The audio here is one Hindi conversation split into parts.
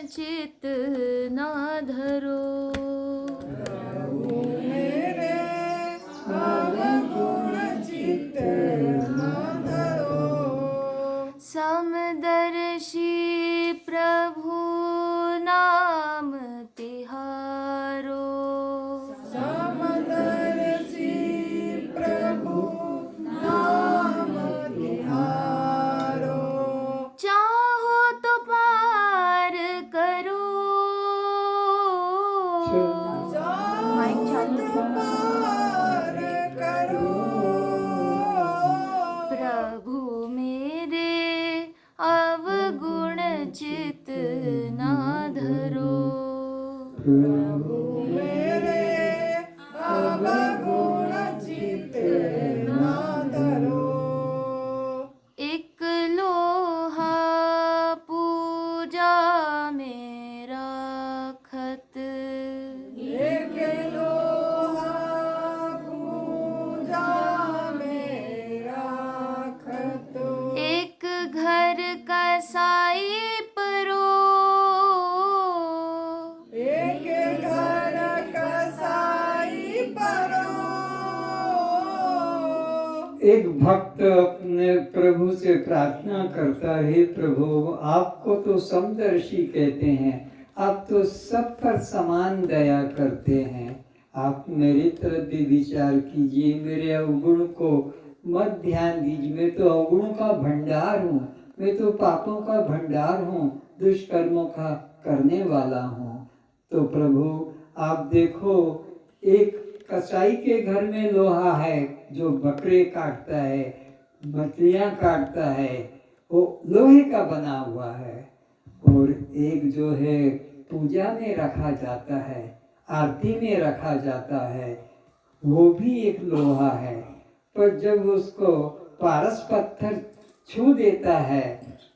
चित ना धरो। मेरे अवगुण चित ना धरो। समदर्शी प्रभु नाम तिहारो। समदर्शी प्रभु नाम तिहारो। चाहो तो पार करो। जात पार करो। प्रभु मेरे अवगुण चित ना धरो। प्रभु मेरे अवगुण चित ना धरो। एक लोहा पूजा मेरा खत। एक लोहा पूजा मेरा खत। एक घर का साई परो। एक घर कसाई परो। एक भक्त अपने प्रभु से प्रार्थना करता है, प्रभु आपको तो समदर्शी कहते हैं, आप तो सब पर समान दया करते हैं, आप मेरी तरफ भी विचार कीजिए, मेरे अवगुण को मत ध्यान दीजिए। मैं तो अवगुणों का भंडार हूँ, मैं तो पापों का भंडार हूँ, दुष्कर्मों का करने वाला हूँ। तो प्रभु आप देखो, एक कसाई के घर में लोहा है जो बकरे काटता है, मछलियाँ काटता है, वो लोहे का बना हुआ है। और एक जो है पूजा में रखा जाता है, आरती में रखा जाता है, वो भी एक लोहा है। पर जब उसको पारस पत्थर छू देता है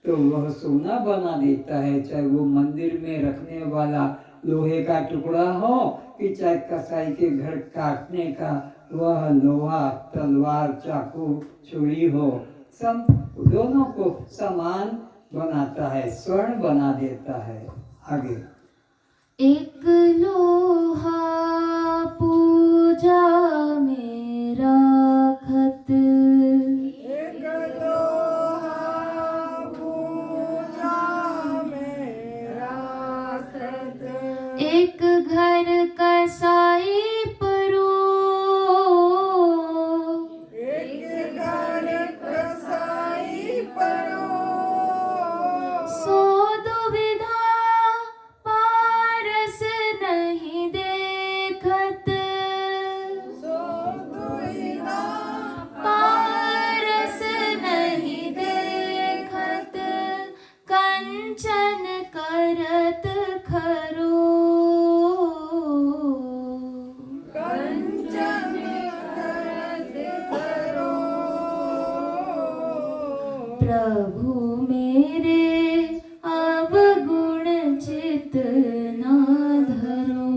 तो वह सोना बना देता है, चाहे वो मंदिर में रखने वाला लोहे का टुकड़ा हो कि चाहे कसाई के घर काटने का वह लोहा, तलवार, चाकू, छुरी हो, सब दोनों को समान बनाता है, स्वर्ण बना देता है। आगे एक लोहा पूजा मेरा खत। एक लोहा पूजा मेरा खत। एक घर कसाई परो। एक घर कसाई परो। सो दुविधा पारस नहीं देखत। सो दुविधा पारस नहीं देखत। कंचन करत खरो। कंचन करत करो। प्रभु मेरे अवगुण चित ना धरो।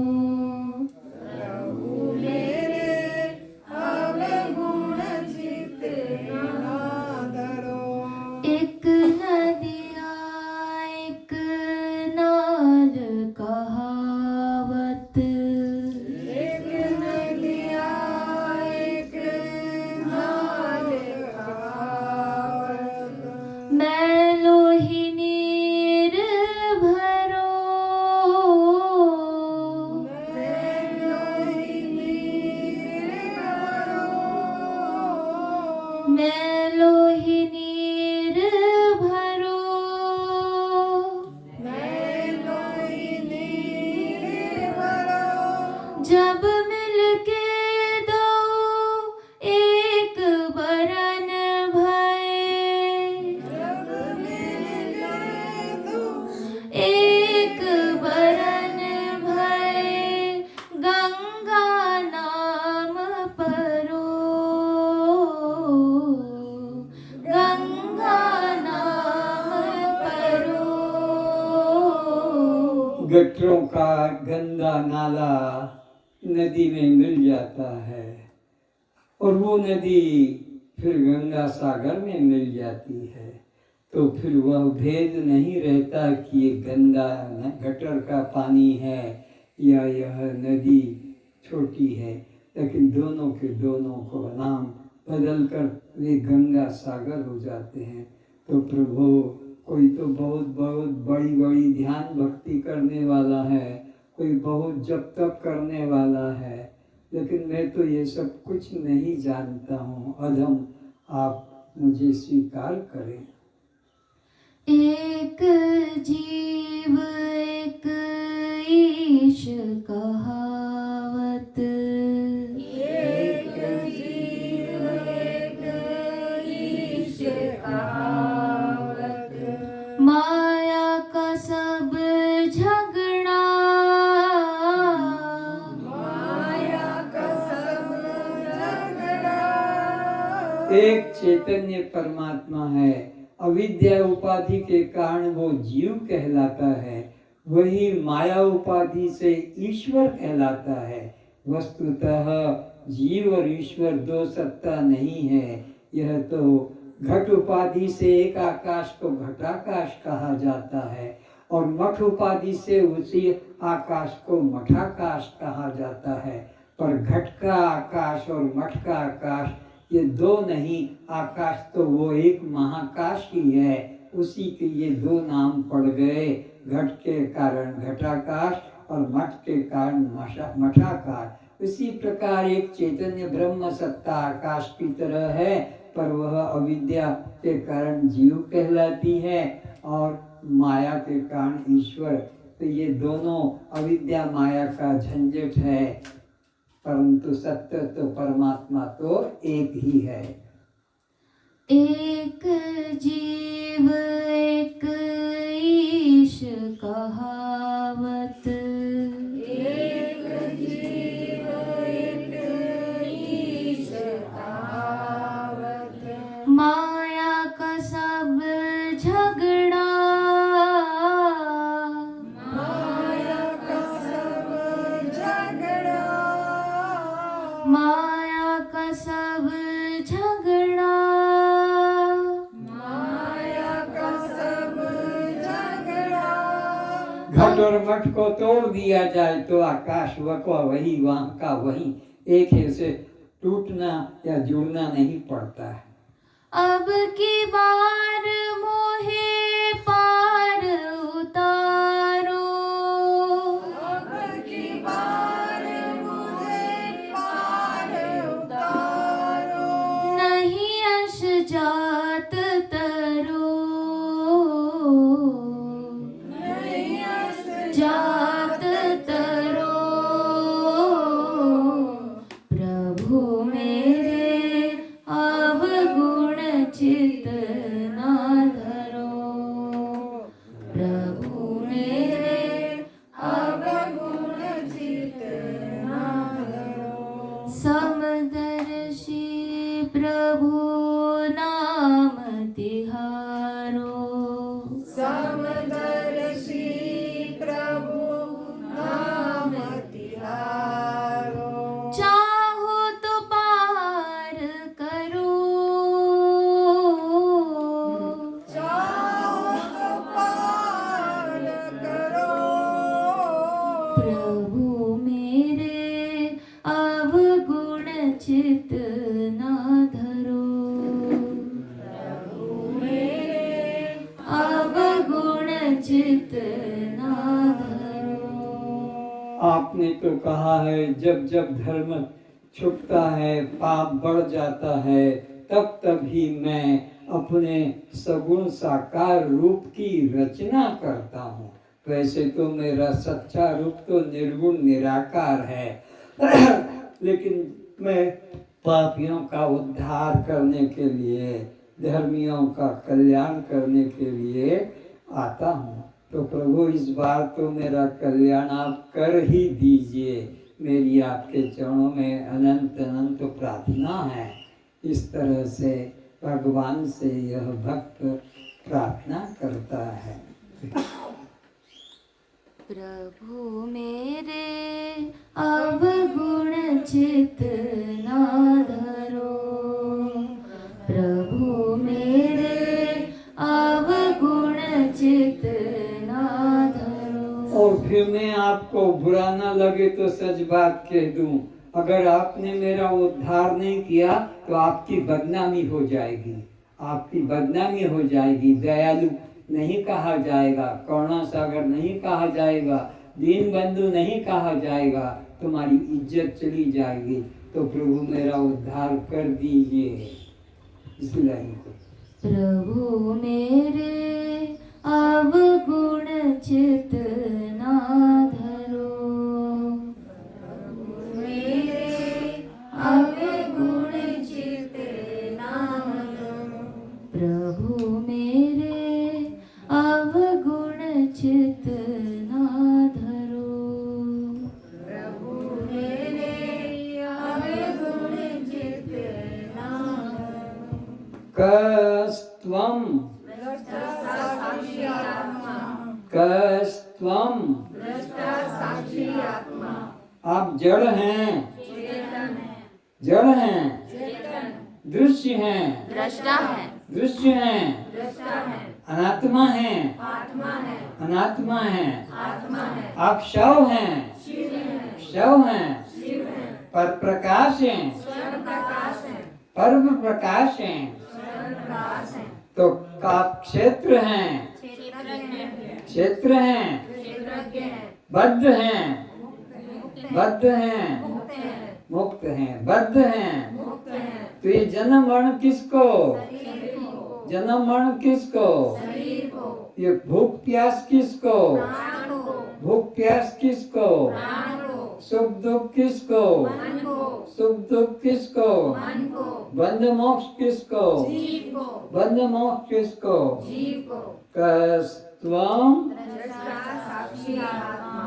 प्रभु मेरे अवगुण चित ना धरो। एक नदिया एक नाल कहावत। एक नदिया एक नाल कहावत। मैं लोही नीर भरो। मैं लोही नीर भरो। मैं लोही नीर भरो। मैं लोही नीर भरो। जब मिलके दो एक बरन भय। जब मिलके दो एक बरन भय गंगा नाम परो। गंगा नाम परो। गटरों का गंदा नाला नदी में मिल जाता है और वो नदी फिर गंगा सागर में मिल जाती है। तो फिर वह भेद नहीं रहता कि ये गंदा गटर का पानी है या यह नदी छोटी है, लेकिन दोनों के दोनों को नाम बदल कर वे गंगा सागर हो जाते हैं। तो प्रभु कोई तो बहुत बहुत बड़ी बड़ी ध्यान भक्ति करने वाला है, कोई बहुत जप तप करने वाला है, लेकिन मैं तो ये सब कुछ नहीं जानता हूँ। अधम आप मुझे स्वीकार करें। एक जीव एक ईश कहावत, एक जीव एक ईश कहावत, माया का सब झगड़ा, माया का सब झगड़ा। एक चैतन्य परमात्मा है, अविद्या उपाधि के कारण वो जीव कहलाता है, वही माया उपाधि से ईश्वर कहलाता है। वस्तुतः जीव और ईश्वर दो सत्ता नहीं है। यह तो घट उपाधि से एक आकाश को घटाकाश कहा जाता है और मठ उपाधि से उसी आकाश को मठाकाश कहा जाता है। पर घट का आकाश और मठ का आकाश ये दो नहीं, आकाश तो वो एक महाकाश ही है, उसी के ये दो नाम पड़ गए। घट के कारण घटाकाश और मठ के कारण मठाकाश। इसी प्रकार एक चैतन्य ब्रह्म सत्ता आकाश की तरह है, पर वह अविद्या के कारण जीव कहलाती है और माया के कारण ईश्वर। तो ये दोनों अविद्या माया का झंझट है, परंतु सत्य तो परमात्मा तो एक ही है। एक जीव एक ईश कहावत, एक जीव एक ईश कहावत, माया का सब झगड़ा, माया का सब झगड़ा, माया का सब झगड़ा, माया का सब झगड़ा। घट और मठ को तोड़ दिया जाए तो आकाश वह वही वहाँ का वही एक है, से टूटना या जुड़ना नहीं पड़ता है। अब की बार मोहे पार उतारो, अब की बार मुझे पार उतारो, नहीं अश जात तरो, नहीं अस जात तरो, प्रभु मेरे अवगुण चित ना धरो, प्रभु मेरे अवगुण चित ना धरो। समदर्शी प्रभु नाम तिहारो, समदर्शी प्रभु नाम तिहारो, चाहो तो पार करो, चाहो तो पार करो, प्रभु मेरे अवगुण चित ना धरो, मेरे अवगुण चित ना धरो। आपने तो कहा है जब जब धर्म छुपता है, पाप बढ़ जाता है, तब तभी मैं अपने सगुण साकार रूप की रचना करता हूँ। वैसे तो मेरा सच्चा रूप तो निर्गुण निराकार है लेकिन मैं पापियों का उद्धार करने के लिए, धर्मियों का कल्याण करने के लिए आता हूँ। तो प्रभु इस बार तो मेरा कल्याण आप कर ही दीजिए। मेरी आपके चरणों में अनंत अनंत प्रार्थना है। इस तरह से भगवान से यह भक्त प्रार्थना करता है। प्रभु मेरे अवगुण चित ना धरो, प्रभु मेरे अव और फिर मैं आपको बुरा ना लगे तो सच बात कह दूं, अगर आपने मेरा उद्धार नहीं किया तो आपकी बदनामी हो जाएगी, आपकी बदनामी हो जाएगी। दयालु नहीं कहा जाएगा, करुणा सागर नहीं कहा जाएगा, दीन बंधु नहीं कहा जाएगा, तुम्हारी इज्जत चली जाएगी। तो प्रभु मेरा उद्धार कर दीजिए। इस लाइन को प्रभु मेरे अवगुण चित ना धरो, मेरे अवगुण चित ना धरो। प्रभु मेरे अवगुण चित ना धरो। प्रभु मेरे अवगुण चित ना धरो। कस्त्वं दृष्टा साक्षी आत्मा, कस्त्वं, दृष्टा साक्षी आत्मा, आप जड़ हैं, चेतन है, जड़ हैं, चेतन, दृश्य हैं, दृष्टा है, दृश्य हैं, दृष्टा है, अनात्मा हैं, आत्मा है, अनात्मा हैं, आत्मा है, आप शव हैं, शिव है, शव हैं, शिव है, पर प्रकाश हैं, स्वयं प्रकाश है, पर्व प्रकाश हैं। स्वयं प्रकाश है, तो आप क्षेत्र हैं, क्षेत्रज्ञ है, क्षेत्र हैं, क्षेत्रज्ञ है, बद्ध हैं, बद्ध हैं, मुक्त है, मुक्त हैं, बद्ध हैं। मुक्त है, तो ये जन्म मरण किसको, शरीर को, जन्म मरण किसको, शरीर को, ये भूख प्यास किसको, प्राण को, भूख प्यास किसको, प्राण को, सुख दुख किसको, मन को, सुख दुख किसको, मन को, बंध मोक्ष किसको, जीव को, बंध मोक्ष किसको। जीव को, कस्त्वं, दृष्टा साक्षी आत्मा।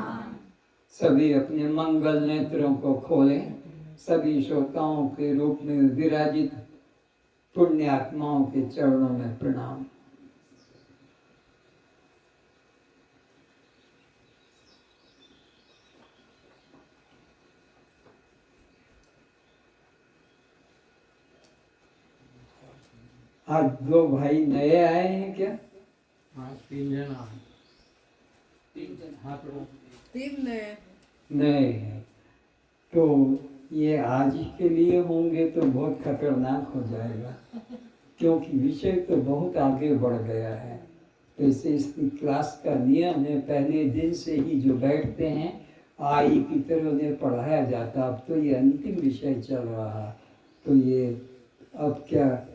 सभी अपने मंगल नेत्रों को खोलें। सभी श्रोताओं के रूप में विराजित पुण्य आत्माओं के चरणों में प्रणाम। आज दो भाई नए आए हैं क्या? हाँ, 3 जन आए। 3 जन हाथ रो। 3 नए नए हैं तो ये आज ही के लिए होंगे तो बहुत खतरनाक हो जाएगा, क्योंकि विषय तो बहुत आगे बढ़ गया है। ऐसे इस क्लास का नियम है, पहले दिन से ही जो बैठते हैं आई की तरह उन्हें पढ़ाया जाता। अब तो ये अंतिम विषय चल रहा, तो ये अब क्या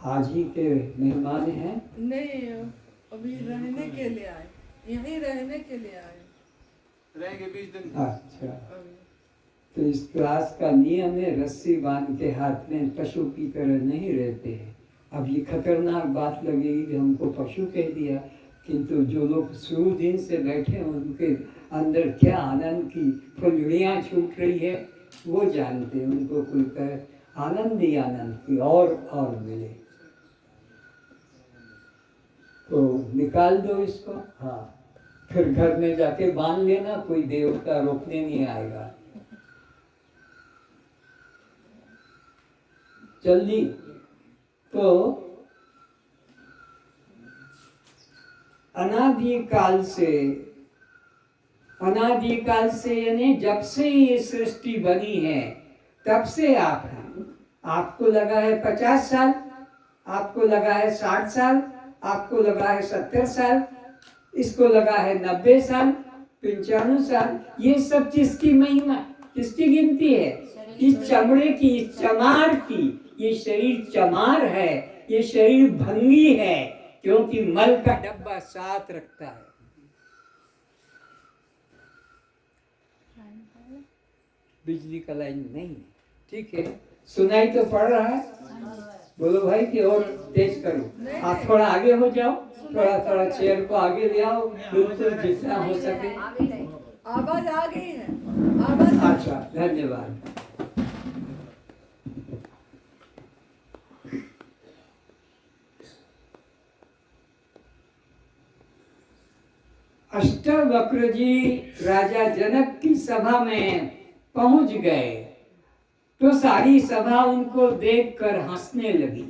आज ही के मेहमान हैं? नहीं, अभी रहने के लिए आए, यहीं रहने के लिए आए रहेंगे 20 दिन। अच्छा, अभी। तो इस क्लास का नियम है रस्सी बांध के हाथ में, पशु की तरह नहीं रहते हैं। अब ये खतरनाक बात लगेगी कि हमको पशु कह दिया, किंतु जो लोग शुरू दिन से बैठे हैं उनके अंदर क्या आनंद की फुलझड़ियाँ छूट रही है वो जानते हैं। उनको कोई कहे आनंद ही आनंद की और मिले तो निकाल दो इसको। हाँ, फिर घर में जाके बांध लेना, कोई देवता रोकने नहीं आएगा। जल्दी। तो अनादिकाल से यानी जब से ये सृष्टि बनी है तब से आप हैं। आपको लगा है 50 साल, आपको लगा है 60 साल, आपको लगा है 70 साल, इसको लगा है 90 साल, 95 साल। ये सब किसकी महिमा, किसकी गिनती है? इस चमड़े की, इस चमार की। ये शरीर चमार है, ये शरीर भंगी है, क्योंकि मल का डब्बा साथ रखता है। बिजली का लाइन नहीं, ठीक है। सुनाई तो पड़ रहा है? बोलो भाई कि और तेज करो। आप थोड़ा आगे हो जाओ, थोड़ा चेयर को आगे ले आओ, बिल्कुल जितना हो सके। आवाज आ गई है, आवाज। अच्छा, धन्यवाद। अष्टवक्र जी राजा जनक की सभा में पहुंच गए तो सारी सभा उनको देखकर हंसने लगी,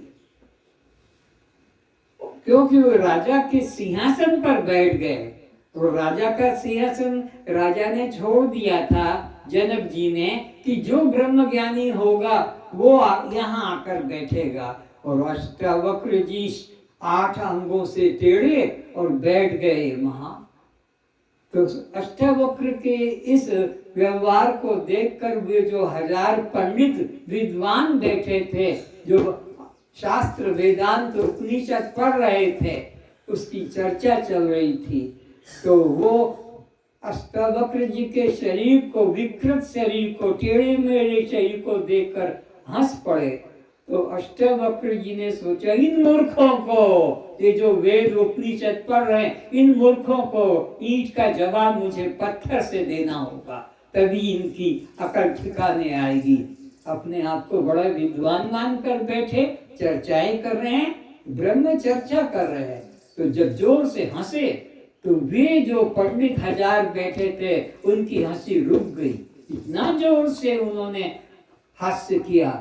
क्योंकि वो राजा के सिंहासन पर बैठ गए और राजा का सिंहासन राजा ने छोड़ दिया था जनक जी ने कि जो ब्रह्म ज्ञानी होगा वो यहाँ आकर बैठेगा। और अष्टावक्र जी 8 अंगों से टेढ़े और बैठ गए वहां। तो अष्टावक्र के इस व्यवहार को देखकर वे जो 1000 पंडित विद्वान बैठे थे, जो शास्त्र वेदांत उपनिषद पढ़ रहे थे, उसकी चर्चा चल रही थी। तो वो अष्टावक्र जी के शरीर को, विकृत शरीर को, टेढ़े मेढ़े शरीर को देखकर हंस पड़े। तो अष्टावक्र जी ने सोचा, इन मूर्खों को, ये जो वेद उपनिषद पढ़ रहे हैं, इन मूर्खों को ईंट का जवाब मुझे पत्थर से देना होगा, तभी इनकी अकल ठिकाने आएगी। अपने आप को बड़ा विद्वान मानकर बैठे, चर्चाएं कर रहे हैं, ब्रह्म चर्चा कर रहे हैं। तो जब जोर से हंसे तो वे जो पंडित 1000 बैठे थे, उनकी हंसी रुक गई। इतना जोर से उन्होंने हास्य किया।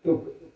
तो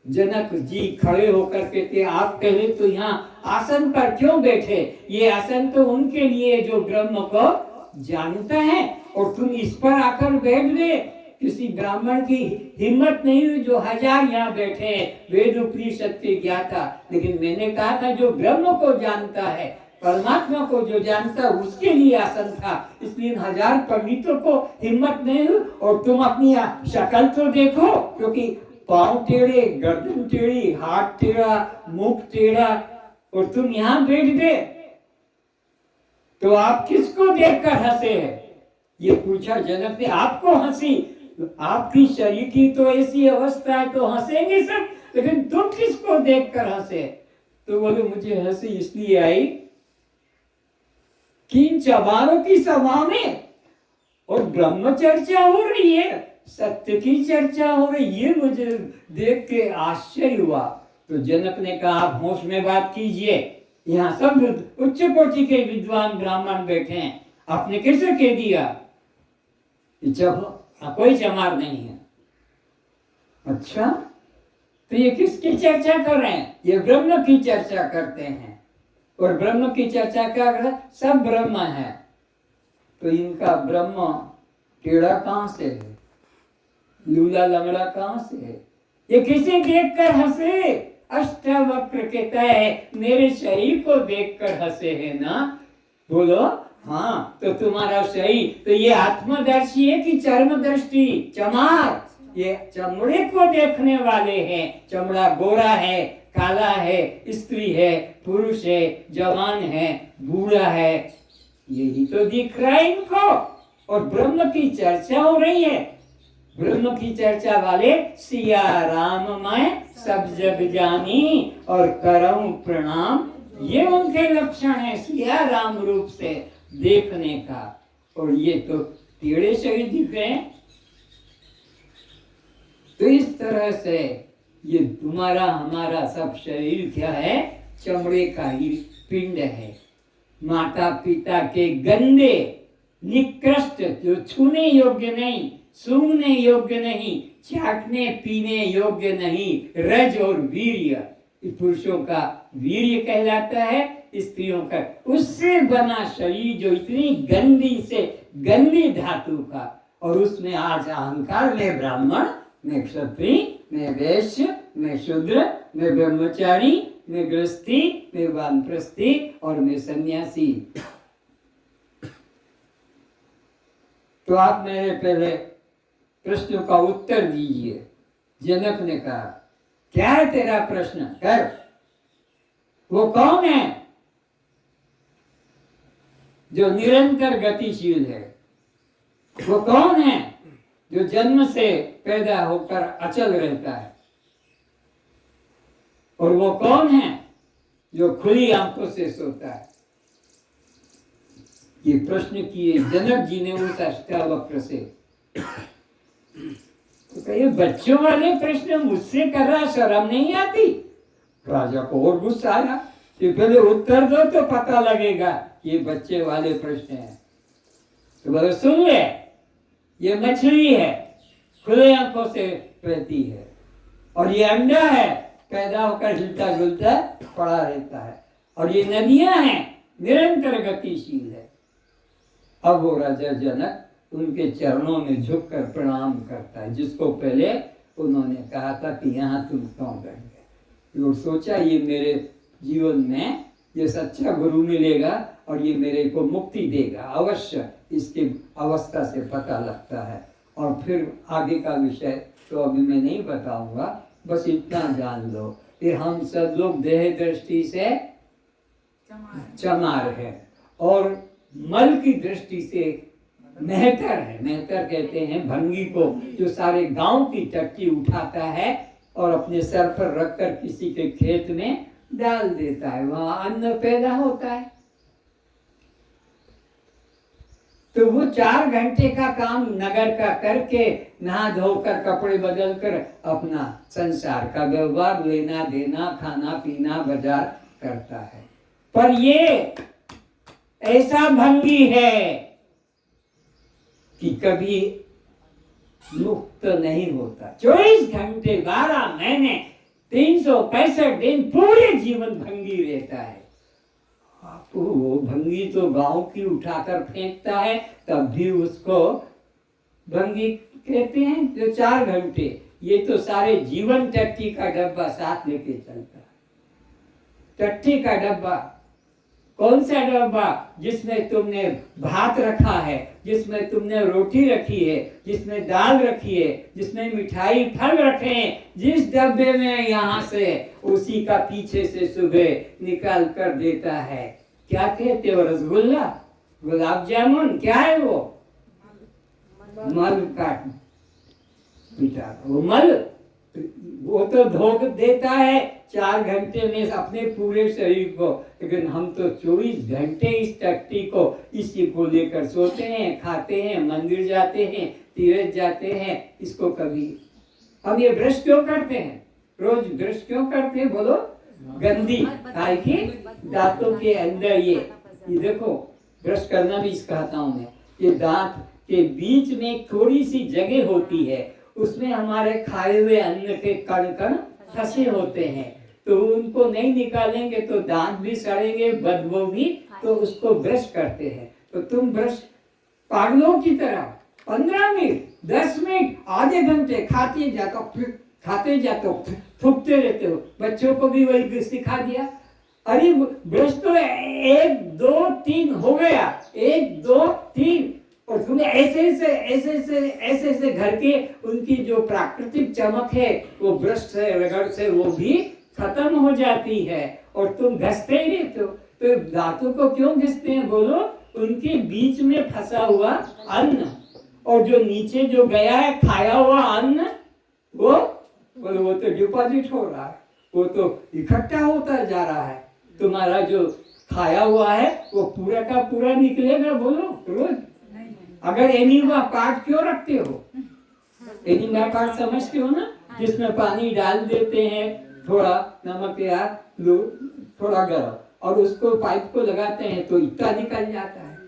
जनक जी खड़े होकर कहते, आप पहले तो यहाँ आसन पर क्यों बैठे? ये आसन तो उनके लिए जो ब्रह्म को जानता है, और तुम इस पर आकर बैठ गए। किसी ब्राह्मण की हिम्मत नहीं हुई जो 1000 यहाँ बैठे हैं, वेद उपनिषद के ज्ञाता। लेकिन मैंने कहा था जो ब्रह्म को जानता है, परमात्मा को जो जानता है, उसके लिए आसन था। इसलिए 1000 पंडितों को हिम्मत नहीं हुई। और तुम अपनी शक्ल तो देखो, क्योंकि पांव टेढ़े, गर्दन टेढ़ी, हाथ टेढ़ा, मुख टेढ़ा, और तुम यहाँ बैठ गए। तो आप किसको देखकर हंसे हैं? ये पूछा जनक ने। आपको हंसी, आपकी शरीर की तो ऐसी अवस्था है, तो हंसेंगे सब, लेकिन तुम किसको देखकर हंसे? तो बोले, मुझे हंसी इसलिए आई कि इन चमारों की सभा में और ब्रह्म चर्चा हो रही है, सत्य की चर्चा हो रही, ये मुझे देख के आश्चर्य हुआ। तो जनक ने कहा, आप होश में बात कीजिए, यहाँ सब उच्च कोटि के विद्वान ब्राह्मण बैठे हैं, आपने कैसे कह दिया? जब कोई चमार नहीं है। अच्छा, तो ये किसकी चर्चा कर रहे हैं? ये ब्रह्म की चर्चा करते हैं। और ब्रह्म की चर्चा क्या कर रहे हैं? सब ब्रह्म है। तो इनका ब्रह्म टेढ़ा कहां से है, लूला लंगड़ा कहां से है? ये किसे देखकर हंसे? अष्टावक्र कहता है, मेरे शरीर को देखकर हंसे है ना? बोलो हाँ। तो तुम्हारा शरीर तो ये आत्मदर्शी है कि चर्मदृष्टि, चमार? ये चमड़े को देखने वाले हैं। चमड़ा गोरा है, काला है, स्त्री है, पुरुष है, जवान है, बूढ़ा है, यही तो दिख रहा है इनको। और ब्रह्म की चर्चा हो रही है। ब्रह्म की चर्चा वाले, सिया राम मैं सब जग जानी और करऊं प्रणाम, ये उनके लक्षण है, सिया राम रूप से देखने का। और ये तो टेढ़े शरीर दिख रहे हैं। तो इस तरह से ये तुम्हारा हमारा सब शरीर क्या है? चमड़े का ही पिंड है। माता पिता के गंदे, निकृष्ट, जो छूने योग्य नहीं, सूंघने योग्य नहीं, चाटने पीने योग्य नहीं, रज और वीर्य, पुरुषों का वीर्य कहलाता है, स्त्रियों का, उससे बना शरीर जो इतनी गंदी से गंदी धातु का, और उसमें आज अहंकार में ब्राह्मण, मैं क्षत्रिय, मैं वैश्य, मैं शूद्र, मैं ब्रह्मचारी, मैं गृहस्थी, मैं वानप्रस्थी और मैं सन्यासी। तो आप मेरे पहले प्रश्न का उत्तर दीजिए। जनक ने कहा, क्या है तेरा प्रश्न? कर। वो कौन है जो निरंतर गतिशील है? वो कौन है जो जन्म से पैदा होकर अचल रहता है? और वो कौन है जो खुली आंखों से सोता है? ये प्रश्न किए जनक जी ने उस अष्टावक्र से। तो कहिए, बच्चों वाले प्रश्न मुझसे कर रहा, शर्म नहीं आती? राजा को और गुस्सा आया कि पहले उत्तर दो तो पता लगेगा ये बच्चे वाले प्रश्न हैं। तो बोले, सुन ले, ये मछली है, खुले आंखों से रहती है, और ये अंडा है, पैदा होकर हिलता जुलता पड़ा रहता है, और ये नदियां हैं, निरंतर गतिशील है। अब वो राजा जनक उनके चरणों में झुककर प्रणाम करता है, जिसको पहले उन्होंने कहा था कि यहाँ तुम क्यों बैठ गए। वो सोचा ये मेरे जीवन में ये सच्चा गुरु मिलेगा और ये मेरे को मुक्ति देगा, अवश्य इसकी अवस्था से पता लगता है। और फिर आगे का विषय तो अभी मैं नहीं बताऊंगा, बस इतना जान लो कि हम सब लोग देह दृष्टि से चमार है और मल की दृष्टि से मेहतर है। मेहतर कहते हैं भंगी को, जो सारे गांव की टट्टी उठाता है और अपने सर पर रखकर किसी के खेत में डाल देता है, वहां अन्न पैदा होता है। तो वो 4 घंटे का काम नगर का करके नहा धोकर कपड़े बदल कर अपना संसार का व्यवहार, लेना देना, खाना पीना, बाजार करता है। पर ये ऐसा भंगी है कि कभी मुक्त नहीं होता। 24 घंटे 12 महीने 365 दिन पूरे जीवन भंगी रहता है। तो वो भंगी तो गांव की उठाकर फेंकता है, तब भी उसको भंगी कहते हैं। जो 4 घंटे, ये तो सारे जीवन टट्टी का डब्बा साथ लेके चलता है। टट्टी का डब्बा, कौन सा डब्बा? जिसमें तुमने भात रखा है, जिसमें तुमने रोटी रखी है, जिसमें दाल रखी है, जिसमें मिठाई फल रखे हैं, जिस डब्बे में यहाँ से उसी का पीछे से सुबह निकाल कर देता है। क्या कहते हो? रसगुल्ला, गुलाब जामुन, क्या है वो? मल का पीटा, वो मल, वो तो धोख देता है 4 घंटे में अपने पूरे शरीर को, लेकिन हम तो 24 घंटे इस टट्टी को, इसी को लेकर सोते हैं, खाते हैं, मंदिर जाते हैं, तीर्थ जाते हैं। इसको कभी हम ये ब्रश क्यों करते हैं? रोज ब्रश क्यों करते हैं? बोलो। गंदी खाए की दांतों के अंदर ये देखो, ब्रश करना भी कहता हूं मैं। ये दांत के बीच में थोड़ी सी जगह होती है, उसमें हमारे खाए हुए अन्न के कण कण फंसे होते हैं, तो उनको नहीं निकालेंगे तो दांत भी सड़ेंगे, बदबू भी, तो उसको ब्रश करते हैं। तो तुम ब्रश पागलों की तरह 15 मिनट, 10 मिनट, आधे घंटे खाते जाते हो, थूकते रहते हो। बच्चों को भी वही सिखा दिया। अरे ब्रश तो 1 2 3 हो गया, 1 2 3, और तुमने ऐसे घर के उनकी जो प्राकृतिक चमक है वो ब्रश से रगड़ से वो भी खत्म हो जाती है, और तुम घसते ही रहते हो। तो दांतों को क्यों घसते हैं? बोलो। उनके बीच में फंसा हुआ अन्न, और जो नीचे जो गया है खाया हुआ अन्न, वो बोलो वो तो डिपॉजिट हो रहा है, वो तो इकट्ठा होता जा रहा है। तुम्हारा जो खाया हुआ है वो पूरा का पूरा निकलेगा। बोलो रोज। अगर एनीमा पार्ट क्यों रखते हो? एनीमा पार्ट समझते हो ना, जिसमें पानी डाल देते हैं, थोड़ा नमक या थोड़ा गरम, और उसको पाइप को लगाते हैं तो इतना निकल जाता है।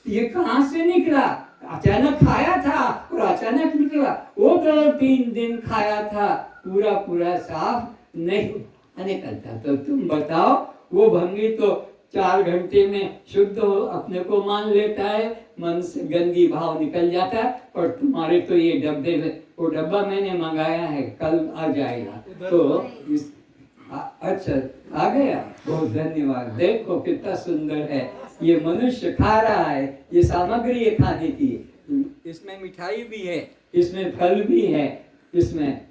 ये कहां से निकला? अचानक खाया था और अचानक निकला। वो 2-3 दिन खाया था, पूरा साफ नहीं निकलता। तो तुम बताओ, वो भंगी तो 4 घंटे में शुद्ध हो अपने को मान लेता है, मन से गंदी भाव निकल जाता है। और तुम्हारे तो ये डब्बे में, वो डब्बा मैंने मंगाया है, कल आ जाएगा। तो अच्छा आ गया, बहुत धन्यवाद। देखो कितना सुंदर है, ये मनुष्य खा रहा है, ये सामग्री है खाने की। इसमें मिठाई भी है, इसमें फल भी है, इसमें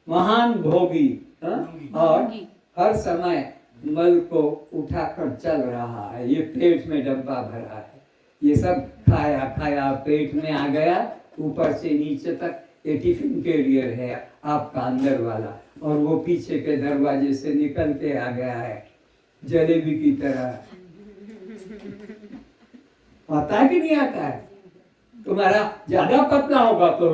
महान भोगी, और हर समय मल को उठाकर चल रहा है। ये पेट में डब्बा भरा है, ये सब खाया पेट में आ गया, ऊपर से नीचे तक ये टिफिन कैरियर है आपका अंदर वाला, और वो पीछे के दरवाजे से निकल के आ गया है जलेबी की तरह। आता है कि नहीं आता है? तुम्हारा ज्यादा पतला होगा तो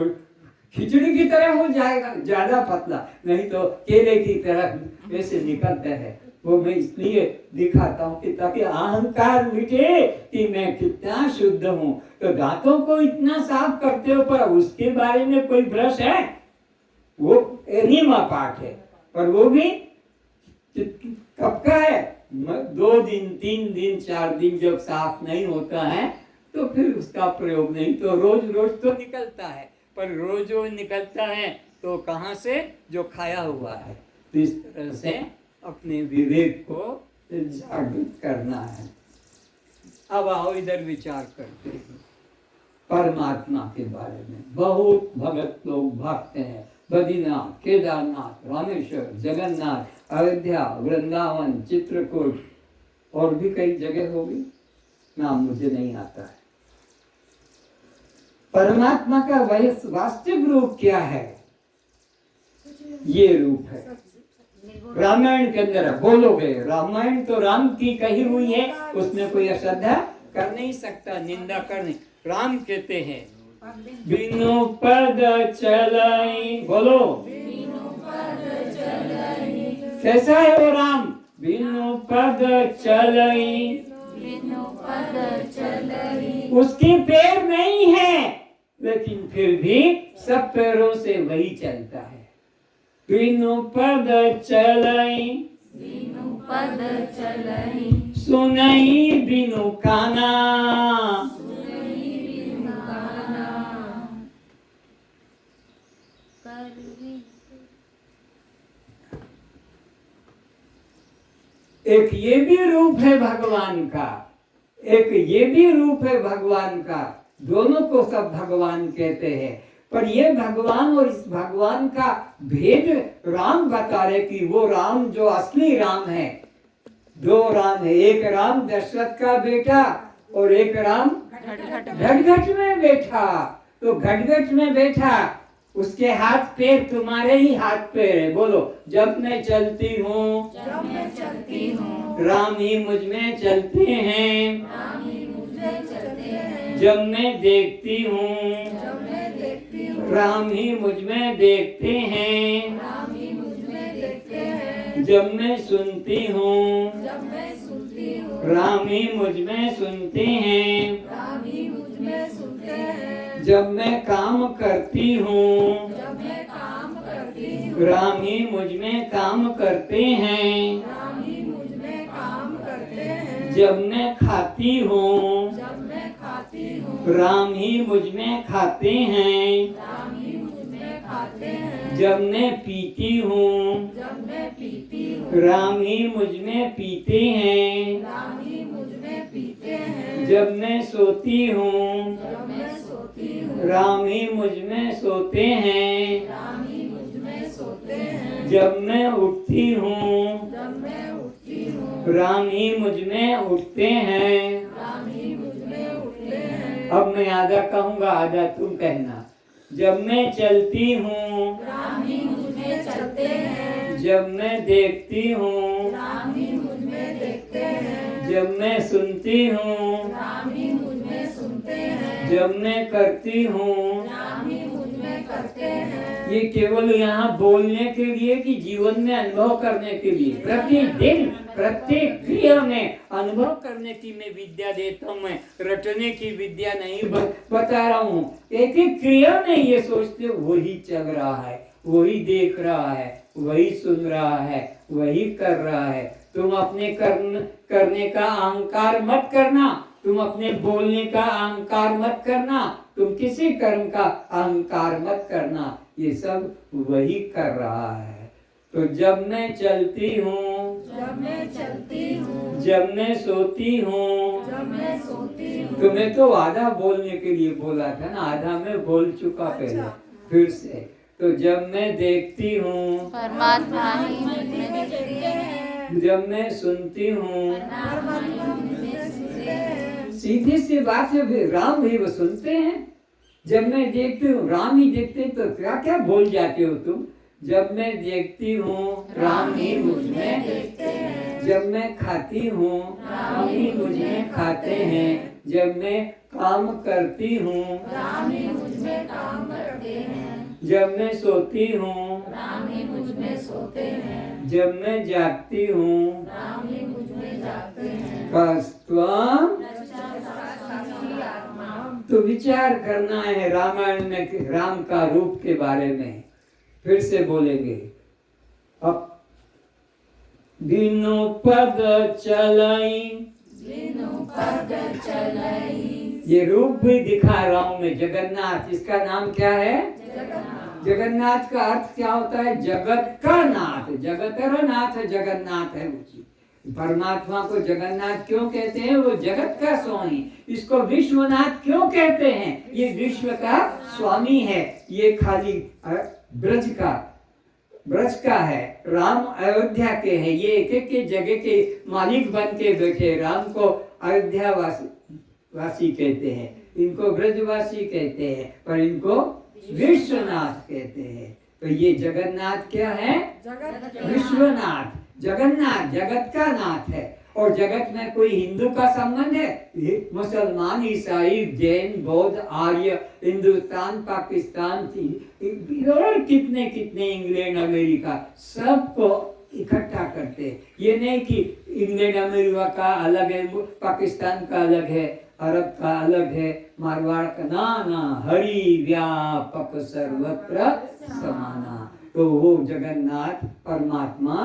खिचड़ी की तरह हो जाएगा, ज्यादा पतला, नहीं तो केले की तरह वैसे निकलता है। वो मैं इसलिए दिखाता हूँ कि ताकि अहंकार मिटे कि मैं कितना शुद्ध हूँ। तो दांतों को इतना साफ करते हो, पर उसके बारे में कोई ब्रश है? वो एनीमा पार्ट है, पर वो भी कब का है? 2 दिन 3 दिन 4 दिन जब साफ नहीं होता है तो फिर उसका प्रयोग नहीं। तो रोज रोज तो निकलता है, पर रोज रोज निकलता है तो कहाँ से? जो खाया हुआ है। तो इस तरह से अपने विवेक को जागृत करना है। अब आओ इधर विचार करते हैं परमात्मा के बारे में। बहुत भगत लोग भागते हैं, बद्रीनाथ, केदारनाथ, रामेश्वर, जगन्नाथ, अयोध्या, वृंदावन, चित्रकूट और भी कई जगह होगी, नाम मुझे नहीं आता है। परमात्मा का वास्तविक रूप क्या है? ये रूप है। रामायण के अंदर बोलोगे, रामायण तो राम की कही हुई है, उसमें कोई अश्रद्धा कर नहीं सकता, निंदा कर नहीं। राम कहते हैं बिनु पद चलाई, बोलो कैसा है वो राम? बिनु पद चलाई, बिनु पद चलई, उसके पैर नहीं है, लेकिन फिर भी सब पैरों से वही चलता है। बिनु पद चलई, बिनु पद चलई, सुनई बिनु काना, बिनु काना, करवी। एक ये भी रूप है भगवान का, एक ये भी रूप है भगवान का। दोनों को सब भगवान कहते हैं, पर ये भगवान और इस भगवान का भेद राम बता रहे कि वो राम जो असली राम है। दो राम है, एक राम दशरथ का बेटा और एक राम घटघट में बैठा। तो घटघट में बैठा, उसके हाथ पैर तुम्हारे ही हाथ पैर है। बोलो, जब मैं चलती हूँ, जब मैं चलती हूँ, राम ही मुझ में चलते हैं। राम ही मुझे चलते हैं। जब मैं देखती हूँ, जब मैं देखती हूँ, राम ही मुझ में देखते हैं। राम ही मुझ में देखते हैं। जब मैं सुनती हूँ, जब मैं सुनती हूँ, राम ही मुझ में सुनते हैं। राम ही मुझ में सुनते हैं। जब मैं काम करती हूँ, जब मैं काम करती हूँ, राम ही मुझ में काम करते हैं। राम ही मुझ में काम करते हैं। जब मैं खाती हूँ, जब मैं खाती हूँ, राम ही मुझ में खाते हैं। राम ही मुझ में खाते हैं। जब मैं पीती हूँ, जब मैं पीती हूँ, राम ही मुझ में पीते हैं। राम ही मुझ में पीते हैं। जब मैं सोती हूँ, जब मैं सोती हूँ, राम ही मुझ में सोते हैं। राम ही मुझ में सोते हैं। जब मैं उठती हूँ, जब मैं उठती हूँ, राम ही मुझ में उठते हैं। राम ही मुझ में उठते हैं। अब मैं आधा कहूँगा, आधा तुम कहना। जब मैं चलती हूँ, राम ही मुझ में चलते हैं। जब मैं देखती हूँ, राम ही मुझ में देखते हैं। जब मैं सुनती हूँ, राम ही मुझ में सुनते हैं। जब मैं करती हूँ, राम ही मुझ में करते हैं। ये केवल यहाँ बोलने के लिए कि जीवन में अनुभव करने के लिए? प्रतिदिन प्रत्येक क्रिया में अनुभव करने की मैं विद्या देता हूँ। मैं रटने की विद्या नहीं बता रहा हूँ। एक एक क्रिया में ये सोचते वही चल रहा है, वही देख रहा है, वही सुन रहा है, वही कर रहा है। तुम अपने करने का अहंकार मत करना, तुम अपने बोलने का अहंकार मत करना, तुम किसी कर्म का अहंकार मत करना। ये सब वही कर रहा है। तो जब मैं चलती हूँ, जब मैं चलती हूँ, जब मैं सोती हूँ, जब मैं सोती हूँ, तो मैं तो आधा बोलने के लिए बोला था ना, आधा मैं बोल चुका पहले, फिर से। तो जब मैं देखती हूँ, परमात्मा ही मुझ में देखते हैं। जब मैं सुनती हूँ, परमात्मा ही मुझ में सुनते हैं। सीधी सी बात है, राम भी वो सुनते हैं। जब मैं देखती हूँ, राम ही देखते हैं, तो क्या क्या बोल जाते हो तुम? जब मैं देखती हूँ, राम ही मुझ में देखते हैं। जब मैं खाती हूँ, राम ही मुझ में खाते हैं। जब मैं काम करती हूँ, राम ही मुझ में काम करते हैं। जब मैं सोती हूँ, राम ही मुझ में सोते हैं। जब मैं जागती हूँ, राम ही मुझ में जागते हैं। बस त्वं। साक्षी आत्मा। तो विचार करना है रामायण में राम का रूप के बारे में। फिर से बोलेंगे। अब बिनु पद चलाई, बिनु पद चलई, ये रूप भी दिखा रहा हूं मैं, जगन्नाथ। इसका नाम क्या है? जगन्नाथ का अर्थ क्या होता है? जगत का नाथ। जगतर नाथ जगन्नाथ है उसी। परमात्मा को जगन्नाथ क्यों कहते हैं? वो जगत का स्वामी। इसको विश्वनाथ क्यों कहते हैं? ये विश्व का स्वामी है। ये खाली ब्रज का है, राम अयोध्या के हैं। ये एक एक के जगह के मालिक बन के बैठे। राम को अयोध्या वासी कहते हैं, इनको ब्रजवासी कहते हैं, पर इनको विश्वनाथ कहते हैं। तो ये जगन्नाथ क्या है? विश्वनाथ। जगन्नाथ जगत का नाथ है। और जगत में कोई हिंदू का संबंध है? मुसलमान, ईसाई, जैन, बौद्ध, आर्य, हिंदुस्तान, पाकिस्तान, और कितने कितने, इंग्लैंड, अमेरिका, सबको इकट्ठा करते हैं। ये नहीं कि इंग्लैंड अमेरिका का अलग है, पाकिस्तान का अलग है, अरब का अलग है, मारवाड़ का, ना, हरि व्यापक सर्वत्र समाना। तो वो जगन्नाथ परमात्मा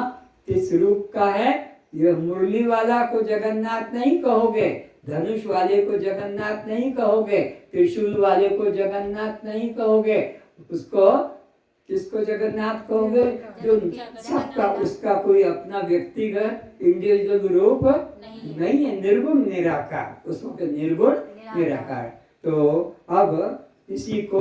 किस रूप का है? ये मुरली वाला को जगन्नाथ नहीं कहोगे, धनुष वाले को जगन्नाथ नहीं कहोगे, त्रिशूल वाले को जगन्नाथ नहीं कहोगे, उसको किसको जगन्नाथ कहोगे? जो सबका, उसका कोई अपना व्यक्तिगत इंडिविजुअल रूप नहीं है, निर्गुण निराकार, उसको निर्गुण निराकार। तो अब इसी को,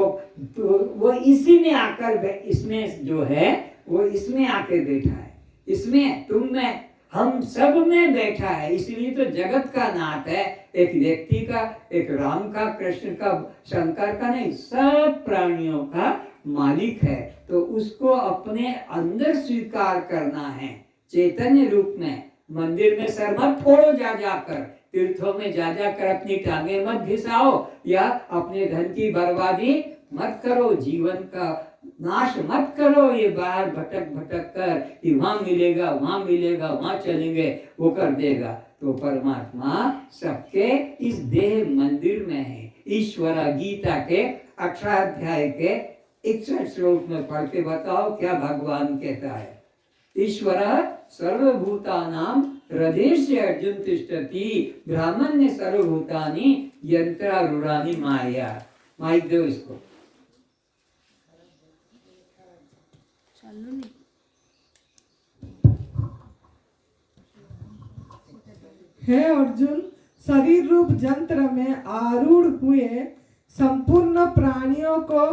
तो वो इसी में आकर, इसमें जो है वो इसमें आके बैठा है, इसमें, तुम में, हम सब में बैठा है। इसलिए तो जगत का नाथ है। एक व्यक्ति का, एक राम का, कृष्ण का, शंकर का नहीं, सब प्राणियों का मालिक है। तो उसको अपने अंदर स्वीकार करना है चैतन्य रूप में। मंदिर में सर मत फोड़ो जा जाकर, तीर्थों में जा जाकर अपनी टांगे मत घिसाओ, या अपने धन की बर्बादी मत करो, जीवन का नाश मत करो। ये बाहर भटक भटक कर कि वहां मिलेगा, वहां मिलेगा, वहां चलेंगे, वो कर देगा। तो परमात्मा सबके इस देह मंदिर में है। ईश्वर गीता के 18 अध्याय के 61 श्लोक में पढ़ के बताओ क्या भगवान कहता है? ईश्वर सर्वभूतानां हृदयस्य अर्जुन तिष्ठति, ब्राह्मण्य सर्वभूतानि यंत्रारूढ़ानि माया। माइक दो इसको। हे अर्जुन, शरीर रूप यंत्र में आरूढ़ हुए संपूर्ण प्राणियों को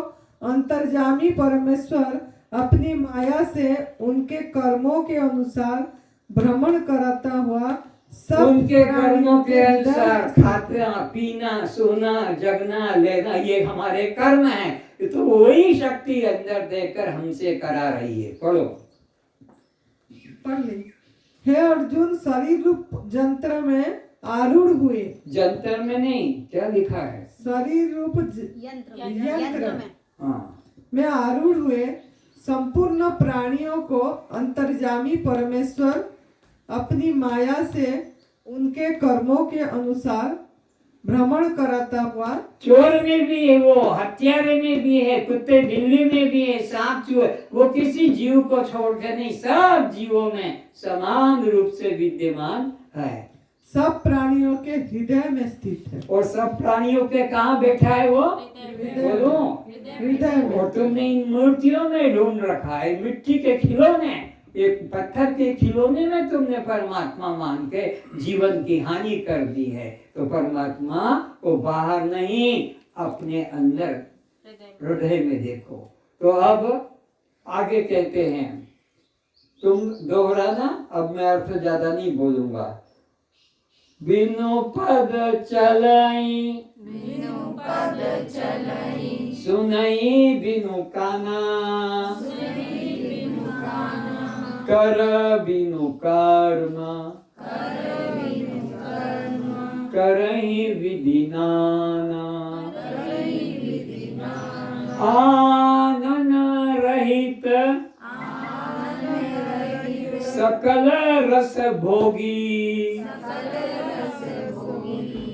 अंतर्यामी परमेश्वर अपनी माया से उनके कर्मों के अनुसार भ्रमण कराता हुआ, सब उनके कर्मों के अनुसार खाना, पीना, सोना, जगना, लेना, ये हमारे कर्म है। तो वही शक्ति अंदर देकर हमसे करा रही है। पढ़ो, पढ़ ले। हे अर्जुन, शरीर रूप यंत्र में आरूढ़ हुए, जंतर में नहीं, क्या लिखा है? शरीर रूप यंत्र में आरूढ़ हुए संपूर्ण प्राणियों को अंतर्यामी परमेश्वर अपनी माया से उनके कर्मों के अनुसार भ्रमण कराता हुआ। चोर में भी है वो, हत्यारे में भी है, कुत्ते बिल्ली में भी है, सांप चूहे, वो किसी जीव को छोड़ के नहीं, सब जीवों में समान रूप से विद्यमान है। सब प्राणियों के हृदय में स्थित है। और सब प्राणियों के कहाँ बैठा है वो? बोलो, हृदय में। और तुमने इन मूर्तियों में ढूंढ रखा है, मिट्टी के खिलौने, एक पत्थर के खिलौने में तुमने परमात्मा मान के जीवन की हानि कर दी है। तो परमात्मा को बाहर नहीं, अपने अंदर हृदय में देखो। तो अब आगे कहते हैं, तुम दोहराना, अब मैं अर्थ ज्यादा नहीं बोलूंगा। बिनु पद चलाई, सुनई बिनु काना, कर बिनु कर्म, करहि विधि नाना, आनन रहित सकल रस भोगी,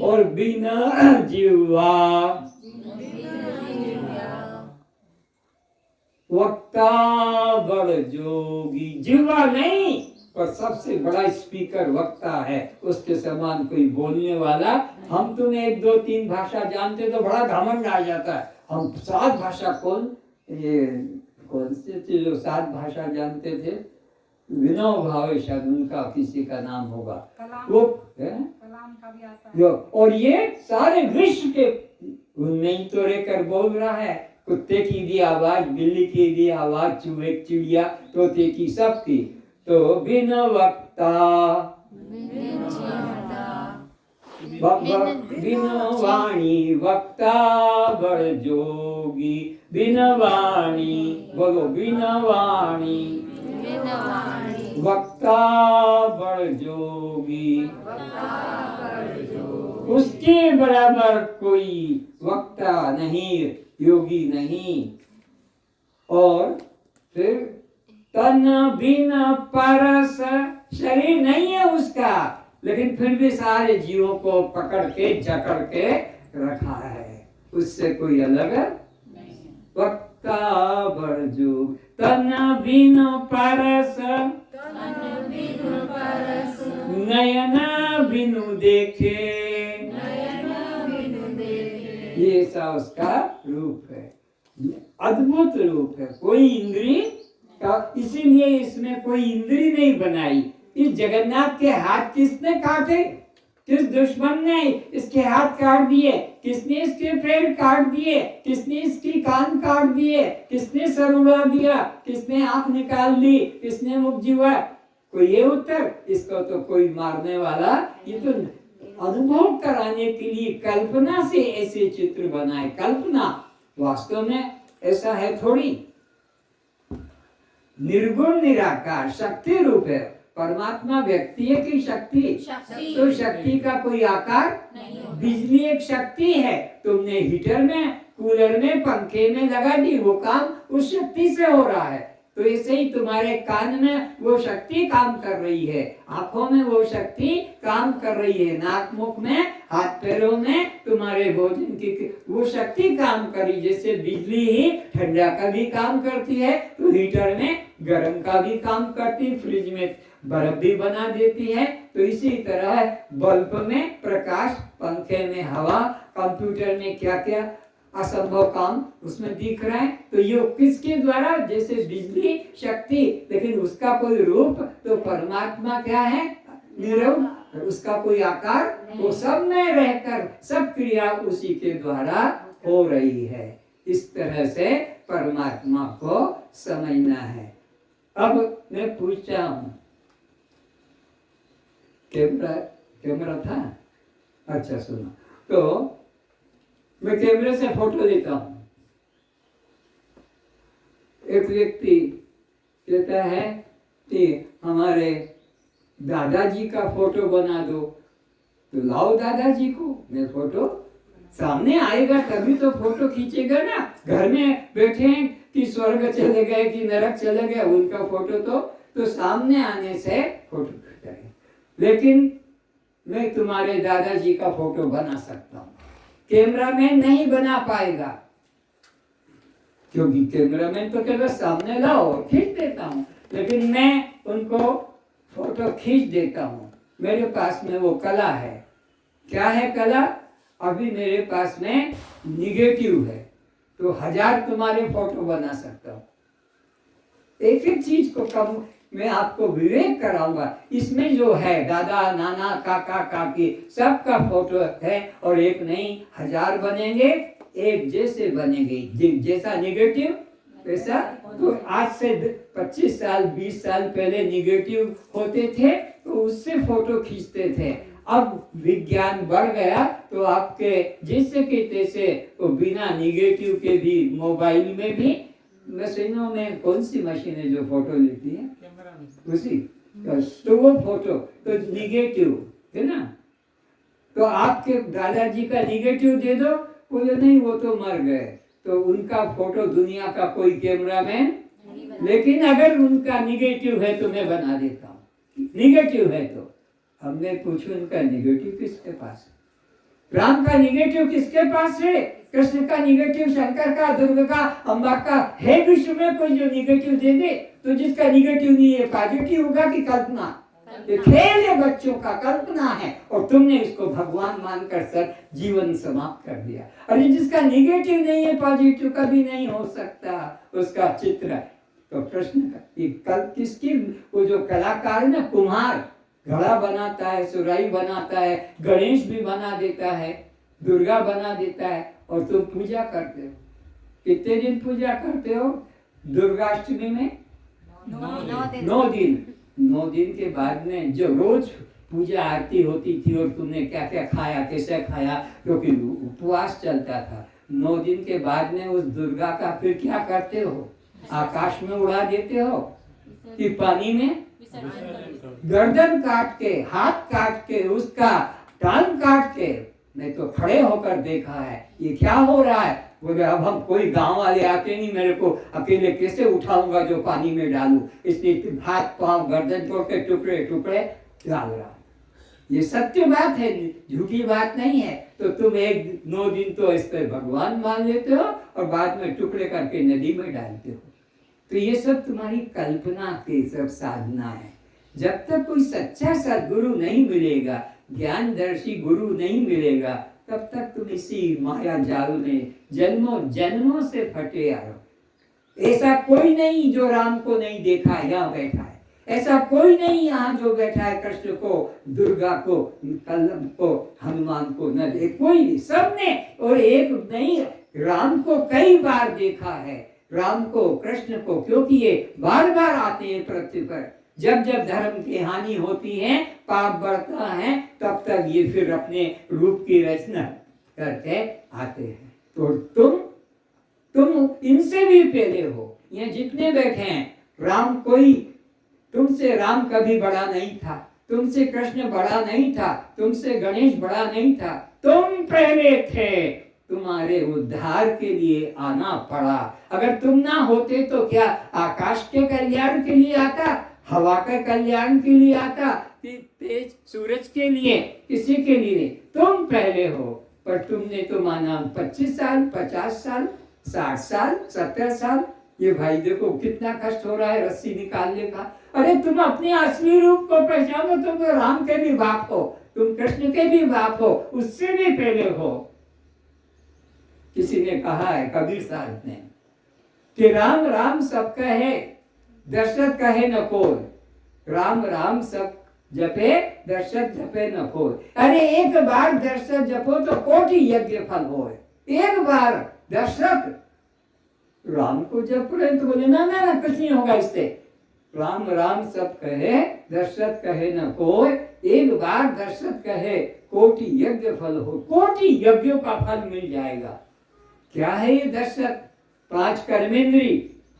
और बिना जीवा वक्ता बड़ जोगी। जीवा नहीं, और सबसे बड़ा स्पीकर वक्ता है, उसके समान कोई बोलने वाला। हम तुम्हें 1 2 3 भाषा जानते तो बड़ा घमंड आ जाता है। हम 7 भाषा कौन से थे जो 7 भाषा जानते थे? विनोद भावे शायद उनका किसी का नाम होगा, वो कलाम का भी आता है। और ये सारे विश्व के नहीं तो रहकर बोल रहा है। कुत्ते की भी आवाज, बिल्ली की भी आवाज, चूहे चिड़िया तोते की सबकी। तो बिन वक्ता बिन वाणी वक्ता बड़ जोगी। बिन वाणी बोलो, बिन वाणी वक्ता बड़ जोगी। उसके बराबर कोई वक्ता नहीं, योगी नहीं। और फिर तन बिन परस, शरीर नहीं है उसका, लेकिन फिर भी सारे जीवों को पकड़ के जकड़ के रखा है, उससे कोई अलग वक्ता बड़ जोग। तन बिन परस नयन बिनु देखे, ये सा उसका रूप है, अद्भुत रूप है। कोई इंद्री का, इसीलिए इसमें कोई इंद्री नहीं बनाई। इस जगन्नाथ के हाथ किसने काटे? किस दुश्मन ने इसके हाथ काट दिए? किसने इसके पैर काट दिए? किसने इसकी कान काट दिए? किसने सर उड़ा दिया? किसने आंख निकाल दी? किसने मुख जीवा? कोई ये उत्तर? इसको तो कोई मारने वाला, ये तो अनुभव कराने के लिए कल्पना से ऐसे चित्र बनाए। कल्पना, वास्तव में ऐसा है थोड़ी। निर्गुण निराकार शक्ति रूप है परमात्मा। व्यक्ति है कि शक्ति? तो शक्ति का कोई आकार बिजली एक शक्ति है। तुमने हीटर में, कूलर में, पंखे में लगा दी, वो काम उस शक्ति से हो रहा है। तो ऐसे ही तुम्हारे कान में वो शक्ति काम कर रही है, आंखों में वो शक्ति काम कर रही है, नाक मुख में, हाथ पैरों में तुम्हारे भोजन की वो शक्ति काम करी। जैसे बिजली ही ठंडा का भी काम करती है, तो हीटर में गर्म का भी काम करती है, फ्रिज में बर्फ भी बना देती है। तो इसी तरह बल्ब में प्रकाश, पंखे में हवा, कंप्यूटर में क्या क्या असंभव काम उसमें दिख रहा है। तो ये किसके द्वारा? जैसे बिजली शक्ति, लेकिन उसका कोई रूप, तो परमात्मा क्या है? निरव, उसका कोई आकार, वो सब में रहकर सब क्रिया उसी के द्वारा हो रही है। इस तरह से परमात्मा को समझना है। अब मैं पूछता हूँ, कैमरा था? अच्छा सुनो, तो मैं कैमरे से फोटो लेता हूँ। एक व्यक्ति कहता है कि हमारे दादाजी का फोटो बना दो, तो लाओ दादाजी को, मैं फोटो सामने आएगा तभी तो फोटो खींचेगा ना। घर में बैठे हैं कि स्वर्ग चले गए कि नरक चले गए, उनका फोटो तो सामने आने से फोटो खींचेगा। लेकिन मैं तुम्हारे दादाजी का फोटो बना सकता हूँ, कैमरामैन नहीं बना पाएगा, क्योंकि कैमरामैन तो केवल सामने लाओ खींच देता हूँ, लेकिन मैं उनको फोटो खींच देता हूँ। मेरे पास में वो कला है। क्या है कला? अभी मेरे पास में निगेटिव है, तो 1000 तुम्हारे फोटो बना सकता हूँ। एक एक चीज को कम मैं आपको विवेक कराऊंगा। इसमें जो है दादा, नाना, काका, काकी सबका फोटो है, और एक नहीं 1000 बनेंगे, एक जैसे बनेंगे। जैसा निगेटिव वैसा। तो आज से 25 साल 20 साल पहले निगेटिव होते थे, तो उससे फोटो खींचते थे। अब विज्ञान बढ़ गया, तो आपके जैसे के तैसे तो बिना निगेटिव के भी मोबाइल में भी मशीनों में कौन सी मशीन है जो फोटो लेती है? उसी। तो वो फोटो तो निगेटिव है ना। तो आपके दादाजी का निगेटिव दे दो, बोले नहीं वो तो मर गए, तो उनका फोटो दुनिया का कोई कैमरामैन, लेकिन अगर उनका निगेटिव है तो मैं बना देता हूँ। निगेटिव है तो हमने पूछा उनका निगेटिव किसके पास है? राम का निगेटिव किसके पास है? कृष्ण का निगेटिव, शंकर का, दुर्गा का, अम्बा का है विश्व में कोई जो निगेटिव दे दे? तो जिसका निगेटिव नहीं है पॉजिटिव होगा कि कल्पना? ये खेल है बच्चों का, कल्पना है, और तुमने इसको भगवान मानकर सर जीवन समाप्त कर दिया। और जिसका निगेटिव नहीं है, पॉजिटिव कभी नहीं हो सकता उसका चित्र। तो प्रश्न का कल किसकी, वो जो कलाकार ना, कुम्हार घड़ा बनाता है, सुराही बनाता है, गणेश भी बना देता है, दुर्गा बना देता है, और तुम पूजा करते हो। कितने दिन पूजा करते हो? दुर्गाष्टमी में 9 दिन। 9 दिन के बाद में जो रोज पूजा आरती होती थी, और तुमने क्या क्या खाया, कैसे खाया, क्योंकि उपवास चलता था। 9 दिन के बाद में उस दुर्गा का फिर क्या करते हो? आकाश में उड़ा देते हो कि पानी में? गर्दन काट के, हाथ काट के, उसका टांग काट के, मैं तो खड़े होकर देखा है ये क्या हो रहा है। बोले अब हम कोई गांव वाले आते नहीं, मेरे को अकेले कैसे उठाऊंगा जो पानी में डालूं, इसलिए हाथ पांव गर्दन तोड़ के टुकड़े टुकड़े डाल रहा। ये सत्य बात है, झूठी बात नहीं है। तो तुम 9 दिन तो इस पर भगवान मान लेते हो, और बाद में टुकड़े करके नदी में डालते हो। तो ये सब तुम्हारी कल्पना की सब साधना है। जब तक कोई सच्चा सद्गुरु नहीं मिलेगा, ज्ञानदर्शी गुरु नहीं मिलेगा, तब तक तुम इसी माया जाल में जन्मों जन्मों से फटे आ रहो। ऐसा कोई नहीं जो राम को नहीं देखा यहाँ बैठा है, ऐसा कोई नहीं यहाँ जो बैठा है कृष्ण को, दुर्गा को, कल्लम को, हनुमान को न देख, कोई नहीं, सबने। और एक नहीं, राम को कई बार देखा है, राम को, कृष्ण को, क्योंकि ये बार बार आते हैं पृथ्वी पर। जब जब धर्म की हानि होती है, पाप बढ़ता है, तब तक ये फिर अपने रूप की रचना करके आते हैं। तो तुम इनसे भी पहले हो। ये जितने बैठे हैं, राम कोई, तुमसे राम कभी बड़ा नहीं था, तुमसे कृष्ण बड़ा नहीं था, तुमसे गणेश बड़ा नहीं था, तुम पहले थे। तुम्हारे उद्धार के लिए आना पड़ा। अगर तुम ना होते तो क्या आकाश के कल्याण के लिए आता, हवा के कल्याण के लिए आता, तेज सूरज के लिए, किसी के लिए? तुम पहले हो। पर तुमने तो माना 25 साल, 50 साल, 60 साल, 70 साल। ये भाई देखो कितना कष्ट हो रहा है रस्सी निकालने का। अरे तुम अपने असली रूप को पहचानो। तुम तो राम के भी बाप हो, तुम कृष्ण के भी बाप हो, उससे भी पहले हो। किसी ने कहा है, कबीर साहब ने, कि राम राम सब कहे, दशरथ कहे न कोई। राम राम सब जपे, दशरथ जपे न कोई। अरे एक बार दशरथ जपो तो कोटि यज्ञ फल होए। एक बार दशरथ राम को जप रहे तो बोले ना ना ना, कुछ नहीं होगा इससे। राम राम सब कहे, दशरथ कहे न कोई। एक बार दशरथ कहे, कोटि यज्ञ फल हो। कोटि यज्ञों का फल मिल जाएगा। क्या है ये दशरथ? 5 कर्मेंद्री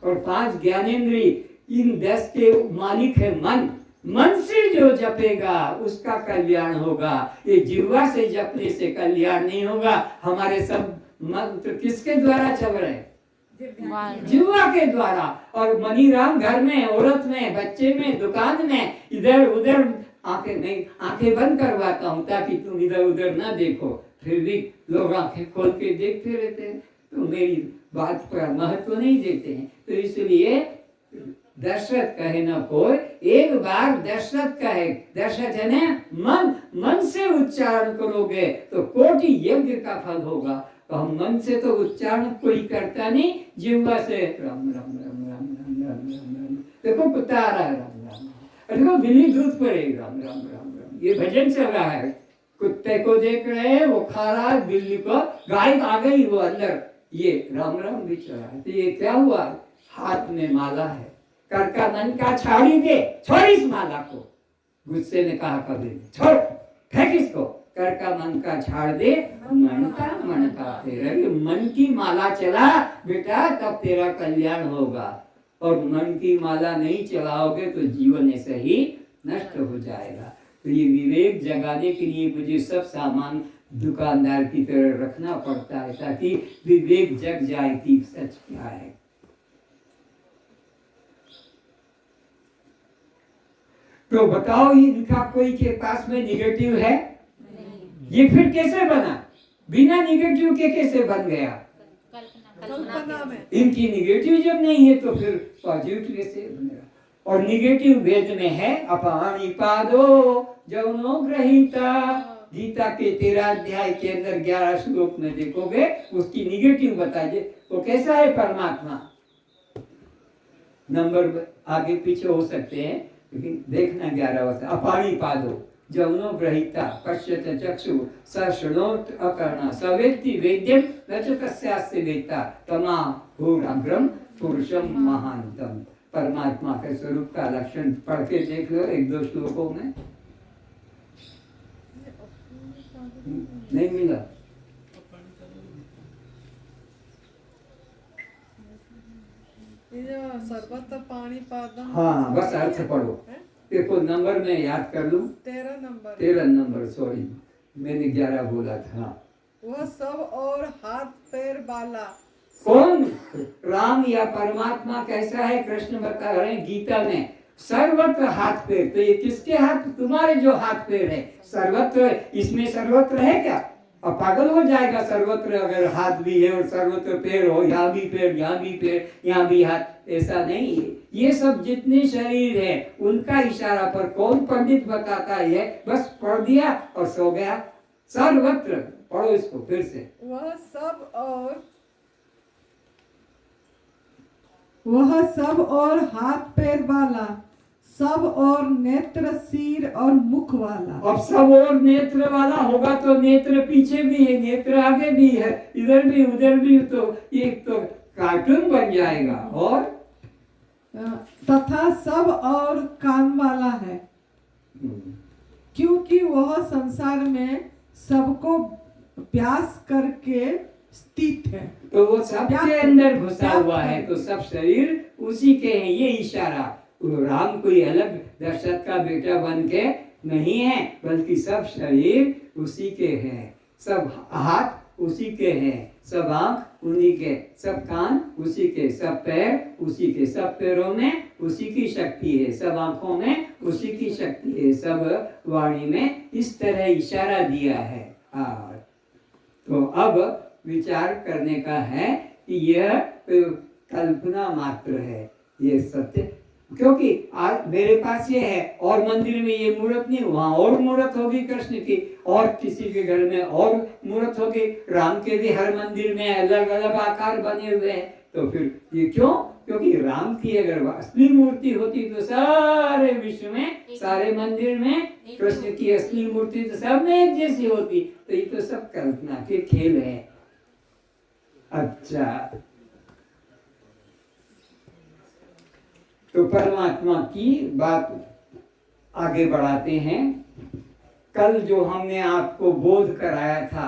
और 5 ज्ञानेंद्री, इन 10 के मालिक है मन। मन से जो जपेगा उसका कल्याण होगा। ये जिह्वा से जपने से कल्याण नहीं होगा। हमारे सब मंत्र किसके द्वारा चल रहे हैं? जिह्वा के द्वारा। और मनीराम घर में, औरत में, बच्चे में, दुकान में, इधर उधर आंखें बंद करवाता हूँ ताकि तुम इधर उधर ना देखो। फिर भी लोग आंखें खोल के देखते रहते हैं, तो मेरी बात पर महत्व नहीं देते हैं। तो इसलिए दशरथ कहे न कोई, एक बार दशरथ कहे। दशरथ है ना, मन से उच्चारण करोगे तो कोटि यज्ञ का फल होगा। तो हम मन से तो उच्चारण कोई करता नहीं, जिह्वा से राम राम राम राम राम राम राम राम। देखो कुत्ता आ रहा है, राम राम। देखो बिल्ली दूध पर है, राम राम राम राम। ये भजन चल रहा है। कुत्ते को देख रहे हैं, वो खा रहा है, बिल्ली को, गाय आ गई वो अंदर, ये राम राम भी चल रहा है। तो ये क्या हुआ? हाथ में माला है। कर का मन का छाड़ी दे, छोड़ इस माला को। गुस्से ने कहा कबीर, छोड़, फेंक इसको। कर का मन का छाड़ दे, मन का तेरा। ये मन की माला चला बेटा, तब तेरा कल्याण होगा। और मन की माला नहीं चलाओगे तो जीवन ऐसे ही नष्ट हो जाएगा। तो ये विवेक जगाने के लिए मुझे सब सामान दुकानदार की तरह रखना पड़ता है, ताकि विवेक जग जाए कि सच क्या है। तो बताओ, इनका कोई के पास में निगेटिव है? ये फिर कैसे बना? बिना निगेटिव के कैसे बन गया? कल्पना में। इनकी निगेटिव जब नहीं है तो फिर पॉजिटिव कैसे बनेगा? और निगेटिव वेद में है अपाणिपादो जौनो ग्रहीता। गीता के 13 अध्याय के अंदर 11 श्लोक में देखोगे उसकी निगेटिव बताइए वो कैसा है परमात्मा। नंबर आगे पीछे हो सकते हैं लेकिन देखना 11 वर्ष। अपाणिपादो जौनो ग्रहीता पश्यत चक्षु स शृणोत अकर्णा स वेत्ति वेद्यं न च कस्यास्य वेत्ता तमाहुरग्रम पुरुषम महांतम। परमात्मा के स्वरूप का लक्षण पढ़ के देख लो 1-2 श्लोकों में। नहीं मिला? सर्वत्र पाणिपादम। हाँ बस अर्थ पढ़ो। देखो नंबर में याद कर लूं 13 नंबर सॉरी मैंने 11 बोला था। वह सब और हाथ पैर वाला। कौन? राम या परमात्मा कैसा है? कृष्ण बता रहे हैं गीता में सर्वत्र हाथ पैर। तो ये किसके हाथ? तुम्हारे जो हाथ पैर है सर्वत्र। इसमें सर्वत्र है क्या? अब पागल हो जाएगा सर्वत्र अगर हाथ भी है और सर्वत्र पैर हो। यहाँ भी पैर, यहाँ भी पैर, यहाँ भी हाथ, ऐसा नहीं है। ये सब जितने शरीर है उनका इशारा पर कौन पंडित बताता है? बस पढ़ दिया और सो गया। सर्वत्र पढ़ो इसको फिर से। वह सब और हाथ पैर वाला, सब और नेत्र सिर और मुख वाला। अब सब और नेत्र वाला होगा तो नेत्र पीछे भी है, नेत्र आगे भी है, इधर भी उधर भी, तो ये तो कार्टून बन जाएगा। और तथा सब और कान वाला है क्योंकि वह संसार में सबको व्यास करके स्थित है। तो वो सबके अंदर घुसा हुआ है तो सब शरीर उसी के हैं। ये इशारा राम कोई अलग दशरथ का बेटा बन के नहीं है बल्कि सब शरीर उसी के हैं। सब हाथ उसी के हैं, सब आंख उन्हीं के, सब कान उसी के, सब पैर उसी के, सब पैरों में उसी की शक्ति है, सब आंखों में उसी की शक्ति है, सब वाणी में इस तरह इशारा दिया है। तो अब विचार करने का है कि यह कल्पना मात्र है, ये सत्य। क्योंकि आज मेरे पास ये है और मंदिर में ये मूर्त नहीं, वहां और मूर्त होगी कृष्ण की, और किसी के घर में और मूर्त होगी, राम के भी हर मंदिर में अलग अलग आकार बने हुए हैं। तो फिर ये क्यों? क्योंकि राम की अगर असली मूर्ति होती तो सारे विश्व में, सारे मंदिर में कृष्ण की असली मूर्ति तो सब में एक जैसी होती। तो ये तो सब कल्पना के खेल है। अच्छा, तो परमात्मा की बात आगे बढ़ाते हैं। कल जो हमने आपको बोध कराया था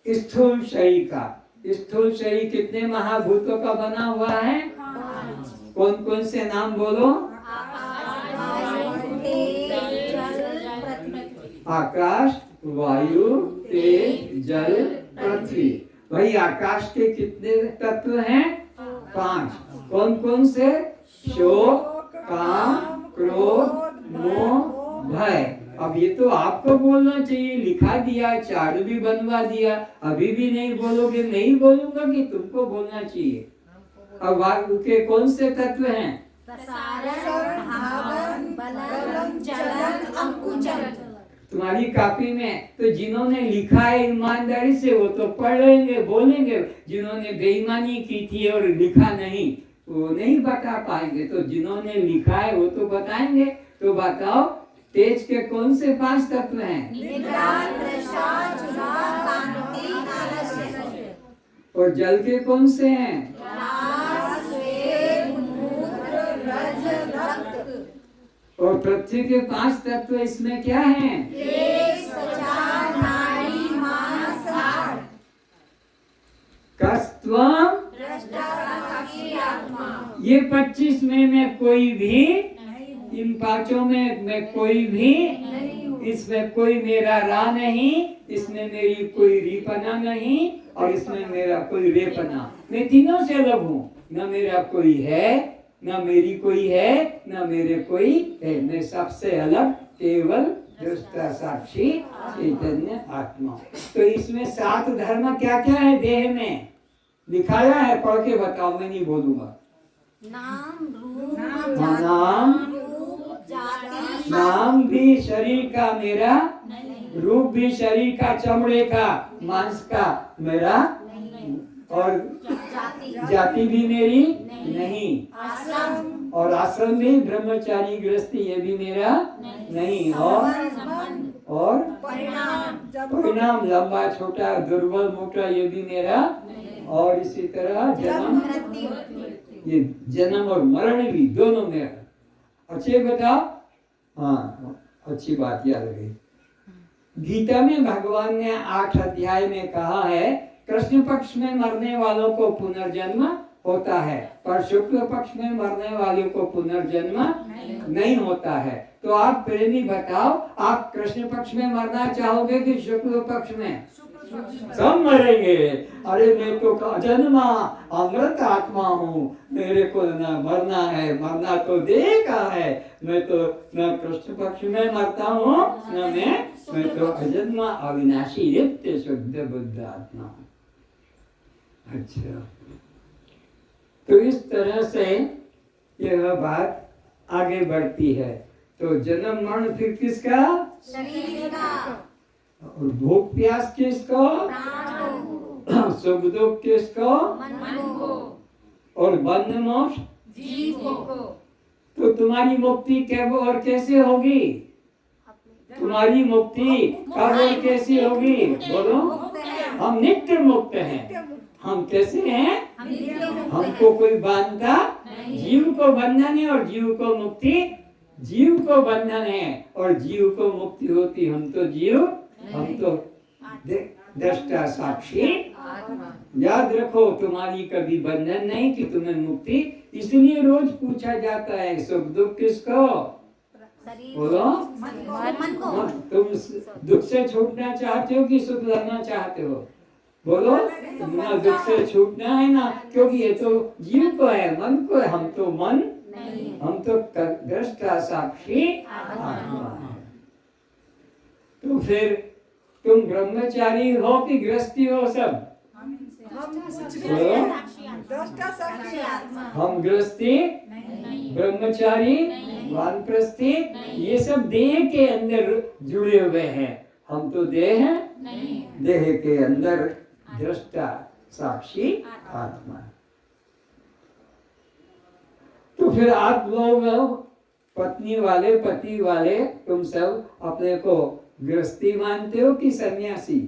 स्थूल शरीर का, स्थूल शरीर कितने महाभूतों का बना हुआ है? कौन कौन से नाम बोलो? आकाश, वायु, तेज, जल, पृथ्वी। भाई आकाश के कितने तत्व हैं? 5। कौन कौन से? शोक, काम, क्रोध, मोह, भय। अब ये तो आपको बोलना चाहिए, लिखा दिया, चार्ट भी बनवा दिया, अभी भी नहीं बोलोगे। नहीं बोलूंगा कि तुमको बोलना चाहिए। अब वायु के कौन से तत्व हैं? तुम्हारी कॉपी में तो जिन्होंने लिखा है ईमानदारी से वो तो पढ़ लेंगे, बोलेंगे। जिन्होंने बेईमानी की थी और लिखा नहीं वो नहीं बता पाएंगे। तो जिन्होंने लिखा है वो तो बताएंगे। तो बताओ तेज के कौन से 5 तत्व हैं? और जल के कौन से हैं? और पृथ्वी के 5 तत्व इसमें क्या हैं? कस्त्वम। ये 25 में कोई भी, इन 5 में कोई भी, इसमें कोई मेरा रा नहीं, इसमें मेरी कोई रीपना नहीं, और इसमें मेरा कोई रेपना। मैं तीनों से अलग हूँ। न मेरा कोई है, न मेरी कोई है, न मेरे कोई है। मैं सबसे अलग केवल दृष्टा साक्षी चैतन्य आत्मा। तो इसमें 7 धर्म क्या क्या है देह में दिखाया है, पढ़ के बताओ, मैं नहीं बोलूंगा। नाम रूप नाम जाति नाम भी शरीर का मेरा, रूप भी शरीर का, चमड़े का, मांस का मेरा, और जाति भी मेरी नहीं, आश्रम और आश्रम भी ब्रह्मचारी गृहस्थी ये भी मेरा नहीं, और परिणाम लंबा छोटा दुर्बल मोटा ये भी मेरा, और इसी तरह जन्म, ये जन्म और मरण भी दोनों मेरा। अच्छे बताओ, हाँ अच्छी बात याद रही। गीता में भगवान ने 8 अध्याय में कहा है कृष्ण पक्ष में मरने वालों को पुनर्जन्म होता है, पर शुक्ल पक्ष में मरने वालों को पुनर्जन्म नहीं होता है। तो आप प्रेमी बताओ, आप कृष्ण पक्ष में मरना चाहोगे कि शुक्ल पक्ष में? सब मरेंगे। अरे मैं तो अजन्मा अमृत आत्मा हूँ, मेरे को न मरना है, मरना तो देह का है। मैं तो न कृष्ण पक्ष में मरता हूँ न मैं तो अजन्मा अविनाशी नित्य शुद्ध बुद्ध आत्मा हूँ। अच्छा, तो इस तरह से यह बात आगे बढ़ती है। तो जन्म मरण फिर किसका? शरीर का, और भूख प्यास किसको? प्राण को, सुख दुख किसको? मन को, और बंध मोक्ष जीव को। तो तुम्हारी मुक्ति कब और कैसे होगी? तुम्हारी मुक्ति कब और कैसे होगी? बोलो। हम नित्य मुक्त हैं। हम कैसे हैं? हमको कोई बांधता, जीव को बंधन है और जीव को मुक्ति, जीव को बंधन है और जीव को मुक्ति होती। हम तो जीव, हम तो दृष्टा साक्षी। याद रखो, तुम्हारी कभी बंधन नहीं कि तुम्हें मुक्ति। इसलिए रोज पूछा जाता है सुख दुख किसको? बोलो। मन को। तुम दुख से छूटना चाहते हो कि सुख लेना चाहते हो? बोलो। तुम्हें दुख से छूटना है ना, क्योंकि ये तो जीव को है, मन को है। हम तो मन, हम तो दृष्टा साक्षी आत्मा है। तो फिर तुम ब्रह्मचारी हो कि गृहस्थी हो? सब हम गृहस्थी, ब्रह्मचारी, वानप्रस्थी, ये सब देह के अंदर जुड़े हुए हैं। हम तो देह हैं, देह के अंदर दृष्टा साक्षी आत्मा। तो फिर आप लोग पत्नी वाले, पति वाले, तुम सब अपने को गृहस्थी मानते हो कि सन्यासी?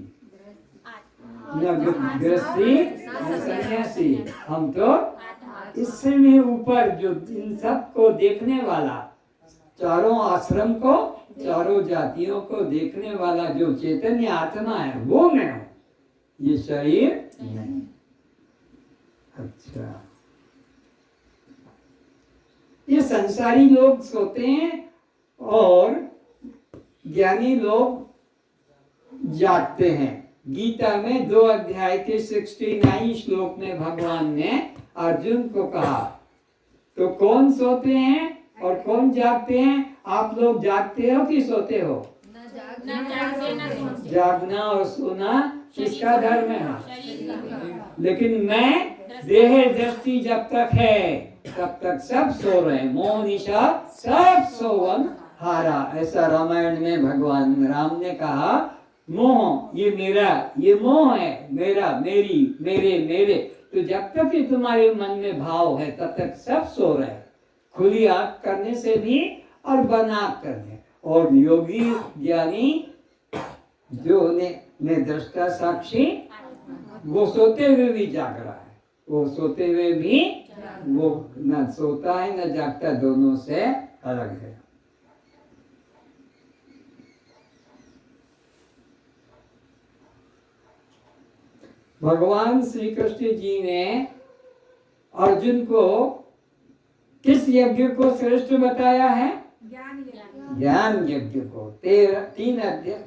गृहस्थी सन्यासी। हम तो इससे भी ऊपर जो इन सब को देखने वाला, चारों आश्रम को, चारों जातियों को देखने वाला जो चैतन्य आत्मा है, वो मैं हूँ, ये शरीर नहीं। अच्छा, ये संसारी लोग सोते हैं और ज्ञानी लोग जागते हैं। गीता में 2 अध्याय के 69 श्लोक में भगवान ने अर्जुन को कहा, तो कौन सोते हैं और कौन जागते हैं? आप लोग जागते हो कि सोते हो? जागना और सोना किसका धर्म है? लेकिन मैं, देह दृष्टि जब तक है तब तक सब सो रहे हैं। मोह निशा सब सोवन हारा, ऐसा रामायण में भगवान राम ने कहा। मोह, ये मेरा, ये मोह है, मेरा, मेरी, मेरे, मेरे। तो जब तक ये तुम्हारे मन में भाव है तब तक सब सो रहे हैं, खुली आंख करने से भी और बंद आंख करने। और योगी ज्ञानी जो ने दृष्टा साक्षी, वो सोते हुए भी जाग रहा है, वो सोते हुए भी, वो न सोता है न जागता, दोनों से अलग है। भगवान श्री कृष्ण जी ने अर्जुन को किस यज्ञ को श्रेष्ठ बताया है? ज्ञान यज्ञ को।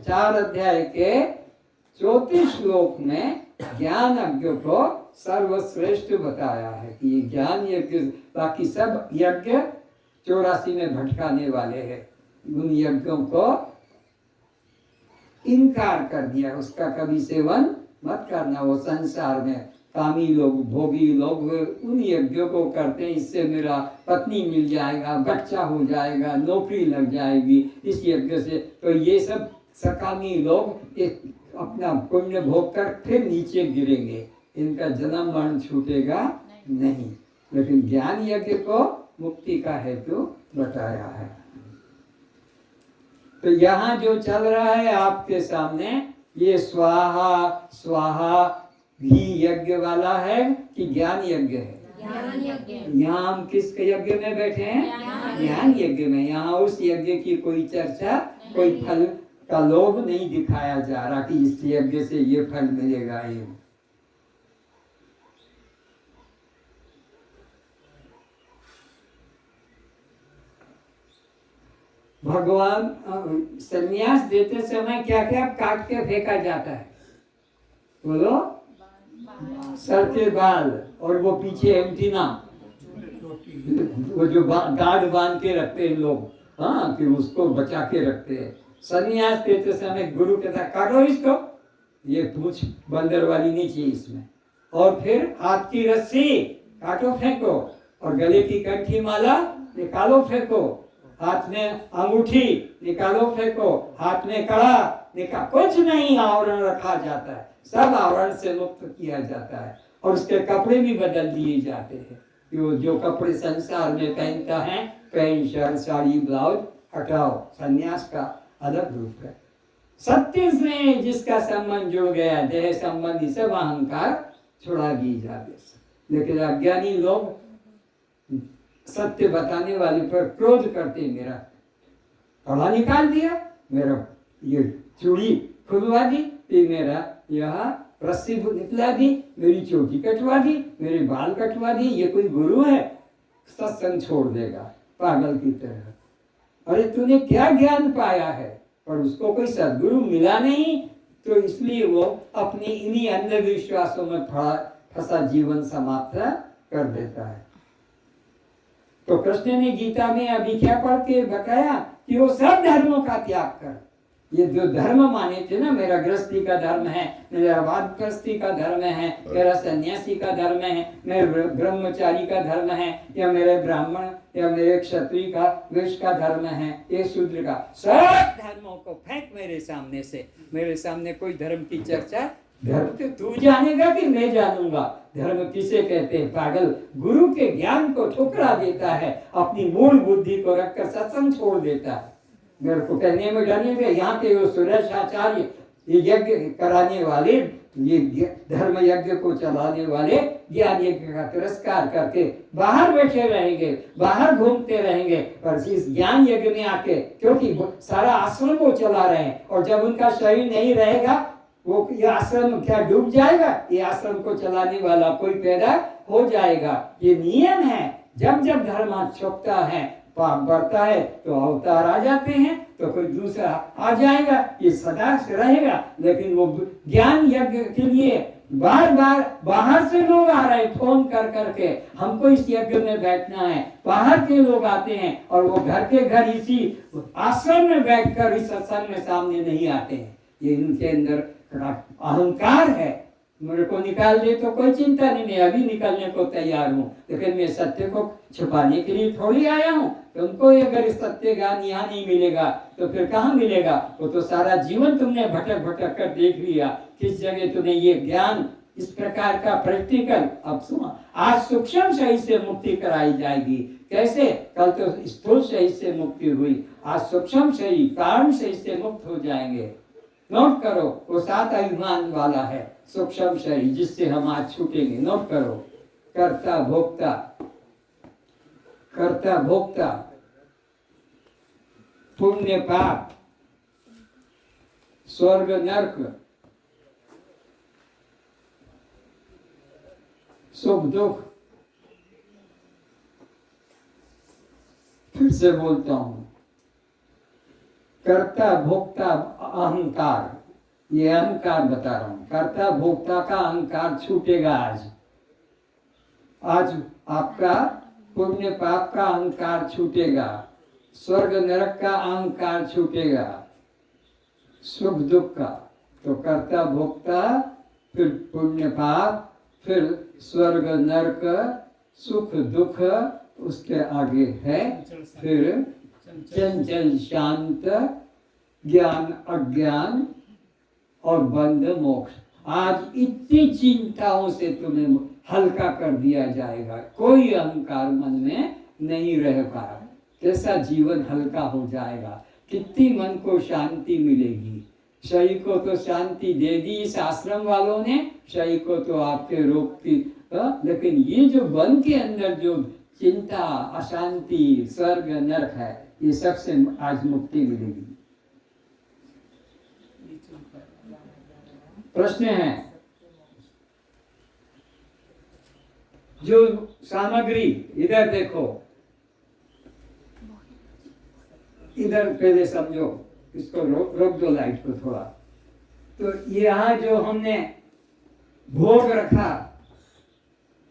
4 अध्याय के 34 श्लोक में ज्ञान यज्ञ को सर्वश्रेष्ठ बताया है कि ये ज्ञान यज्ञ, बाकी सब यज्ञ 84 में भटकाने वाले हैं। उन यज्ञों को इनकार कर दिया, उसका कभी सेवन मत करना। वो संसार में कामी लोग, भोगी लोग उन यज्ञों को करते हैं, इससे मेरा पत्नी मिल जाएगा, बच्चा हो जाएगा, नौकरी लग जाएगी इस यज्ञ से। तो ये सब सकामी लोग एक अपना पुण्य भोग कर फिर नीचे गिरेंगे, इनका जन्म मरण छूटेगा नहीं। लेकिन ज्ञान यज्ञ को मुक्ति का हेतु बताया है। तो यहाँ जो चल रहा है आपके सामने, ये स्वाहा स्वाहा घी यज्ञ वाला है कि ज्ञान यज्ञ है? ज्ञान यज्ञ। यहाँ हम किस यज्ञ में बैठे हैं? ज्ञान यज्ञ में। यहाँ उस यज्ञ की कोई चर्चा, कोई फल का लोभ नहीं दिखाया जा रहा कि इस यज्ञ से ये फल मिलेगा। ये भगवान संन्यास देते समय क्या क्या काट के फेंका जाता है? बोलो। सर के बाल, और वो पीछे एंटीना, वो जो गार्ड बांध के रखते हैं लोग, हाँ, कि उसको बचा के रखते हैं। संन्यास देते समय गुरु कहता काटो इसको, ये पूंछ बंदर वाली नहीं चाहिए इसमें। और फिर हाथ की रस्सी काटो फेंको, और गले की कंठी माला निकालो फेंको, हाथ में अंगूठी निकालो फेंको, हाथ में कड़ा निकाल, कुछ नहीं आवरण रखा जाता है, सब आवरण से मुक्त किया जाता है। और उसके कपड़े भी बदल दिए जाते हैं। जो कपड़े संसार में पहनता है, पैंट शर्ट साड़ी ब्लाउज हटाओ, संन्यास का अलग रूप है। सत्य से जिसका संबंध जुड़ गया, देह संबंधी सब अहंकार छुड़ा दी जाते। लेकिन अज्ञानी लोग सत्य बताने वाले पर क्रोध करते, मेरा कड़ा निकाल दिया, मेरा ये चूड़ी खुलवा दी, मेरा यह रस्सी निकला दी, मेरी चोटी कटवा दी, मेरे बाल कटवा दी, ये कोई गुरु है? सत्संग छोड़ देगा पागल की तरह। अरे तूने क्या ज्ञान पाया है? पर उसको कोई सद्गुरु मिला नहीं, तो इसलिए वो अपनी इन्हीं अंधविश्वासों में फंसा जीवन समाप्त कर देता है। तो कृष्ण ने गीता में अभी क्या पढ़ के बताया कि वो सब धर्मों का त्याग कर। ये जो धर्म माने थे ना, मेरा गृहस्थी का धर्म है, मेरा वानप्रस्थी का धर्म है, मेरा सन्यासी का धर्म है, मेरे ब्रह्मचारी का धर्म है, या मेरे ब्राह्मण या मेरे क्षत्रिय का वैश्य का धर्म है, ये शूद्र का, सब धर्मों को फेंक मेरे सामने से। मेरे सामने कोई धर्म की चर्चा, धर्म तो तू जानेगा कि मैं जानूंगा? धर्म किसे कहते हैं? पागल गुरु के ज्ञान को ठुकरा देता है, अपनी मूल बुद्धि को रखकर सत्संग छोड़ देता है। मेरे को कहने में जानिएगा, यहाँ के वो सुरेश आचार्य, ये यज्ञ कराने वाले, ये धर्म यज्ञ को चलाने वाले ज्ञान यज्ञ का तिरस्कार करके बाहर बैठे रहेंगे, बाहर घूमते रहेंगे, पर इस ज्ञान यज्ञ में आके, क्योंकि सारा आश्रम वो चला रहे हैं, और जब उनका शरीर नहीं रहेगा, वो ये आश्रम क्या डूब जाएगा? ये आश्रम को चलाने वाला कोई पैदा हो जाएगा। ये नियम है। जब जब धर्म छुपता है, पाप बढ़ता है, तो अवतार आ जाते हैं, तो कोई दूसरा आ जाएगा, ये सदा से रहेगा। लेकिन वो ज्ञान यज्ञ के लिए बार बार बाहर से लोग आ रहे हैं, फोन कर करके, हमको इस यज्ञ में बैठना है। बाहर के लोग आते हैं, और वो घर के घर इसी आश्रम में बैठकर इस सत्संग में सामने नहीं आते हैं। ये इनके अंदर अहंकार है। मेरे को निकाल दे तो कोई चिंता नहीं, मैं अभी निकलने को तैयार हूँ, लेकिन मैं सत्य को छुपाने के लिए थोड़ी आया हूँ। तुमको अगर इस सत्य ज्ञान यहाँ नहीं मिलेगा, तो फिर कहाँ मिलेगा? वो तो सारा जीवन तुमने भटक भटक कर देख लिया, किस जगह तुमने ये ज्ञान, इस प्रकार का प्रैक्टिकल। अब सुनो, आज सूक्ष्म शरीर से मुक्ति कराई जाएगी। कैसे? कल तो स्थूल शरीर से मुक्ति हुई, आज सूक्ष्म शरीर, कारण शरीर से मुक्त हो जाएंगे। नोट करो, वो 7 अभिमान वाला है सूक्ष्म शरीर, जिससे हम आज छूटेंगे। नोट करो, कर्ता भोक्ता, कर्ता भोक्ता, पुण्य पाप, स्वर्ग नरक, सुख दुख। फिर से बोलता हूं, कर्ता भोक्ता अहंकार, ये अहंकार बता रहा हूं। कर्ता भोक्ता का अहंकार छूटेगा आज। आज आपका पुण्य पाप का अहंकार छूटेगा, स्वर्ग नरक का अहंकार छूटेगा, सुख दुख का, तो कर्ता भोक्ता, फिर पुण्य पाप, फिर स्वर्ग नरक, सुख दुख, उसके आगे है फिर चंचल शांत, ज्ञान अज्ञान और बंध मोक्ष। आज इतनी चिंताओं से तुम्हें हल्का कर दिया जाएगा, कोई अहंकार मन में नहीं रहेगा। कैसा जीवन हल्का हो जाएगा, कितनी मन को शांति मिलेगी। शरीर को तो शांति दे दी इस आश्रम वालों ने, शरीर को तो आपके रोग की, लेकिन ये जो मन के अंदर जो चिंता, अशांति, स्वर्ग नरक है, ये सबसे आज मुक्ति मिलेगी। प्रश्न है, जो सामग्री, इधर देखो, इधर पहले समझो, इसको रोक दो लाइट को थोड़ा। तो यहाँ जो हमने भोग रखा,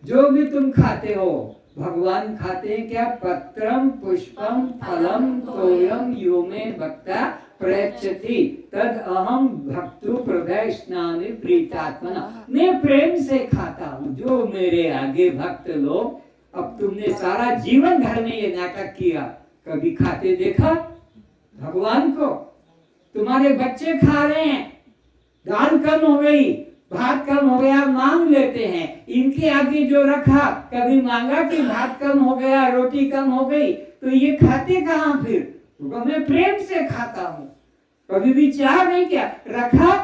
जो भी तुम खाते हो, भगवान खाते हैं क्या? पत्रम पुष्पम फलम तोयम यो मे भक्ता प्रयच्छति तद अहम भक्तु हृदय स्नान प्रीतात्मना। मैं प्रेम से खाता हूँ जो मेरे आगे भक्त लोग। अब तुमने सारा जीवन भर में ये नाटक किया, कभी खाते देखा भगवान को? तुम्हारे बच्चे खा रहे हैं, दाल कम हो गई, भात कम हो गया, मांग लेते हैं। इनके आगे जो रखा, कभी मांगा कि भात कम हो गया, रोटी कम हो गई, तो ये खाते कहाँ फिर? तो मैं प्रेम से खाता हूँ, कभी भी चाह नहीं किया, रखा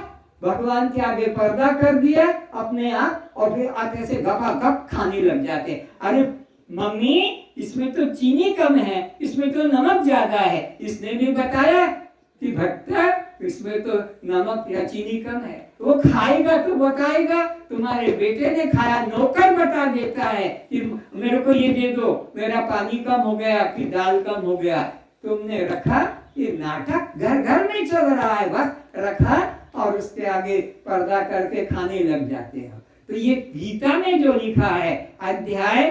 भगवान के आगे, पर्दा कर दिया अपने आप, और फिर आते से गपा गप खाने लग जाते। अरे मम्मी, इसमें तो चीनी कम है, इसमें तो नमक ज्यादा है, इसने भी बताया कि भक्ता इसमें तो नमक या चीनी कम है। वो खाएगा तो बताएगा। तुम्हारे बेटे ने खाया, नौकर बता देता है कि मेरे को ये दे दो, मेरा पानी कम हो गया कि दाल कम हो गया। तुमने रखा, ये नाटक घर घर में चल रहा है, बस रखा और उसके आगे पर्दा करके खाने लग जाते हैं। तो ये गीता में जो लिखा है, अध्याय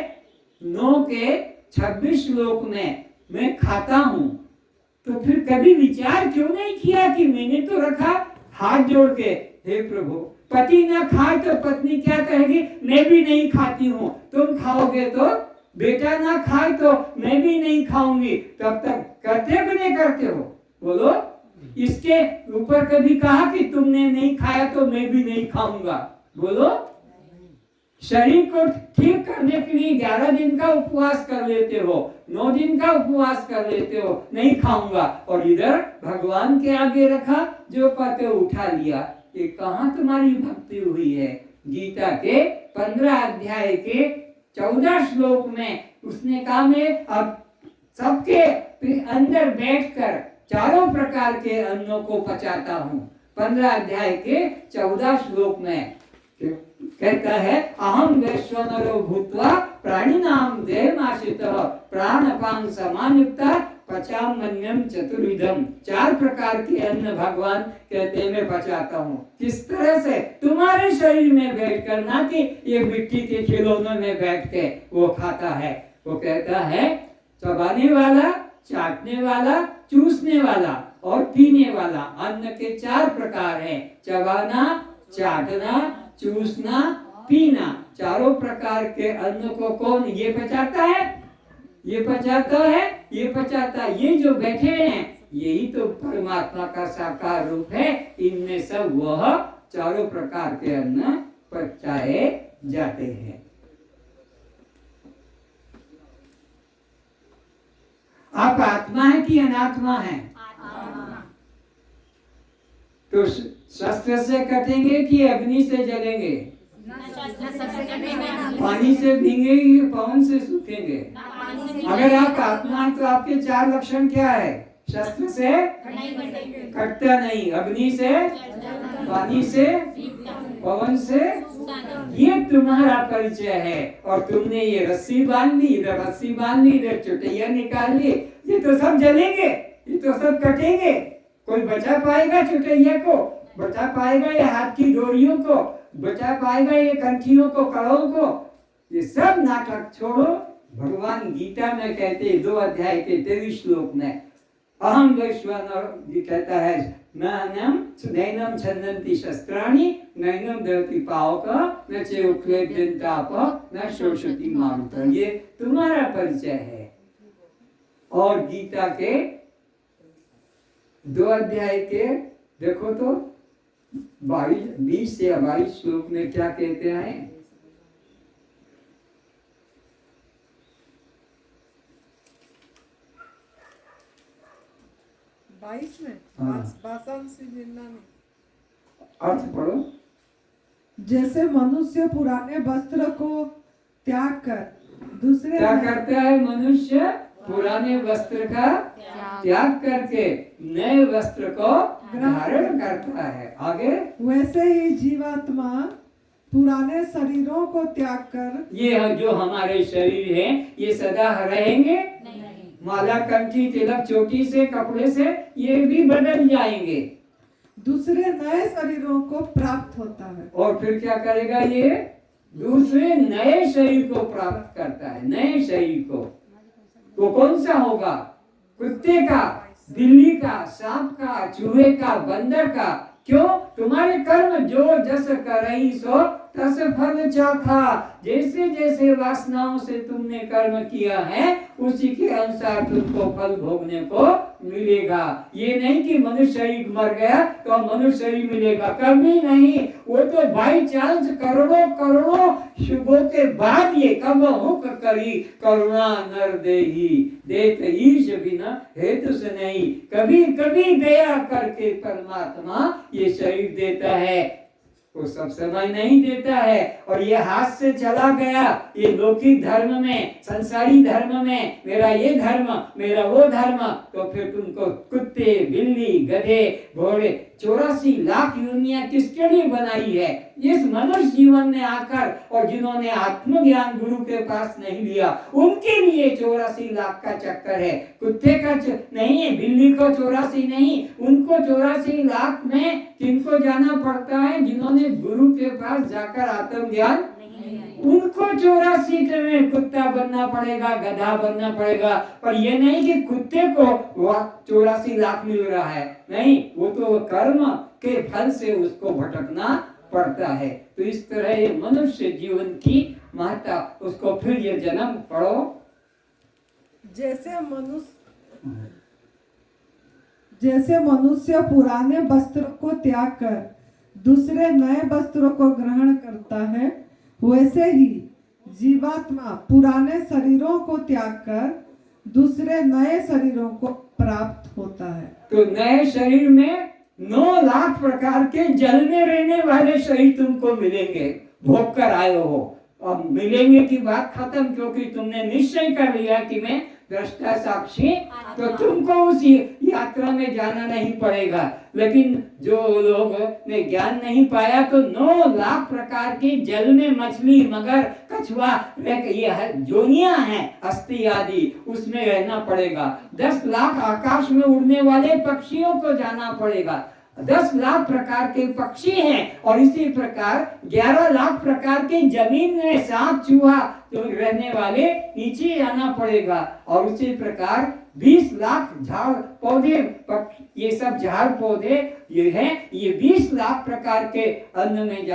9 के 26 श्लोक में, मैं खाता हूँ, तो फिर कभी विचार क्यों नहीं किया कि मैंने तो रखा हाथ जोड़ के, हे प्रभु, पति ना खाए तो पत्नी क्या कहेगी? मैं भी नहीं खाती हूँ। तुम खाओगे तो बेटा ना खाए तो मैं भी नहीं खाऊंगी। तब तक करते भी नहीं करते हो? बोलो, इसके ऊपर कभी कहा कि तुमने नहीं खाया तो मैं भी नहीं खाऊंगा? बोलो। शरीर को ठीक करने के लिए 11 दिन का उपवास कर लेते हो, 9 दिन का उपवास कर लेते हो, नहीं खाऊंगा, और इधर भगवान के आगे रखा, जो पाते उठा लिया। ये कहाँ तुम्हारी भक्ति हुई है? गीता के 15 अध्याय के 14 श्लोक में उसने कहा, मैं अब सबके अंदर बैठकर चारों प्रकार के अन्नों को पचाता हूँ। 15 अध्याय के 14 श्लोक में कहता है, अहम वैश्वानरो भूत्वा प्राणिनाम देहमाश्रितः प्राणपान समायुक्ता पचाम्यन्नम चतुर्विधम। 4 प्रकार के अन्न भगवान कहते हैं मैं पचाता हूँ। किस तरह से? तुम्हारे शरीर में बैठकर, ना कि ये मिट्टी के खिलौनों में बैठ के वो खाता है। वो कहता है, चबाने वाला, चाटने वाला, चूसने वाला और पीने वाला। अन्न के 4 प्रकार हैं, चबाना, चाटना, चूसना, पीना। चारों प्रकार के अन्न को कौन ये पचाता है? ये पचाता है, ये पचाता है। ये जो बैठे हैं, यही तो परमात्मा का साकार रूप है। इनमें सब वह चारों प्रकार के अन्न पचाए जाते हैं। आप आत्मा है कि अनात्मा है? तो शस्त्र से कटेंगे कि अग्नि से जलेंगे? पानी से भीगेंगे, पवन से सूखेंगे? अगर आप आत्मा है तो आपके 4 लक्षण क्या है? शस्त्र से कटता नहीं, अग्नि से, पानी से, पवन से। ये तुम्हारा परिचय है। और तुमने ये रस्सी बांध ली, इधर रस्सी बांध ली, इधर चुटिया निकाल ली। ये तो सब जलेंगे, ये तो सब कटेंगे। कोई बचा पाएगा चुटिया को? बचा पाएगा ये हाथ की डोरियों को? बचा पाएगा ये कंठियों को, कड़ों को? ये सब नाटक छोड़ो। भगवान गीता में कहते हैं 2 अध्याय के 23 श्लोक में, अहम वैश्वानर, कहता है नैनम छन्दन्ति शस्त्राणि नैनम दहति पावक न चेक्लेद्यन्ताप न शोषति मारुतः। ये तुम्हारा परिचय है। और गीता के 2 अध्याय के देखो तो 20 या 22 श्लोक में क्या कहते हैं? 22 में हाँ। वासंसी जिन्ना में अर्थ पढ़ो। जैसे मनुष्य पुराने वस्त्र को त्याग कर दूसरे क्या करता है मनुष्य? पुराने वस्त्र का त्याग करके नए वस्त्र को धारण करता है। आगे वैसे ही जीवात्मा पुराने शरीरों को त्याग कर, ये जो हमारे शरीर है ये सदा रहेंगे? माला कंठी तिलक चोटी से कपड़े से ये भी बदल जाएंगे। दूसरे नए शरीरों को प्राप्त होता है। और फिर क्या करेगा? ये दूसरे नए शरीर को प्राप्त करता है। नए शरीर को तो कौन सा होगा? कुत्ते का, बिल्ली का, सांप का, चूहे का, बंदर का। क्यों? तुम्हारे कर्म जो जस करई सो तस फल चाखा। जैसे जैसे वासनाओं से तुमने कर्म किया है उसी के अनुसार तुमको फल भोगने को मिलेगा। ये नहीं कि मनुष्य शरीर मर गया तो मनुष्य शरीर मिलेगा, कभी नहीं। वो तो बाई चांस करोड़ों करोड़ों शुभों के बाद ये कब हुक करी करुणा नर देही देत ईश बिना हेतु से नहीं। कभी कभी दया करके परमात्मा ये शरीर देता है, वो सब समय नहीं देता है। और ये हाथ से चला गया, ये लौकिक धर्म में, संसारी धर्म में, मेरा ये धर्म, मेरा वो धर्म, तो फिर तुमको कुत्ते, बिल्ली, गधे, घोड़े 84 लाख योनियां किसके लिए बनाई है? इस मनुष्य जीवन में आकर, और जिन्होंने आत्मज्ञान गुरु के पास नहीं लिया उनके लिए 84 लाख का चक्कर है। कुत्ते का नहीं है, बिल्ली को 84 नहीं, उनको 84 लाख में किनको जाना पड़ता है? जिन्होंने गुरु के पास जाकर आत्मज्ञान, उनको 84 में कुत्ता बनना पड़ेगा, गधा बनना पड़ेगा। पर ये नहीं कि कुत्ते को 84 लाख मिल रहा है, नहीं, वो तो कर्म के फल से उसको भटकना पड़ता है। तो इस तरह ये मनुष्य जीवन की महत्ता, उसको फिर ये जन्म पढ़ो। जैसे मनुष्य पुराने वस्त्र को त्याग कर दूसरे नए वस्त्रों को ग्रहण करता है, वैसे ही जीवात्मा पुराने शरीरों को त्याग कर दूसरे नए शरीरों को प्राप्त होता है। तो नए शरीर में 9 लाख प्रकार के जल में रहने वाले शरीर तुमको मिलेंगे, भोग कर आए हो। अब मिलेंगे की बात खत्म, क्योंकि तुमने निश्चय कर लिया कि मैं दृष्टा साक्षी, तो तुमको उस यात्रा में जाना नहीं पड़ेगा। लेकिन जो लोग ने ज्ञान नहीं पाया तो 9 लाख प्रकार के जल में मछली, मगर, कछुआ, ये जोनियां हैं अस्थि आदि, उसमें रहना पड़ेगा। 10 लाख आकाश में उड़ने वाले पक्षियों को जाना पड़ेगा। 10 लाख प्रकार के पक्षी हैं, और इसी प्रकार 11 लाख प्रकार के जमीन में सांप, चूहा तो रहने वाले नीचे आना पड़ेगा। और उसी प्रकार 20 लाख झाड़ पौधे, ये सब झाड़ पौधे ये हैं, ये 20 लाख प्रकार के अन्न में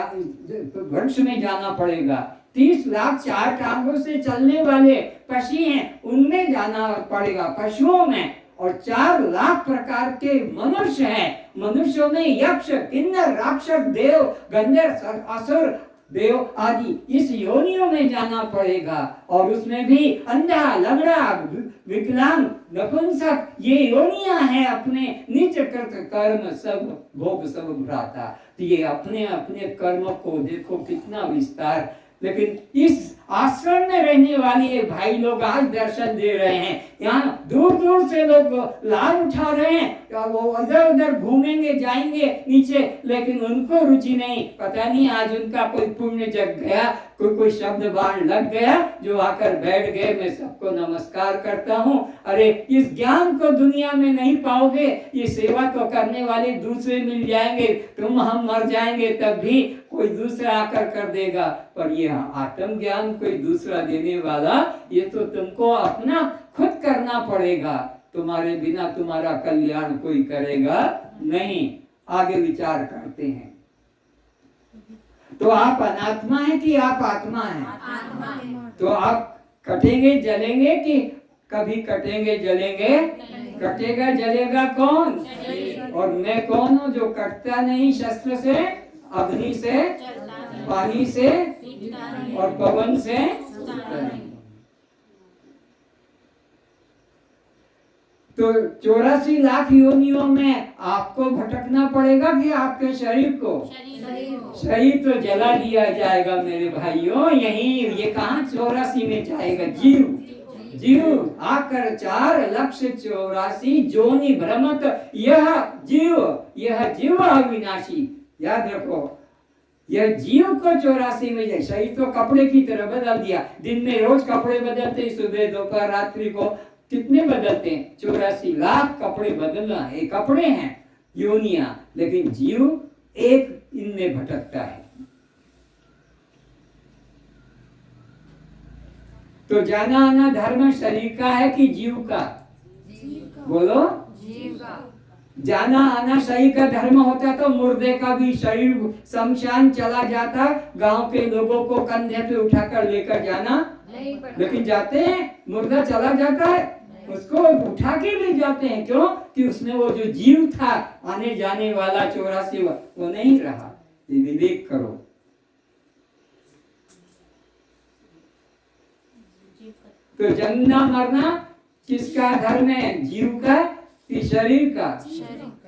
वृक्ष में जाना पड़ेगा। 30 लाख 4 टांगों से चलने वाले पक्षी हैं, उनमें जाना पड़ेगा, पशुओं में। और 4 लाख प्रकार के मनुष्य हैं, मनुष्यों में यक्ष, किन्नर, राक्षस, देव, गंधर्व, असुर, देव आदि इस योनियों में जाना पड़ेगा। और उसमें भी अंधा, लंगड़ा, विकलांग, नपुंसक, ये योनियां हैं अपने नीच कृत कर्म सब भोग सब भ्राता। तो ये अपने अपने कर्म को देखो कितना विस्तार। लेकिन इस आश्रम में रहने वाले भाई लोग आज दर्शन दे रहे हैं, यहाँ दूर दूर से लोग लाभ उठा रहे हैं, वो इधर उधर घूमेंगे, जाएंगे नीचे, लेकिन उनको रुचि नहीं। पता नहीं आज उनका कोई पुण्य जग गया, कोई शब्द बाण लग गया जो आकर बैठ गए। मैं सबको नमस्कार करता हूँ। अरे इस ज्ञान को दुनिया में नहीं पाओगे, ये सेवा तो करने वाले दूसरे मिल जाएंगे, तुम हम मर जाएंगे तब भी कोई दूसरा आकर कर देगा। पर ये आत्म ज्ञान कोई दूसरा देने वाला, ये तो तुमको अपना खुद करना पड़ेगा। तुम्हारे बिना तुम्हारा कल्याण कोई करेगा नहीं। आगे विचार करते हैं। तो आप अनात्मा है कि आप आत्मा है? आत्मा है। तो आप कटेंगे जलेंगे कि कभी कटेंगे जलेंगे? कटेगा जलेगा कौन? और मैं कौन हूँ जो कटता नहीं शस्त्र से, अग्नि से, पानी से और पवन से? तो 84 लाख योनियों में आपको भटकना पड़ेगा कि आपके शरीर को? शरीर तो जला दिया जाएगा मेरे भाइयों। यही ये कहाँ 84 में जाएगा? जीव आकर 4,84,000 जोनि भ्रमत यह जीव अविनाशी। याद रखो, यह जीव को 84 में जाए। शरीर तो कपड़े की तरह बदल दिया। दिन में रोज कपड़े बदलते, सुबह दोपहर रात्रि को कितने बदलते हैं? 84 लाख कपड़े बदलना है। कपड़े हैं योनिया, लेकिन जीव एक इनमें भटकता है। तो जाना आना धर्म शरीर का है कि जीव का? बोलो। जीव का। जाना आना शरीर का धर्म होता तो मुर्दे का भी शरीर शमशान चला जाता, गांव के लोगों को कंधे पे उठाकर लेकर जाना नहीं पड़ता। लेकिन जाते हैं, मुर्दा चला जाता है, उसको उठा के ले जाते हैं। क्यों? कि उसमें वो जो जीव था आने जाने वाला 84 वो नहीं रहा। ये विवेक करो। तो जन्मना मरना किसका धर्म है? जीव का कि शरीर का?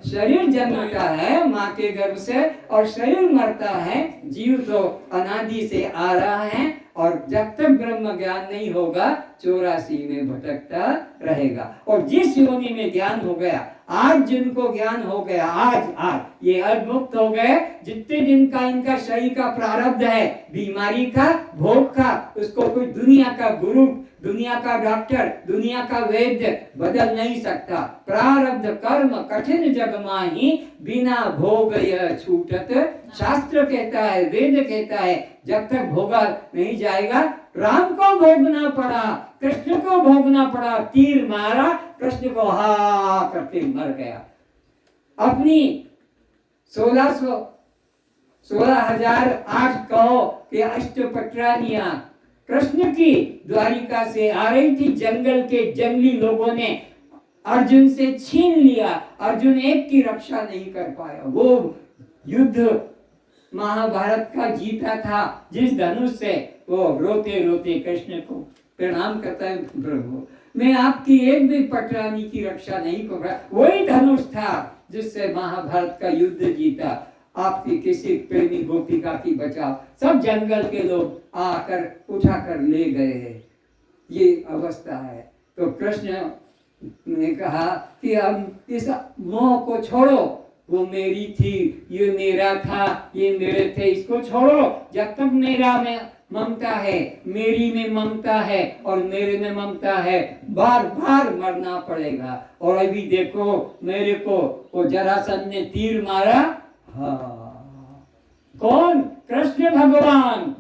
शरीर जन्मता है माँ के गर्भ से और शरीर मरता है। जीव तो अनादि से आ रहा है और जब तक ब्रह्म ज्ञान नहीं होगा 84 में भटकता रहेगा। और जिस योनि में ज्ञान हो गया, आज जिनको ज्ञान हो गया, आज ये आज मुक्त हो गए, जितने दिन का इनका शरीर का प्रारब्ध है बीमारी का, भोग का, उसको कोई दुनिया का गुरु, दुनिया का डॉक्टर, दुनिया का वैद्य बदल नहीं सकता। प्रारब्ध कर्म कठिन जग माही, बिना भोग यह छूटत। शास्त्र कहता है, वेद कहता है, जब तक भोगा नहीं जाएगा। राम को भोगना पड़ा, कृष्ण को भोगना पड़ा, तीर मारा, कृष्ण को हा करके मर गया। अपनी 16,008 कहो कि अष्टपत्रानिया कृष्ण की द्वारिका से आ रही थी। जंगल के जंगली लोगों ने अर्जुन से छीन लिया। अर्जुन एक की रक्षा नहीं कर पाया। वो युद्ध महाभारत का जीता था जिस धनुष से, वो रोते रोते कृष्ण को प्रणाम करता है, प्रभु मैं आपकी एक भी पटरानी की रक्षा नहीं कर रहा। वही धनुष था जिससे महाभारत का युद्ध जीता। आपकी किसी प्रेमी गोपिका की बचाओ, सब जंगल के लोग आकर उठाकर ले गए। ये अवस्था है। तो कृष्ण ने कहा कि हम इस मोह को छोड़ो, वो मेरी थी, ये मेरा था, ये मेरे थे, इसको छोड़ो। जब तक मेरा में ममता है, मेरी में ममता है और मेरे में ममता है, बार बार मरना पड़ेगा। और अभी देखो मेरे को वो जरासंध ने तीर मारा। हाँ, कौन? कृष्ण भगवान।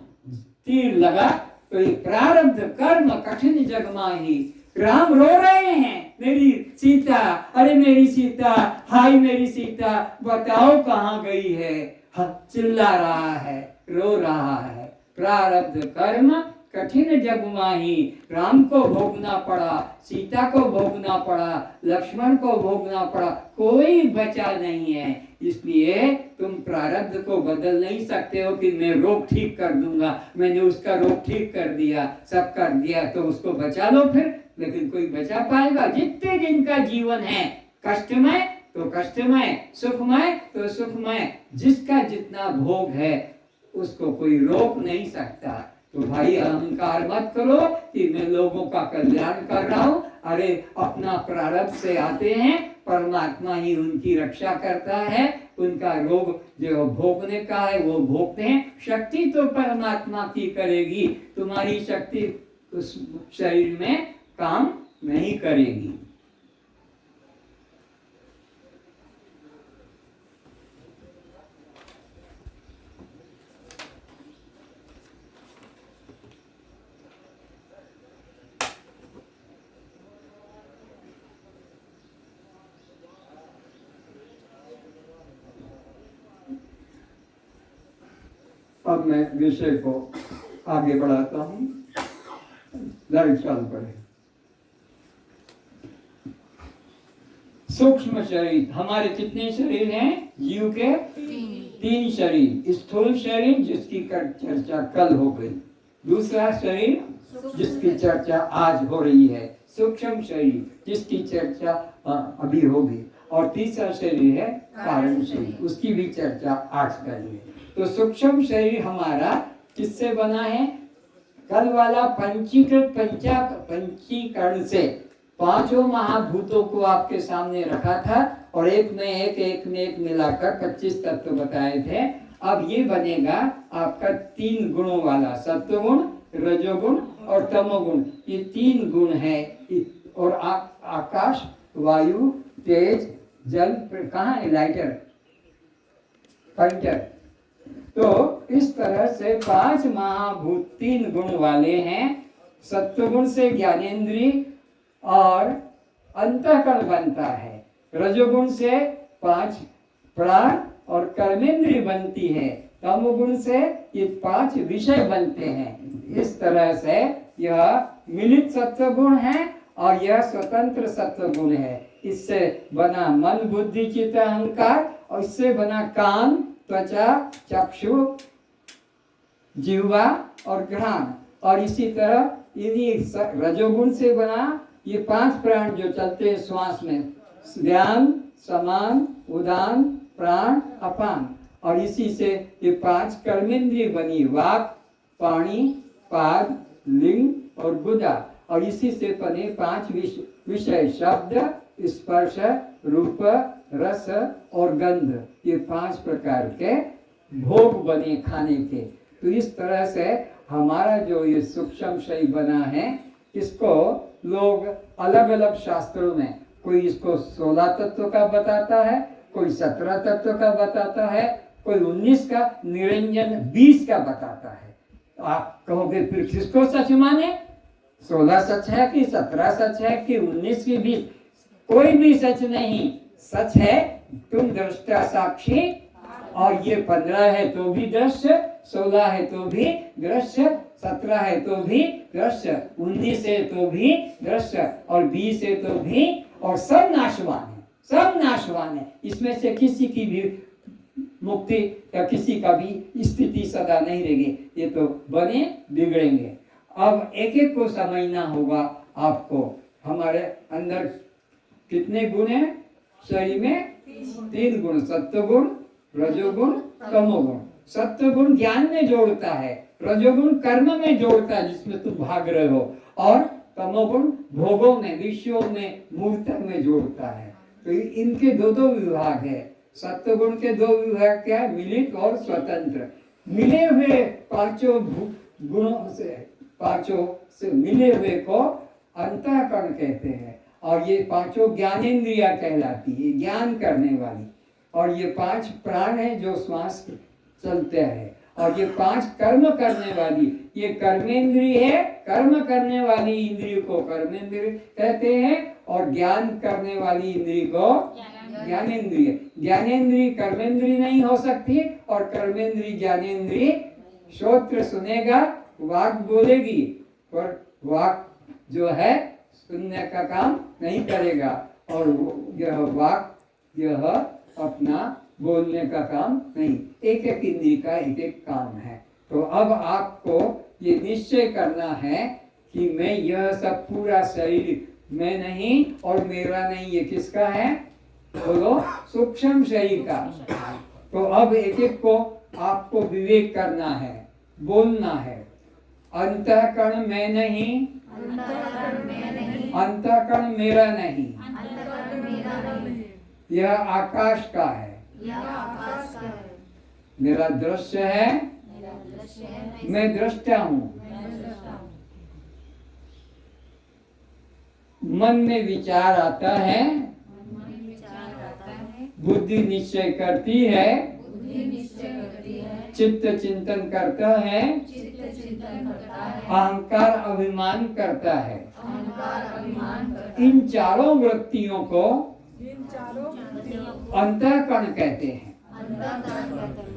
तीर लगा तो ये प्रारब्ध कर्म कठिन जग माही। राम रो रहे हैं, मेरी सीता, अरे मेरी सीता, हाय मेरी सीता, बताओ कहाँ गई है। चिल्ला रहा है, रो रहा है। प्रारब्ध कर्म कठिन जग माही। राम को भोगना पड़ा, सीता को भोगना पड़ा, लक्ष्मण को भोगना पड़ा, कोई बचा नहीं है। इसलिए तुम प्रारब्ध को बदल नहीं सकते हो कि मैं रोग ठीक कर दूंगा, मैंने उसका रोग ठीक कर दिया, सब कर दिया तो उसको बचा लो फिर। लेकिन कोई बचा पाएगा? जितने दिन का जीवन है, कष्टमय तो कष्टमय, सुखमय तो सुखमय, जिसका जितना भोग है उसको कोई रोक नहीं सकता। तो भाई अहंकार मत करो कि मैं लोगों का कल्याण कर रहा हूँ। अरे अपना प्रारब्ध से आते हैं, परमात्मा ही उनकी रक्षा करता है। उनका रोग जो भोगने का है वो भोगते हैं। शक्ति तो परमात्मा की करेगी, तुम्हारी शक्ति उस शरीर में काम नहीं करेगी। अब मैं विषय को आगे बढ़ाता हूँ। लाइट चालू करें। सूक्ष्म शरीर, हमारे कितने शरीर हैं? जीव के 3 शरीर। स्थूल शरीर जिसकी चर्चा कल हो गई, दूसरा शरीर जिसकी चर्चा आज हो रही है, सूक्ष्म शरीर जिसकी चर्चा अभी होगी, और तीसरा शरीर है कारण शरीर, उसकी भी चर्चा आज करेंगे। तो सूक्ष्म शरीर हमारा किससे बना है? कल वाला पंचीकृत पंचीकरण से 5 महाभूतों को आपके सामने रखा था और एक में एक मिलाकर 25 तत्व बताए थे। अब ये बनेगा आपका 3 गुणों वाला, सत्वगुण, रजोगुण और तमोगुण। ये 3 गुण है। और आकाश, वायु, तेज, जल, कहाँ है लाइटर, पॉइंटर। तो इस तरह से 5 महाभूत 3 गुण वाले हैं। सत्वगुण से ज्ञानेंद्रिय और अंतःकरण बनता है। रजोगुण से 5 प्राण और कर्मेंद्रिय बनती है। तमोगुण से ये 5 विषय बनते हैं। इस तरह से यह मिलित सत्वगुण है और यह स्वतंत्र सत्वगुण है। इससे बना मन, बुद्धि, चित्त, अहंकार, और इससे बना कान, त्वचा, चक्षु, जिह्वा और घ्राण। और इसी तरह इन्हीं रजोगुण से बना ये 5 प्राण जो चलते हैं श्वास में, ध्यान, समान, उदान, प्राण, अपान। और इसी से ये 5 कर्मेंद्रिय बनी, वाक, पाणी, पाद, लिंग और गुदा। और इसी से बने 5 विषय, शब्द, स्पर्श, रूप, रस और गंध। ये 5 प्रकार के भोग बने खाने के। तो इस तरह से हमारा जो ये सूक्ष्म शरीर बना है, इसको लोग अलग अलग शास्त्रों में, कोई इसको 16 तत्व का बताता है, कोई 17 तत्व का बताता है, कोई 19 का, निरंजन 20 का बताता है। तो आप कहोगे फिर किसको सच माने? 16 सच है कि 17 सच है कि 19 की 20? कोई भी सच नहीं। सच है तुम दृष्टा साक्षी, और ये 15 है तो भी दृश्य, 16 है तो भी दृश्य, 17 है तो भी दृश्य, 19 है तो भी दृश्य, और 20 है तो भी। और सब नाशवान है, सब नाशवान है। इसमें से किसी की भी मुक्ति या किसी का भी स्थिति सदा नहीं रहेगी। ये तो बने बिगड़ेंगे। अब एक एक को समझना होगा आपको। हमारे अंदर कितने गुण हैं? शरीर में 3 गुण, सत्वगुण, रजोगुण, तमोगुण। सत्वगुण ज्ञान में जोड़ता है, रजोगुण कर्म में जोड़ता है जिसमें तुम भाग रहे हो, और तमोगुण भोगों में, विषयों में, मूर्तक में जोड़ता है। तो इनके 2 विभाग है। सत्वगुण के 2 विभाग क्या है? मिलित और स्वतंत्र। मिले हुए 5 गुणों से, 5 से मिले हुए को अंतःकरण कहते हैं। और ये 5 ज्ञानेंद्रिया कहलाती है, ज्ञान करने वाली। और ये 5 प्राण है जो श्वास चलते हैं। और ये 5 कर्म करने वाली, ये कर्मेंद्रिय है। कर्म करने वाली इंद्रिय को कर्मेंद्रिय कहते हैं, और ज्ञान करने वाली इंद्रिय को ज्ञानेंद्रिय। ज्ञानेंद्रिय कर्मेंद्रिय नहीं हो सकती, और कर्मेंद्रिय ज्ञानेंद्रिय। श्रोत्र सुनेगा, वाक बोलेगी, पर वाक जो है सुनने का काम नहीं करेगा, और यह वाक, यह अपना बोलने का काम नहीं। एक एक इंद्रिय का एक एक काम है। तो अब आपको ये निश्चय करना है कि मैं यह सब पूरा शरीर मैं नहीं और मेरा नहीं, ये किसका है? बोलो, सूक्ष्म शरीर का। तो अब एक एक को आपको विवेक करना है, बोलना है। अंतःकरण मैं नहीं, अंतःकरण मेरा नहीं, यह आकाश का है, मेरा दृश्य है, मैं दृष्टा हूँ। मन में विचार आता है, बुद्धि निश्चय करती है, चित्त चिंतन करता है, अहंकार अभिमान करता है। इन चारों वृत्तियों को अंतःकरण कहते हैं।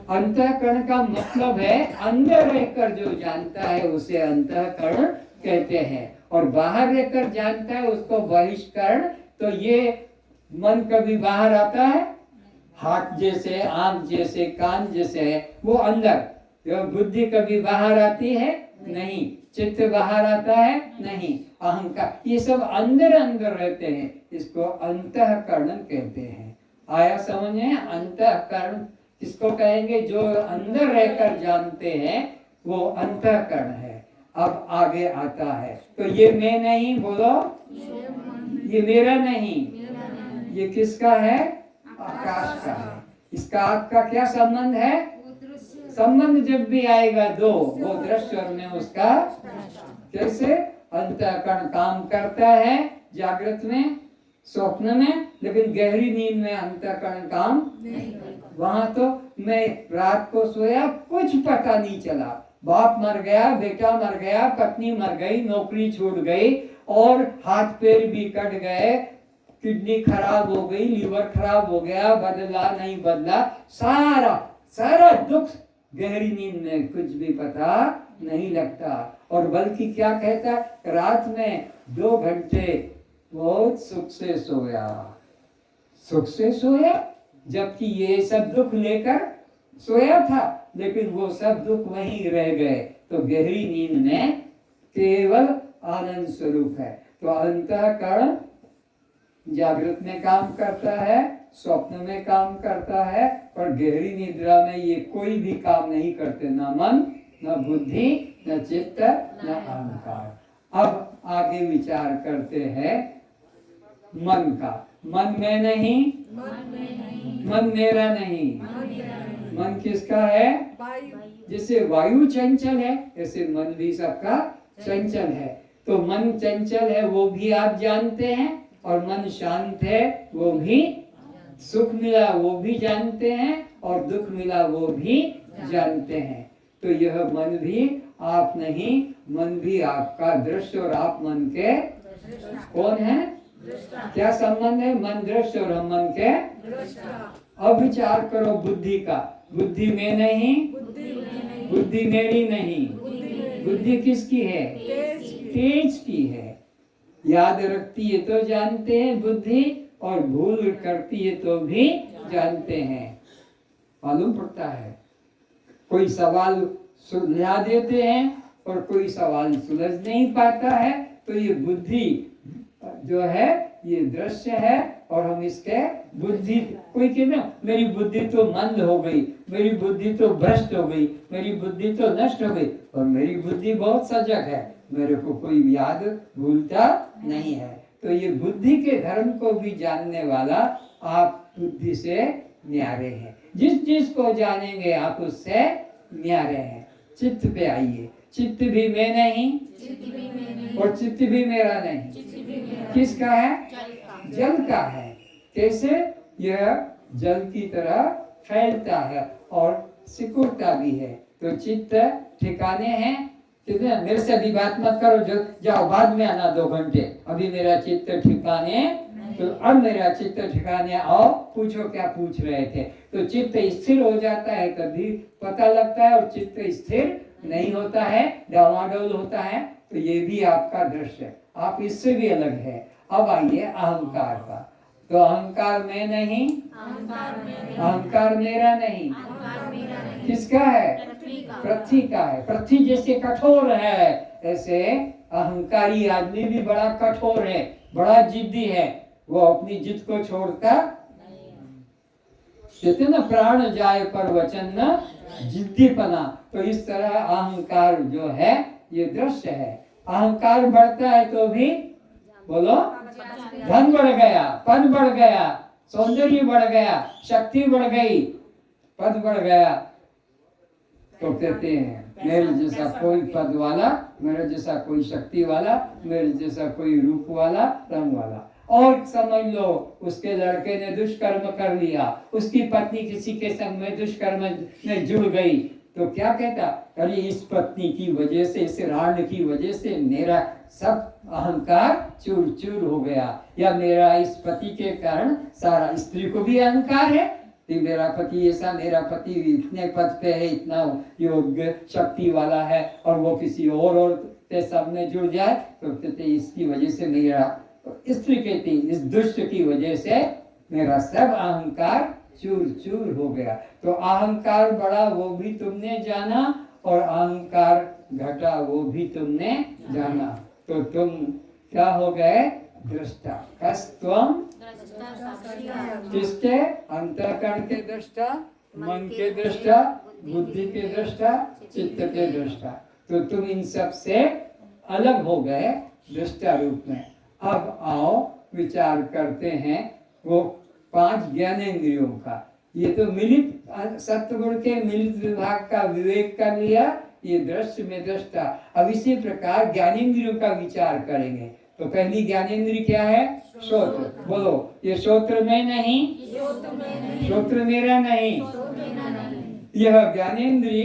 अंतःकरण का मतलब है अंदर रहकर जो जानता है उसे अंतःकरण कहते हैं, और बाहर रहकर जानता है उसको बहिष्करण। तो ये मन कभी बाहर आता है, हाथ जैसे, आंख जैसे, कान जैसे है, वो अंदर। जो बुद्धि कभी बाहर आती है नहीं, चित्त बाहर आता है नहीं, अहंकार, ये सब अंदर अंदर रहते हैं, इसको अंतःकरण कहते हैं। आया समझ में? अंतःकरण किसको कहेंगे? जो अंदर रहकर जानते हैं वो अंतःकरण है। अब आगे आता है, तो ये मैं नहीं, बोलो, ये मेरा नहीं, ये किसका है? आकाश का है। इसका आपका क्या संबंध है? संबंध जब भी आएगा दो, वो दृश्य और में उसका कैसे? अंतःकरण काम करता है जागृत में, स्वप्न में, लेकिन गहरी नींद में अंतःकरण काम नहीं। वहां तो मैं रात को सोया, कुछ पता नहीं चला, बाप मर गया, बेटा मर गया, पत्नी मर गई, नौकरी छूट गई, और हाथ पैर भी कट गए, किडनी खराब हो गई, लीवर खराब हो गया, बदला नहीं बदला, सारा सारा दुख गहरी नींद में कुछ भी पता नहीं लगता। और बल्कि क्या कहता, रात में 2 घंटे बहुत सुख से सोया, सुख से सोया, जबकि ये सब दुख लेकर सोया था, लेकिन वो सब दुख वहीं रह गए। तो गहरी नींद में केवल आनंद स्वरूप है। तो अंतःकरण जागृत में काम करता है, स्वप्न में काम करता है, पर गहरी निद्रा में ये कोई भी काम नहीं करते, न मन, न बुद्धि, न चित्त, न अहंकार। अब आगे विचार करते हैं मन का। मन में नहीं, मन मेरा नहीं, मन किसका है? जैसे वायु चंचल है, ऐसे मन भी सबका चंचल है। तो मन चंचल है वो भी आप जानते हैं, और मन शांत है वो भी, सुख मिला वो भी जानते हैं, और दुख मिला वो भी जानते हैं। तो यह मन भी आप नहीं, मन भी आपका दृश्य, और आप मन के कौन है? क्या संबंध है? मन दृश्य और हम मन के। अब विचार करो बुद्धि का। बुद्धि में नहीं, बुद्धि मेरी नहीं, बुद्धि किसकी है? तेज की है। याद रखती है तो जानते हैं बुद्धि, और भूल करती है तो भी जानते हैं। मालूम पड़ता है, कोई सवाल सुलझा देते हैं और कोई सवाल सुलझ नहीं पाता है। तो ये बुद्धि जो है ये दृश्य है, और हम इसके बुद्धि, कोई कहना मेरी बुद्धि तो मंद हो गई, मेरी बुद्धि तो भ्रष्ट हो गई, मेरी बुद्धि तो नष्ट हो गई, और मेरी बुद्धि बहुत सजग है, मेरे को कोई याद भूलता नहीं है। तो ये बुद्धि के धर्म को भी जानने वाला आप बुद्धि से न्यारे हैं। जिस चीज को जानेंगे आप उससे न्यारे हैं। चित्त पे आइए। चित्त भी मैं नहीं, और चित्त भी मेरा नहीं। किसका है? जल का है। कैसे? यह जल की तरह फैलता है और सिकुड़ता भी है। तो चित्त ठिकाने हैं। कितने? मेरे से अभी बात मत करो, जो जाओ बाद में आना 2 घंटे, अभी मेरा चित्त ठिकाने। तो अब मेरा चित्त ठिकाने आओ, पूछो क्या पूछ रहे थे। तो चित्त स्थिर हो जाता है तभी पता लगता है, और चित्त स्थिर नहीं होता है, डावाडोल होता है। तो ये भी आपका दृश्य, आप इससे भी अलग है। अब आइए अहंकार का। तो अहंकार में नहीं, अहंकार मेरा नहीं, किसका है? पृथ्वी का है। पृथ्वी जैसे कठोर है, ऐसे अहंकारी आदमी भी बड़ा कठोर है, बड़ा जिद्दी है। वो अपनी जिद को छोड़ता, कहते ना प्राण जाए पर वचन न जिद्दीपना। तो इस तरह अहंकार जो है ये दृश्य है। अहंकार बढ़ता है तो भी, बोलो, धन बढ़ गया, पद बढ़ गया, सौंदर्य बढ़ गया, शक्ति बढ़ गई, पद बढ़ गया, तो कहते हैं मेरे जैसा कोई पद वाला, मेरे जैसा कोई शक्ति वाला, मेरे जैसा कोई रूप वाला, रंग वाला। और समझ लो उसके लड़के ने दुष्कर्म कर लिया, उसकी पत्नी किसी के संग में दुष्कर्म में जुड़ गई, तो क्या कहता? अरे इस पत्नी की वजह से, इस राण की वजह से मेरा सब अहंकार चूर चूर हो गया, या मेरा इस पति के कारण सारा। स्त्री को भी अहंकार है, कि मेरा पति ऐसा, मेरा पति इतने पद पे है, इतना योग्य शक्ति वाला है, और वो किसी और के सामने जुड़ जाए तो कहते इसकी वजह से मेरा, स्त्री कहती इस दुष्ट की वजह से मेरा सब अहंकार चूर चूर हो गया। तो अहंकार बढ़ा वो भी तुमने जाना, और अहंकार घटा वो भी तुमने जाना, तो तुम क्या हो गए? दृष्टा। कस्तम किसके? अंतःकरण के दृष्टा, मन के दृष्टा, बुद्धि के दृष्टा, चित्त के दृष्टा। तो तुम इन सब से अलग हो गए दृष्टा रूप में। अब आओ विचार करते हैं वो 5 ज्ञानेंद्रियों का। ये तो मिलित सत्वगुण के मिलित विभाग का विवेक कर लिया, ये दृश्य में दृष्टा। अब इसी प्रकार ज्ञानेंद्रियों का विचार करेंगे। तो पहली ज्ञानेंद्रिय क्या है? श्रोत्र। बोलो, ये श्रोत्र में नहीं, श्रोत्र मेरा नहीं, यह ज्ञानेंद्रिय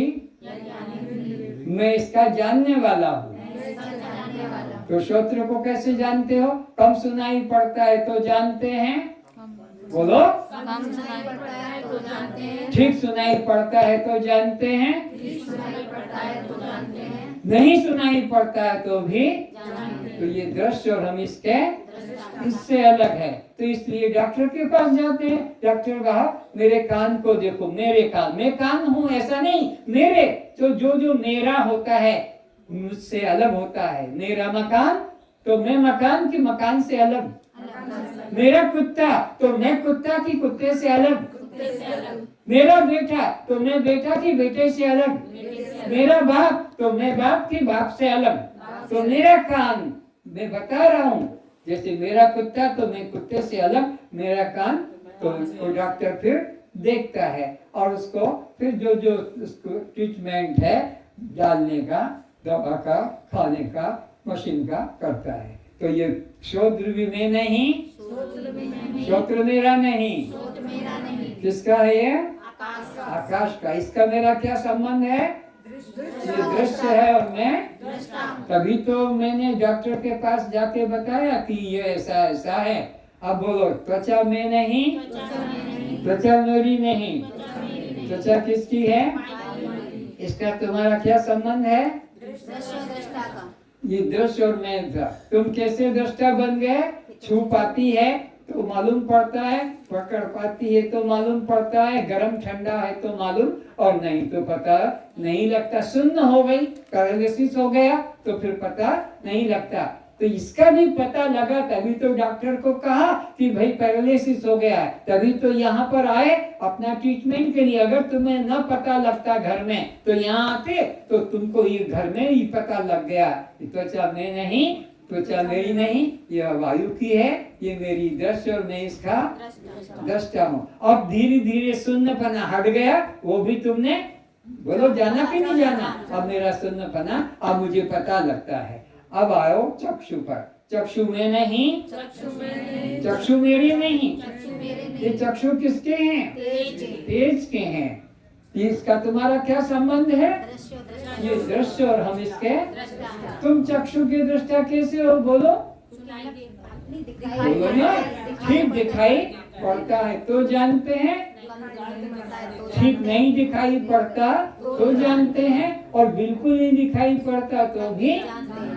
मैं इसका जानने वाला हूँ। तो श्रोत्र को कैसे जानते हो? कम सुनाई पड़ता है तो जानते हैं। बोलो, कम सुनाई पड़ता है तो जानते हैं, ठीक सुनाई पड़ता है तो जानते हैं, ठीक सुनाई पड़ता है तो जानते हैं, नहीं सुनाई पड़ता है तो भी। जानते हैं। तो ये दृश्य और हम इससे अलग है। तो इसलिए डॉक्टर के पास जाते हैं, डॉक्टर कहा मेरे कान को देखो, मेरे कान, मैं कान हूँ ऐसा नहीं, मेरे तो जो मेरा होता है मुझसे अलग होता है। मेरा मकान तो मैं मकान के मकान से अलग, मेरा कुत्ता तो मैं कुत्ता की कुत्ते से अलग, मेरा बेटा तो मैं बेटा की बेटे से अलग, मेरा बाप तो मैं बाप के बाप से अलग। तो मेरा कान, मैं बता रहा हूँ, जैसे मेरा कुत्ता तो मैं कुत्ते से अलग, मेरा कान तो डॉक्टर फिर देखता है और उसको फिर जो उसको ट्रीटमेंट है डालने का, दवा का, खाने का, मशीन का करता है। तो ये श्रोत्र भी मैं नहीं, श्रोत्र मेरा नहीं, किसका है ये? आकाश का। इसका मेरा क्या संबंध है? ये दृश्य है और मैं, तभी तो मैंने डॉक्टर के पास जाके बताया कि ये ऐसा ऐसा है। अब बोलो, त्वचा में नहीं, त्वचा मेरी नहीं, त्वचा किसकी है? इसका तुम्हारा क्या संबंध है? ये दृश्य और मैं था। तुम कैसे दृष्टा बन गए? छू पाती है तो मालूम पड़ता है, पकड़ पाती है तो मालूम पड़ता है, गर्म ठंडा है तो मालूम, और नहीं तो पता नहीं लगता। सुन्न हो गई, पैरालिसिस हो गया तो फिर पता नहीं लगता। तो इसका भी पता लगा, तभी तो डॉक्टर को कहा कि भाई पैरालिसिस हो गया है, तभी तो यहाँ पर आए अपना ट्रीटमेंट के लिए। अगर तुम्हें न पता लगता घर में तो यहाँ आते, तो तुमको ये घर में ही पता लग गया। त्वचा में नहीं, त्वचा मेरी नहीं, यह वायु की है, ये मेरी दृश्य और मैं इसका दृष्टा हूँ। अब धीरे धीरे शून्यपना हट गया, वो भी तुमने बोलो जाना कि नहीं जाना? अब मेरा शून्यपना अब मुझे पता लगता है। अब आओ चक्षु पर। चक्षु में नहीं, चक्षु मेरी नहीं, ये चक्षु किसके हैं? तेज के हैं। इसका तुम्हारा क्या संबंध है? ये दृश्य और हम इसके। तुम चक्षु के दृष्टा कैसे हो? बोलो, बोलो ना। ठीक दिखाई पड़ता है तो जानते हैं, ठीक नहीं दिखाई पड़ता तो जानते हैं, और बिल्कुल नहीं दिखाई पड़ता तो भी।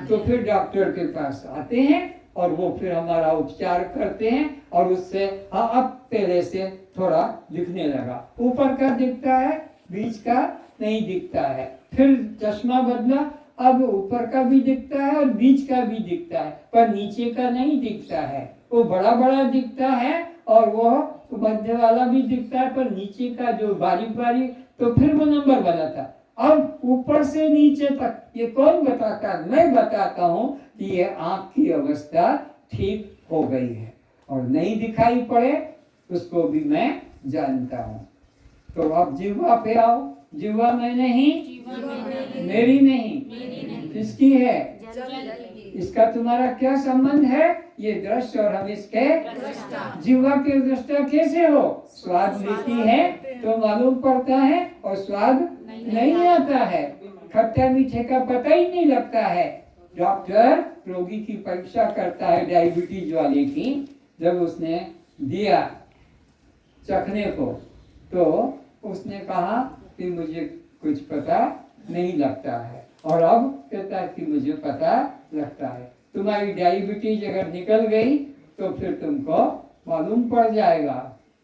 तो फिर डॉक्टर के पास आते हैं और वो फिर हमारा उपचार करते हैं, और उससे हाँ अब पहले से थोड़ा दिखने लगा। ऊपर का दिखता है, बीच का नहीं दिखता है। फिर चश्मा बदला, अब ऊपर का भी दिखता है और बीच का भी दिखता है, पर नीचे का नहीं दिखता है। वो बड़ा बड़ा दिखता है और वो मध्य वाला भी दिखता है, पर नीचे का जो बारीक बारीक, तो फिर वो नंबर बनाता। अब ऊपर से नीचे तक ये कौन बताता? मैं बताता हूँ कि ये आंख की अवस्था ठीक हो गई है, और नहीं दिखाई पड़े उसको भी मैं जानता हूँ। तो अब जिह्वा पे आओ। जिह्वा में नहीं, मेरी नहीं, किसकी है? इसका तुम्हारा क्या संबंध है? ये दृश्य और हम इसके। जिह्वा के दृष्टा कैसे हो? स्वाद लेती है तो मालूम पड़ता है, और स्वाद नहीं आता है। खट्टा मीठे का पता ही नहीं लगता है। डॉक्टर रोगी की परीक्षा करता है, डायबिटीज वाले की। जब उसने दिया चखने को तो उसने कहा कि मुझे कुछ पता नहीं लगता है, और अब कहता है कि मुझे पता लगता है। तुम्हारी डायबिटीज अगर निकल गई तो फिर तुमको मालूम पड़ जाएगा।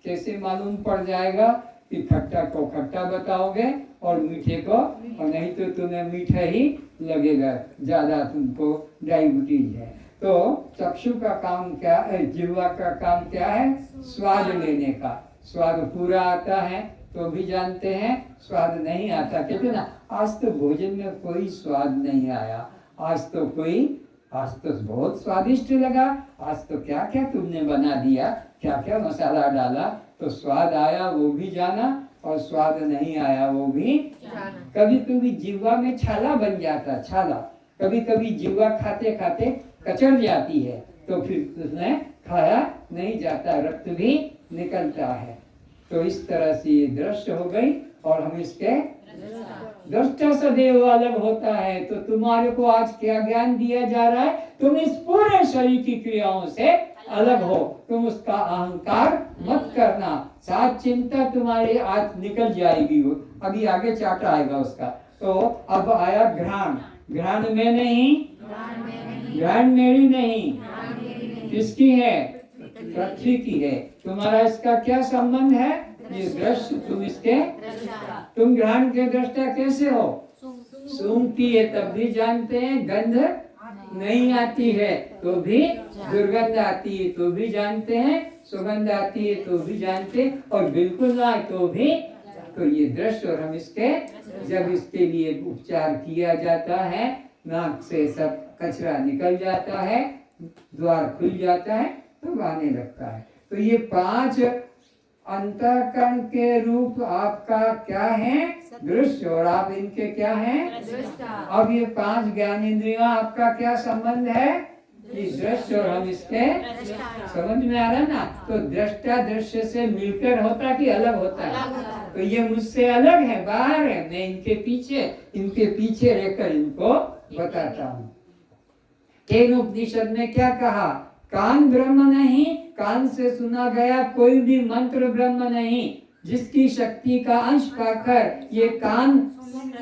कैसे मालूम पड़ जाएगा? कि खट्टा को खट्टा बताओगे और मीठे को, और नहीं तो तुम्हें मीठा ही लगेगा, ज्यादा तुमको डायबिटीज है। तो चक्षु का काम क्या है, जिह्वा का काम क्या है? स्वाद लेने का। स्वाद पूरा आता है तो भी जानते हैं, स्वाद नहीं आता कहते ना, आज तो भोजन में कोई स्वाद नहीं आया, आज तो बहुत स्वादिष्ट लगा, आज तो क्या क्या तुमने बना दिया, क्या क्या मसाला डाला, तो स्वाद आया वो भी जाना और स्वाद नहीं आया वो भी जाना। कभी कभी जिह्वा में छाला बन जाता, छाला कभी कभी जिह्वा खाते खाते कचर जाती है, तो फिर उसमें खाया नहीं जाता, रक्त भी निकलता है। तो इस तरह से ये दृश्य हो गई, और हम इसके दृष्टा सदैव अलग होता है। तो तुम्हारे को आज क्या ज्ञान दिया जा रहा है? तुम इस पूरे शरीर की क्रियाओं से अलग हो, तुम उसका अहंकार मत करना, साथ चिंता तुम्हारी आज निकल जाएगी, वो अभी आगे चार्टा आएगा उसका। तो अब आया घ्राण, घ्राण में नहीं, घ्राण मेरी नहीं, किसकी है? पृथ्वी की है। तुम्हारा इसका क्या संबंध है? ये दृश्य, तुम इसके, तुम घ्राण के दृष्टा कैसे हो? सूंघती है तब भी जानते हैं, गंध नहीं आती है तो भी, दुर्गंध आती है तो भी जानते हैं, सुगंध आती है तो भी जानते हैं, और बिल्कुल ना तो भी। तो ये दृश्य, और हम इसके, जब इसके लिए उपचार किया जाता है, नाक से सब कचरा निकल जाता है, द्वार खुल जाता है, तो आने लगता है। तो ये 5 अंतःकरण के रूप आपका क्या है? दृश्य, और आप इनके क्या हैं? अब ये 5 ज्ञानेंद्रियां आपका क्या संबंध है? कि दृश्य और हम इसके, समझ में आ रहा ना? तो दृष्टा दृश्य से मिलकर होता कि अलग होता है? तो ये मुझसे अलग है, बाहर है, मैं इनके पीछे रहकर इनको बताता हूँ। केन उपनिषद में क्या कहा? कान ब्रह्म नहीं, कान से सुना गया कोई भी मंत्र ब्रह्म नहीं, जिसकी शक्ति का अंश पाकर ये कान,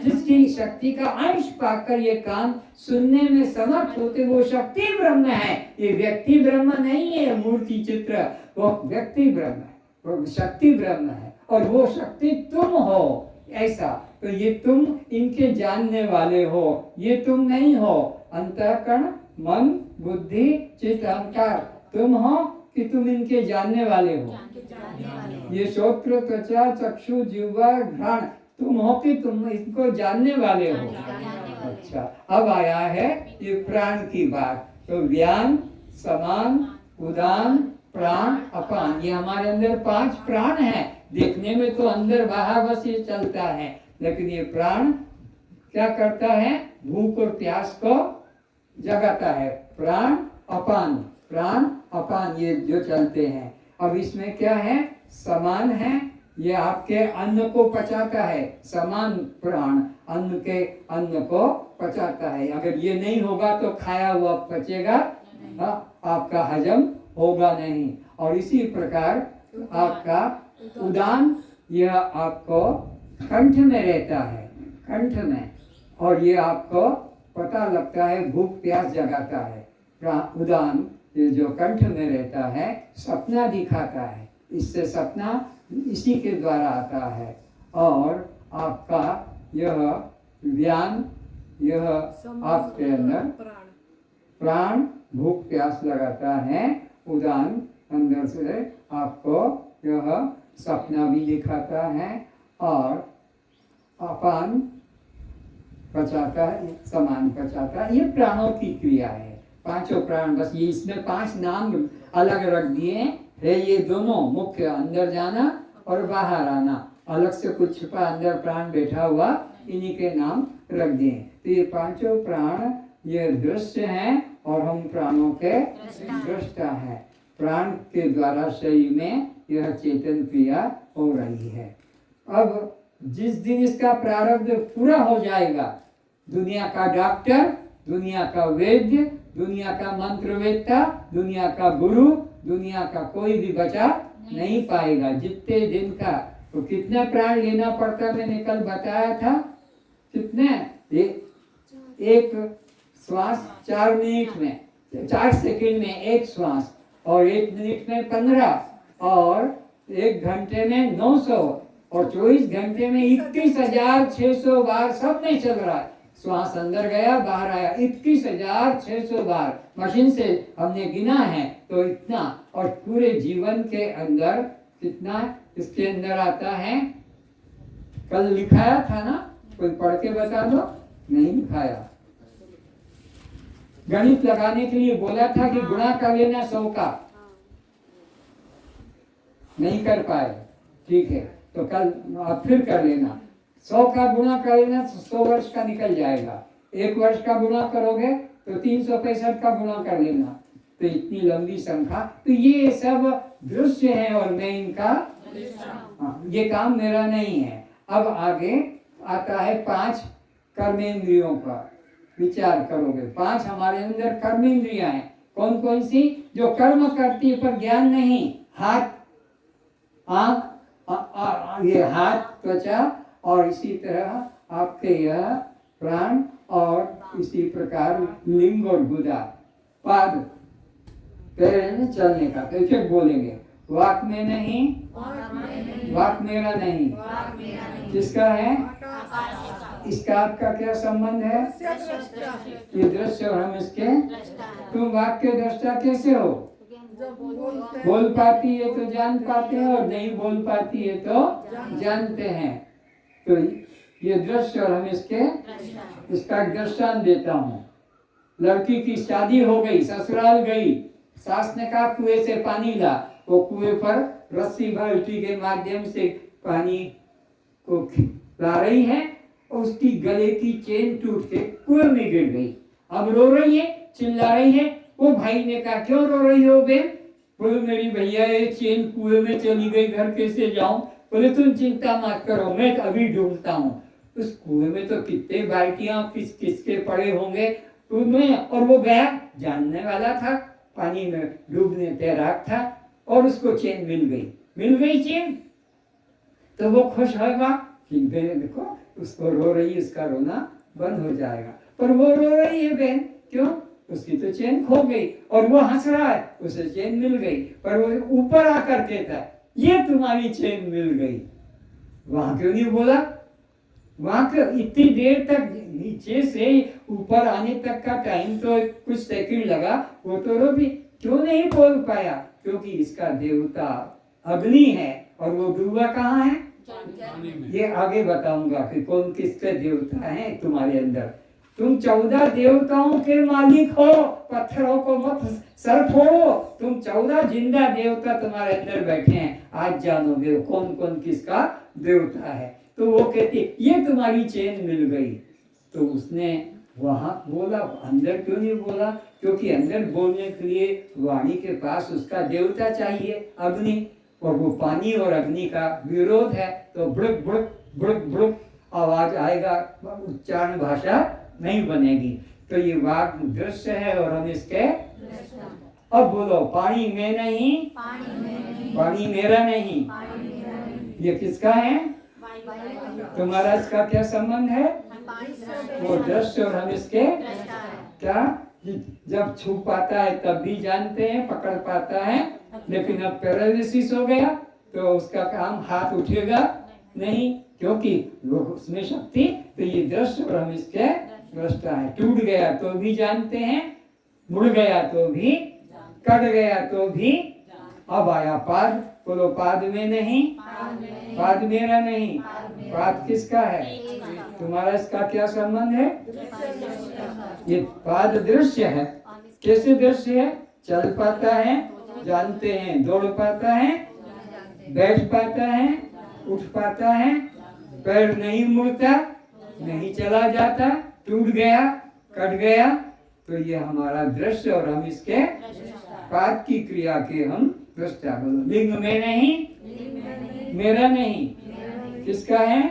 जिसकी शक्ति का अंश पाकर ये कान सुनने में समर्थ होते, वो शक्ति ब्रह्म है। ये व्यक्ति ब्रह्म नहीं है, मूर्ति चित्र, वो व्यक्ति ब्रह्म है, वो शक्ति ब्रह्म है, और वो शक्ति तुम हो। ऐसा, तो ये तुम इनके जानने वाले हो, ये तुम नहीं हो। अंतःकरण, मन, बुद्धि, चित्त, अहंकार तुम हो कि तुम इनके जानने वाले हो? ये श्रोत्र, त्वचा, चक्षु, जिह्वा, घ्राण तुम हो कि तुम इनको जानने वाले हो? अच्छा, अब आया है ये प्राण की बात। तो व्यान, समान, उदान, प्राण, अपान, ये हमारे अंदर 5 प्राण हैं। देखने में तो अंदर बाहर बस ये चलता है, लेकिन ये प्राण क्या करता है? भूख और प्यास को जगाता है। प्राण, अपान, प्राण, अपान, ये जो चलते हैं। अब इसमें क्या है? समान है, ये आपके अन्न को पचाता है। समान प्राण अन्न को पचाता है। अगर ये नहीं होगा तो खाया हुआ पचेगा, आपका हजम होगा नहीं। और इसी प्रकार आपका उदान, यह आपको कंठ में रहता है, कंठ में, और ये आपको पता लगता है, भूख प्यास जगाता है। उदान ये जो कंठ में रहता है, सपना दिखाता है, इससे सपना इसी के द्वारा आता है। और आपका यह व्यान, यह आपके अंदर प्राण भूख प्यास लगाता है। उदान अंदर से आपको यह सपना भी दिखाता है, और अपान पचाता है, समान पचाता है। ये प्राणों की क्रिया है, 5 प्राण। बस ये इसमें 5 नाम अलग रख दिए हैं। ये दोनों मुख्य, अंदर जाना और बाहर आना, अलग से कुछ छुपा अंदर प्राण बैठा हुआ, इन्हीं के नाम रख दिए। तो ये 5 प्राण ये दृश्य हैं, और हम प्राणों के दृष्टा हैं। प्राण के द्वारा शरीर में यह चेतन क्रिया हो रही है। अब जिस दिन इसका प्रारब्ध पूरा हो जाएगा, दुनिया का डॉक्टर, दुनिया का वैद्य, दुनिया का मंत्रवेत्ता, दुनिया का गुरु, दुनिया का कोई भी बचा नहीं पाएगा। जितने दिन का तो कितना प्राण लेना पड़ता मैंने कल बताया था, कितने? एक श्वास 4 मिनट में, 4 सेकंड में एक श्वास, और 1 मिनट में 15, और 1 घंटे में 900, और 24 घंटे में 21,600 बार सब में चल रहा है। श्वास अंदर गया बाहर आया, 21,600 बार मशीन से हमने गिना है तो इतना। और पूरे जीवन के अंदर कितना इसके अंदर आता है? कल लिखाया था ना, कोई पढ़ के बता दो। नहीं लिखाया। गणित लगाने के लिए बोला था कि गुणा कर लेना 100 का, नहीं कर पाए, ठीक है, तो कल आप फिर कर लेना। 100 का गुणा कर लेना, 100 वर्ष का निकल जाएगा। 1 वर्ष का गुणा करोगे तो 365 का गुणा कर लेना, तो इतनी लंबी संख्या। तो ये सब दृश्य है और मैं इनका, ये काम मेरा नहीं है। अब आगे आता है 5 कर्मेंद्रियों का विचार करोगे। 5 हमारे अंदर कर्मेंद्रियां हैं। कौन कौन सी? जो कर्म करती है पर ज्ञान नहीं। हाथ, आंख, ये हाथ, त्वचा, और इसी तरह आपके यह प्राण, और इसी प्रकार लिंग और गुदा, पाद, पैर में चलने का। तो फिर बोलेंगे वाक में नहीं, वाक मेरा नहीं, किसका है? इसका आपका क्या संबंध है? ये दृश्य और हम इसके। तुम वाक के दृष्टा कैसे हो? बोल पाती है तो जान पाते हैं, और नहीं बोल पाती है तो जानते हैं। तो ये दृश्य और हम इसके, इसका दृष्टांत देता हूँ। लड़की की शादी हो गई, ससुराल गई, सास ने कहा कुएं से पानी ला। वो कुएं पर रस्सी बाल्टी के माध्यम से पानी को ला रही है, और उसकी गले की चेन टूट के कुएं में गिर गई। अब रो रही है, चिल्ला रही है। वो भाई ने कहा क्यों रो रही हो बेन? बोले मेरी भैया ये चेन कुएं में चली गई, घर कैसे जाऊं? बोले तुम चिंता मत करो, मैं अभी ढूंढता हूँ। उस कुएं में तो कितने बाल्टियां किसके पड़े होंगे तुम्हें। और वो गया, जानने वाला था, पानी में डूबने तैराक था, और उसको चेन मिल गई चेन। तो वो खुश होगा कि बहन देखो उसको रो रही, उसका रोना बंद हो जाएगा। पर वो रो रही है बहन, क्यों? उसकी तो चेन खो गई, और वो हंस रहा है, उसे चेन मिल गई। पर वो ऊपर आकर कहता ये तुम्हारी चेन मिल गई। वहां क्यों नहीं बोला? वहां इतनी देर तक नीचे से ऊपर आने तक का टाइम तो कुछ सेकंड लगा, वो तो रो भी क्यों नहीं बोल पाया? क्योंकि इसका देवता अग्नि है, और वो डूबा कहाँ है? ये आगे बताऊंगा कि कौन किसके देवता है तुम्हारे अंदर। तुम 14 देवताओं के मालिक हो, पत्थरों को मत सर फोड़ो। तुम 14 जिंदा देवता तुम्हारे अंदर बैठे हैं। आज जानोगे कौन कौन किसका देवता है। तो वो कहती ये तुम्हारी चेन मिल गई। तो उसने वहां बोला, अंदर क्यों नहीं बोला? क्योंकि अंदर बोलने के लिए वाणी के पास उसका देवता चाहिए, अग्नि, और वो पानी और अग्नि का विरोध है, तो बुड़क बुड़क बुड़क बुड़क आवाज आएगा, उच्चारण भाषा नहीं बनेगी। तो ये वाक दृश्य है और हम इसके। अब बोलो पानी में नहीं, पानी मेरा नहीं, ये किसका है? तुम्हारा इसका क्या संबंध है? वो दृश्य और हम इसके क्या? जब छू पाता है तब भी जानते हैं, पकड़ पाता है, लेकिन अब पैरालिसिस हो गया तो उसका काम हाथ उठेगा नहीं, क्योंकि वो उसमें शक्ति। तो ये दृश्य और हम इसके दृष्टा है। टूट गया तो भी जानते हैं, मुड़ गया तो भी, कट गया तो भी। अब आया पाद, बोलो पाद में नहीं, पाद मेरा नहीं, पाद किसका है? तुम्हारा इसका क्या संबंध है? ये पाद दृश्य है। कैसे दृश्य है? चल पाता है, जानते हैं, दौड़ पाता है, बैठ पाता है, उठ पाता है, पैर नहीं मुड़ता, नहीं चला जाता, टूट गया, कट गया। तो ये हमारा दृश्य और हम इसके पाद की क्रिया के हम दृष्टा। बोलो लिंग में नहीं, मेरा नहीं, किसका है?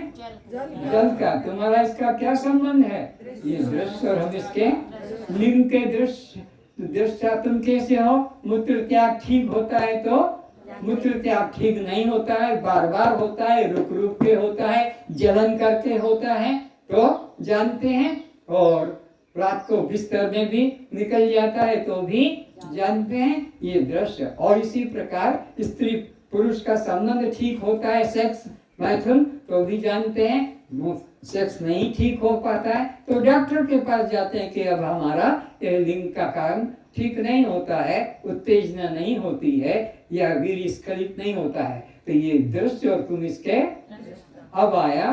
जल का। तुम्हारा इसका क्या संबंध है? ये दृश्य और हम इसके लिंग के दृश्य। दृष्टा तुम कैसे हो? मूत्र त्याग ठीक होता है तो मूत्र त्याग ठीक नहीं होता है, बार बार होता है, रुक रुक के होता है, जलन करके होता है, तो जानते हैं। और रात को बिस्तर में भी निकल जाता है तो भी जानते हैं ये दृश्य। और इसी प्रकार स्त्री पुरुष का संबंध ठीक होता है, सेक्स मैथुन, तो भी जानते हैं। सेक्स नहीं ठीक हो पाता है तो डॉक्टर के पास जाते हैं कि अब हमारा ये लिंग का काम ठीक नहीं होता है, उत्तेजना नहीं होती है या वीर्य स्खलित नहीं होता है। तो ये दृश्य और तुम इसके अब आया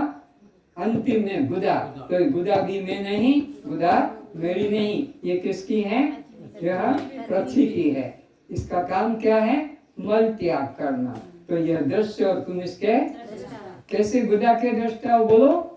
अंतिम में गुदा। तो गुदा भी मैं नहीं, गुदा मेरी नहीं, ये किसकी है? यह पृथ्वी की है। इसका काम क्या है? मल त्याग करना। तो यह दृश्य और तुम इसके कैसे गुदा के दृष्टा हो? बोलो।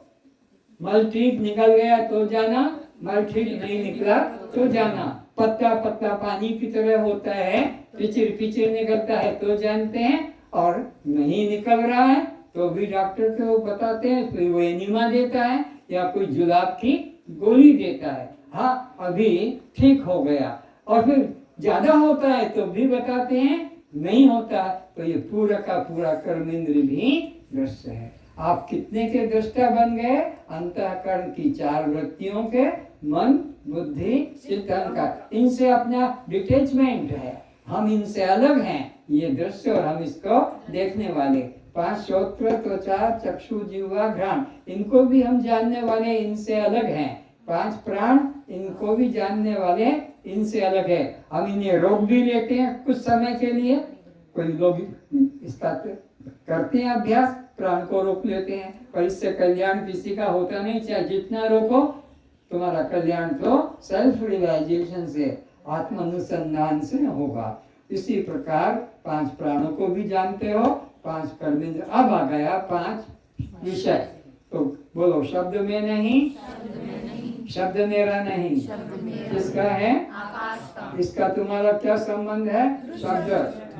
मल ठीक निकल गया तो जाना, मल ठीक नहीं निकला तो जाना। पत्ता पत्ता पानी की तरह होता है, पिचिर पिचिर निकलता है तो जानते हैं, और नहीं निकल रहा है तो भी डॉक्टर को बताते हैं, फिर वो एनिमा देता है या कोई जुलाब की गोली देता है। हाँ अभी ठीक हो गया। और फिर ज्यादा होता है तो भी बताते हैं, नहीं होता तो ये पूरा का पूरा कर्मेंद्र भी दृश्य है। आप कितने के दृष्टा बन गए? अंतःकरण की 4 वृत्तियों के, मन बुद्धि चिंतन का। इनसे अपना डिटेचमेंट है, हम इनसे अलग हैं। ये दृश्य और हम इसको देखने वाले। 5 श्रोत्र त्वचा चक्षु जिह्वा घ्राण, इनको भी हम जानने वाले, इनसे अलग हैं। 5 प्राण, इनको भी जानने वाले, इनसे अलग है। हम इन्हें रोक भी लेते हैं कुछ समय के लिए। कोई लोग इसका करते हैं अभ्यास, प्राण को रोक लेते हैं, पर इससे कल्याण किसी का होता नहीं। चाहे जितना रोको, तुम्हारा कल्याण तो सेल्फ रियलाइजेशन से, आत्मानुसंधान से होगा। इसी प्रकार 5 प्राणों को भी जानते हो, 5 कर्मेंद्र। अब आ गया 5 विषय। तो बोलो, शब्द में नहीं, शब्द मेरा नहीं, किसका है? इसका तुम्हारा क्या संबंध है? शब्द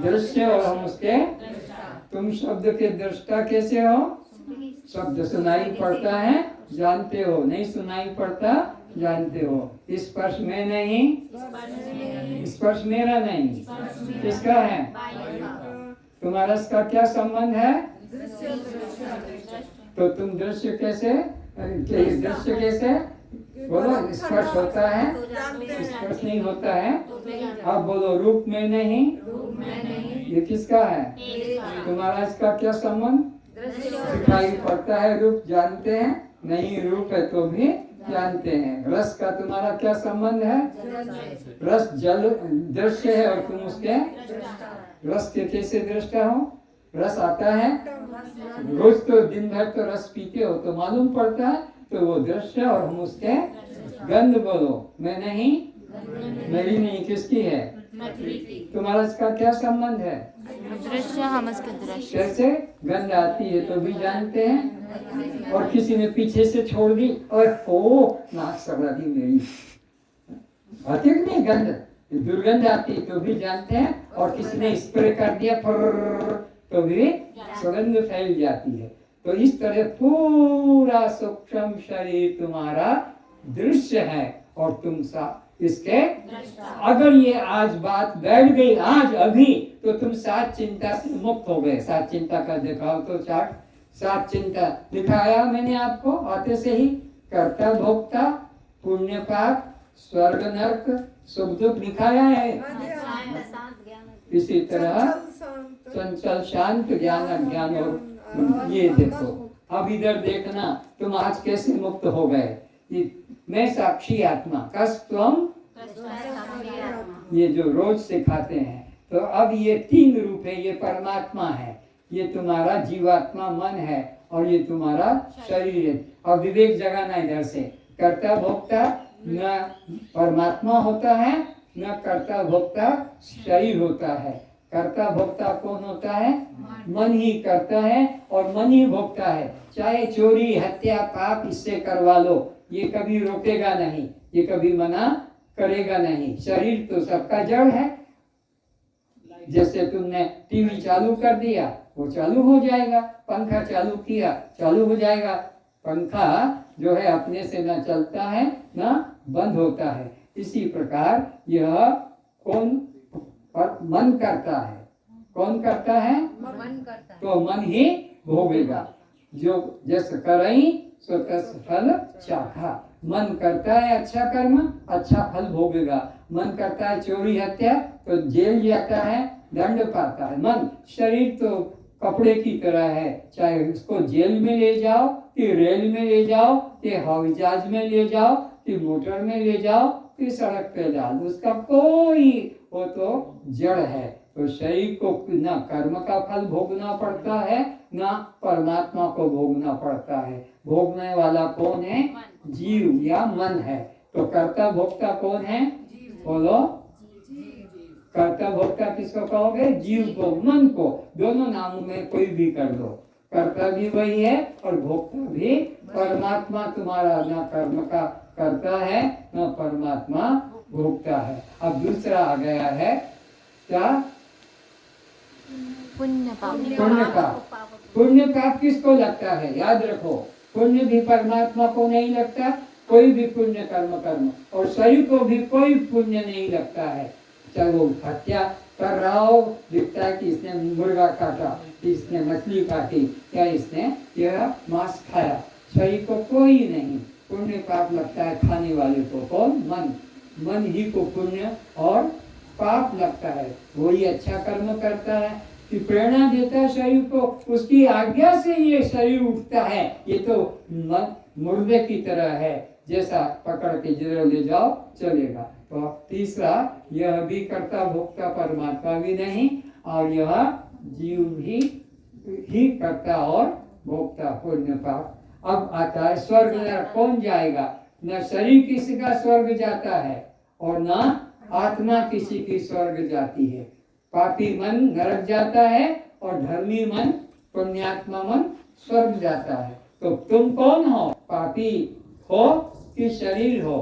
दृश्य और हम उसके। तुम शब्द के दृष्टा कैसे हो? शब्द सुनाई पड़ता है, जानते हो, नहीं सुनाई पड़ता, जानते हो। स्पर्श में नहीं, स्पर्श मेरा नहीं, किसका है? तुम्हारा इसका क्या संबंध है? तो तुम दृश्य कैसे, दृश्य कैसे? बोलो, स्पर्श होता है, स्पर्श नहीं होता है। अब बोलो, रूप में नहीं, ये किसका है? तुम्हारा इसका क्या संबंध? दिखाई पड़ता है, रूप जानते हैं, नहीं रूप है तो भी जानते हैं। रस का तुम्हारा क्या संबंध है? रस जल दृश्य है और तुम उसके रस के कैसे दृष्टा हो? रस आता है, रोज तो दिन भर तो रस पीते हो तो मालूम पड़ता है, तो वो दृश्य और हम उसके। गंध बोलो, मैं नहीं, मेरी नहीं, किसकी है? तुम्हारा इसका क्या संबंध है? दृश्य, हम उसके दृश्य। कैसे गंध आती है तो भी जानते हैं, और किसी ने पीछे से छोड़ दी और ओ नाक सबरा दी मेरी, आती है नहीं गंध, दुर्गंध आती तो भी जानते हैं, और किसी ने स्प्रे कर दिया तो भी सुगंध फैल जाती है। तो इस तरह पूरा सूक्ष्म शरीर तुम्हारा दृश्य है और तुम इसके। अगर ये आज बात बैठ गई, आज अभी, तो तुम 7 चिंता से मुक्त हो गए। 7 चिंता का दिखाओ तो चार्ट। 7 चिंता दिखाया मैंने आपको आते से ही। कर्ता भोक्ता, पुण्य पाप, स्वर्ग नरक, सुख दुख दिखाया है। इसी तरह चंचल शांत ज्ञान अज्ञान। और ये देखो, अब इधर देखना, तुम आज कैसे मुक्त हो गए। मैं साक्षी आत्मा, कस्तम, ये जो रोज सिखाते हैं। तो अब ये 3 रूप है, ये परमात्मा है, ये तुम्हारा जीवात्मा मन है, और ये तुम्हारा शरीर है। और विवेक जगाना इधर से। कर्ता भोक्ता न परमात्मा होता है, न कर्ता भोक्ता शरीर होता है। कर्ता भोक्ता कौन होता है? मन ही करता है और मन ही भोगता है। चाहे चोरी हत्या पाप इससे करवा लो, ये कभी रोकेगा नहीं, ये कभी मना करेगा नहीं। शरीर तो सबका जड़ है। जैसे तुमने टीवी चालू कर दिया, वो चालू हो जाएगा। पंखा चालू किया, चालू हो जाएगा। पंखा जो है अपने से न चलता है न बंद होता है। इसी प्रकार यह कौन? मन करता है, कौन करता है? मन करता है। तो मन ही भोगेगा। जो जस करई सो तस फल चाखा। मन करता है अच्छा कर्म, अच्छा फल भोगेगा। मन करता है चोरी हत्या, तो जेल जाता है, दंड पाता है। मन, शरीर तो कपड़े की तरह है, चाहे उसको जेल में ले जाओ, कि रेल में ले जाओ, कि हवाई जहाज में ले जाओ, कि मोटर में ले जाओ, कि सड़क पे डाल दो, उसका कोई, वो तो जड़ है। तो शरीर को ना कर्म का फल भोगना पड़ता है, ना परमात्मा को भोगना पड़ता है। भोगने वाला कौन है? जीव या मन है। तो कर्ता भोक्ता कौन है? बोलो। कर्ता भोक्ता किसको कहोगे? जीव को, मन को। दोनों नामों में कोई भी कर दो, कर्ता भी वही है और भोक्ता भी। परमात्मा तुम्हारा ना कर्म का करता है, ना परमात्मा भोगता है। अब दूसरा आ गया है क्या? पुण्य पाप। पुण्य पाप। पुण्य पाप किसको लगता है? याद रखो, पुण्य भी परमात्मा को नहीं लगता। कोई भी पुण्य कर्म और शरीर को भी कोई पुण्य नहीं लगता है। चाहे वो हत्या कर रहा हो, दिखता है कि इसने मुर्गा काटा, इसने मछली काटी, या इसने यह मांस खाया, शरीर को कोई नहीं। पुण्य पाप लगता है खाने वाले को। कौन? मन ही को पुण्य और पाप लगता है। वही अच्छा कर्म करता है कि प्रेरणा देता है शरीर को, उसकी आज्ञा से ये शरीर उठता है। ये तो मुर्दे की तरह है, जैसा पकड़ के जिधर ले जाओ चलेगा। तो तीसरा, यह भी कर्ता भोक्ता परमात्मा भी नहीं, और यह जीव ही कर्ता और भोक्ता। पुण्य पाप। अब आता है स्वर्ग नरक। कौन जाएगा? न शरीर किसी का स्वर्ग जाता है और न आत्मा किसी की स्वर्ग जाती है। पापी मन नरक जाता है और धर्मी मन, पुण्यात्मा मन स्वर्ग जाता है। तो तुम कौन हो? पापी हो कि शरीर हो?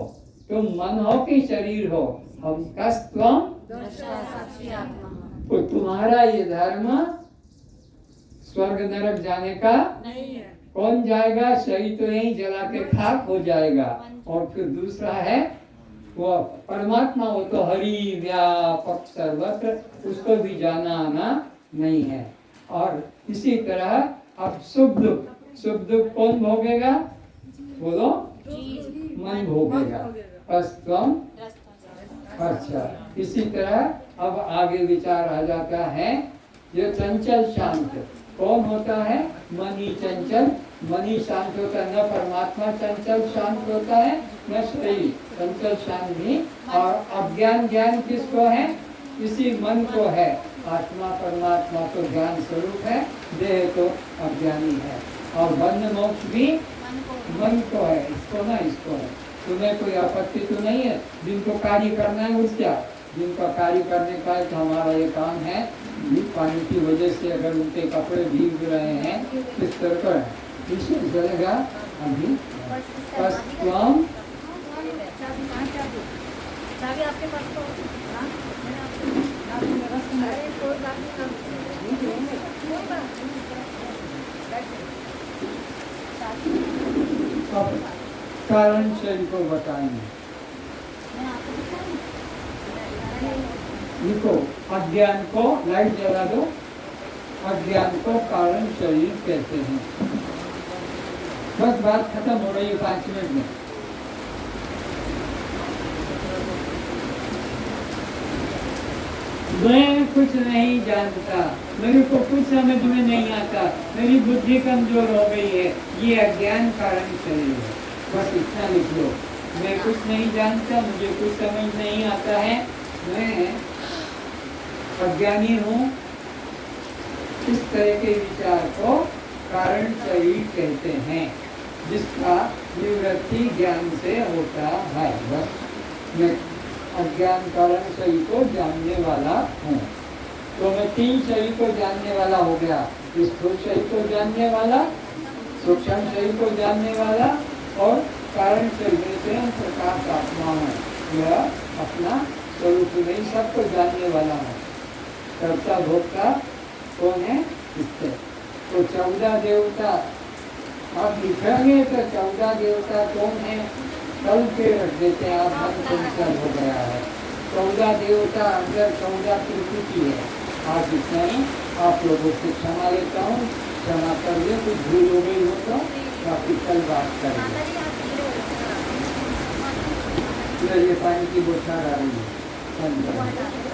तुम मन हो कि शरीर हो? हम कस्तम, तो तुम्हारा ये धर्म स्वर्ग नरक जाने का नहीं है। कौन जाएगा? शरीर तो यही जला के खाक हो जाएगा। और फिर दूसरा है वो परमात्मा, वो तो हरि व्यापक सर्वत्र, उसको भी जाना आना नहीं है। और इसी तरह अब सुख दुख कौन भोगेगा? बोलो। मन भोगेगा। अच्छा, इसी तरह अब आगे विचार आ जाता है, जो चंचल शांत कौन होता है? मन ही चंचल, मन ही शांत होता है। न परमात्मा चंचल शांत होता है, न शरीर चंचल शांत भी। और अज्ञान ज्ञान किसको है? इसी मन को है। आत्मा परमात्मा तो ज्ञान स्वरूप है, देह तो अज्ञानी है। और बंध मोक्ष भी मन को है, इसको ना इसको है। तुम्हें कोई आपत्ति तो नहीं है? जिनको कार्य करना है उठ जाओ, जिनका कार्य करने का है तो हमारा ये काम है। पानी की वजह से अगर उनके कपड़े भीग रहे हैं किस तरह का इसे चलेगा। अभी कारण शरीर को बताएंगे। देखो, अज्ञान को लाइट जला दो। अज्ञान को कारण शरीर कहते हैं। बस बात खत्म हो रही है 5 मिनट में। मैं कुछ नहीं जानता, मेरे को कुछ समझ में नहीं आता, मेरी बुद्धि कमजोर हो गई है, ये अज्ञान कारण शरीर है। बस इतना लिख लो। मैं कुछ नहीं जानता, मुझे कुछ समझ नहीं आता है, मैं अज्ञानी हूँ। इस तरह के विचार को कारण शरीर कहते हैं, जिसका निवृत्ति ज्ञान से होता है। बस मैं अज्ञान कारण शरीर को जानने वाला हूँ। तो मैं 3 शरीर को जानने वाला हो गया। स्थूल शरीर को जानने वाला, सूक्ष्म शरीर को जानने वाला और कारण शरीर से प्रकाश आत्मा है। यह अपना स्वरूप नहीं, सबको जानने वाला है। कर्ता भोक्ता कौन है? इससे तो 14 देवता आप लिखेंगे तो 14 देवता कौन है? कल के रख देते हैं। आप मन संचल हो गया है। 14 देवता अंदर 14 त्रिपुटी है। आज इतना ही, आप लोगों से क्षमा लेता हूँ, क्षमा कर दे, कुछ भूल हो गई हो तो बाकी कल बात करेंगे। ये पानी की बोछार आ रही है।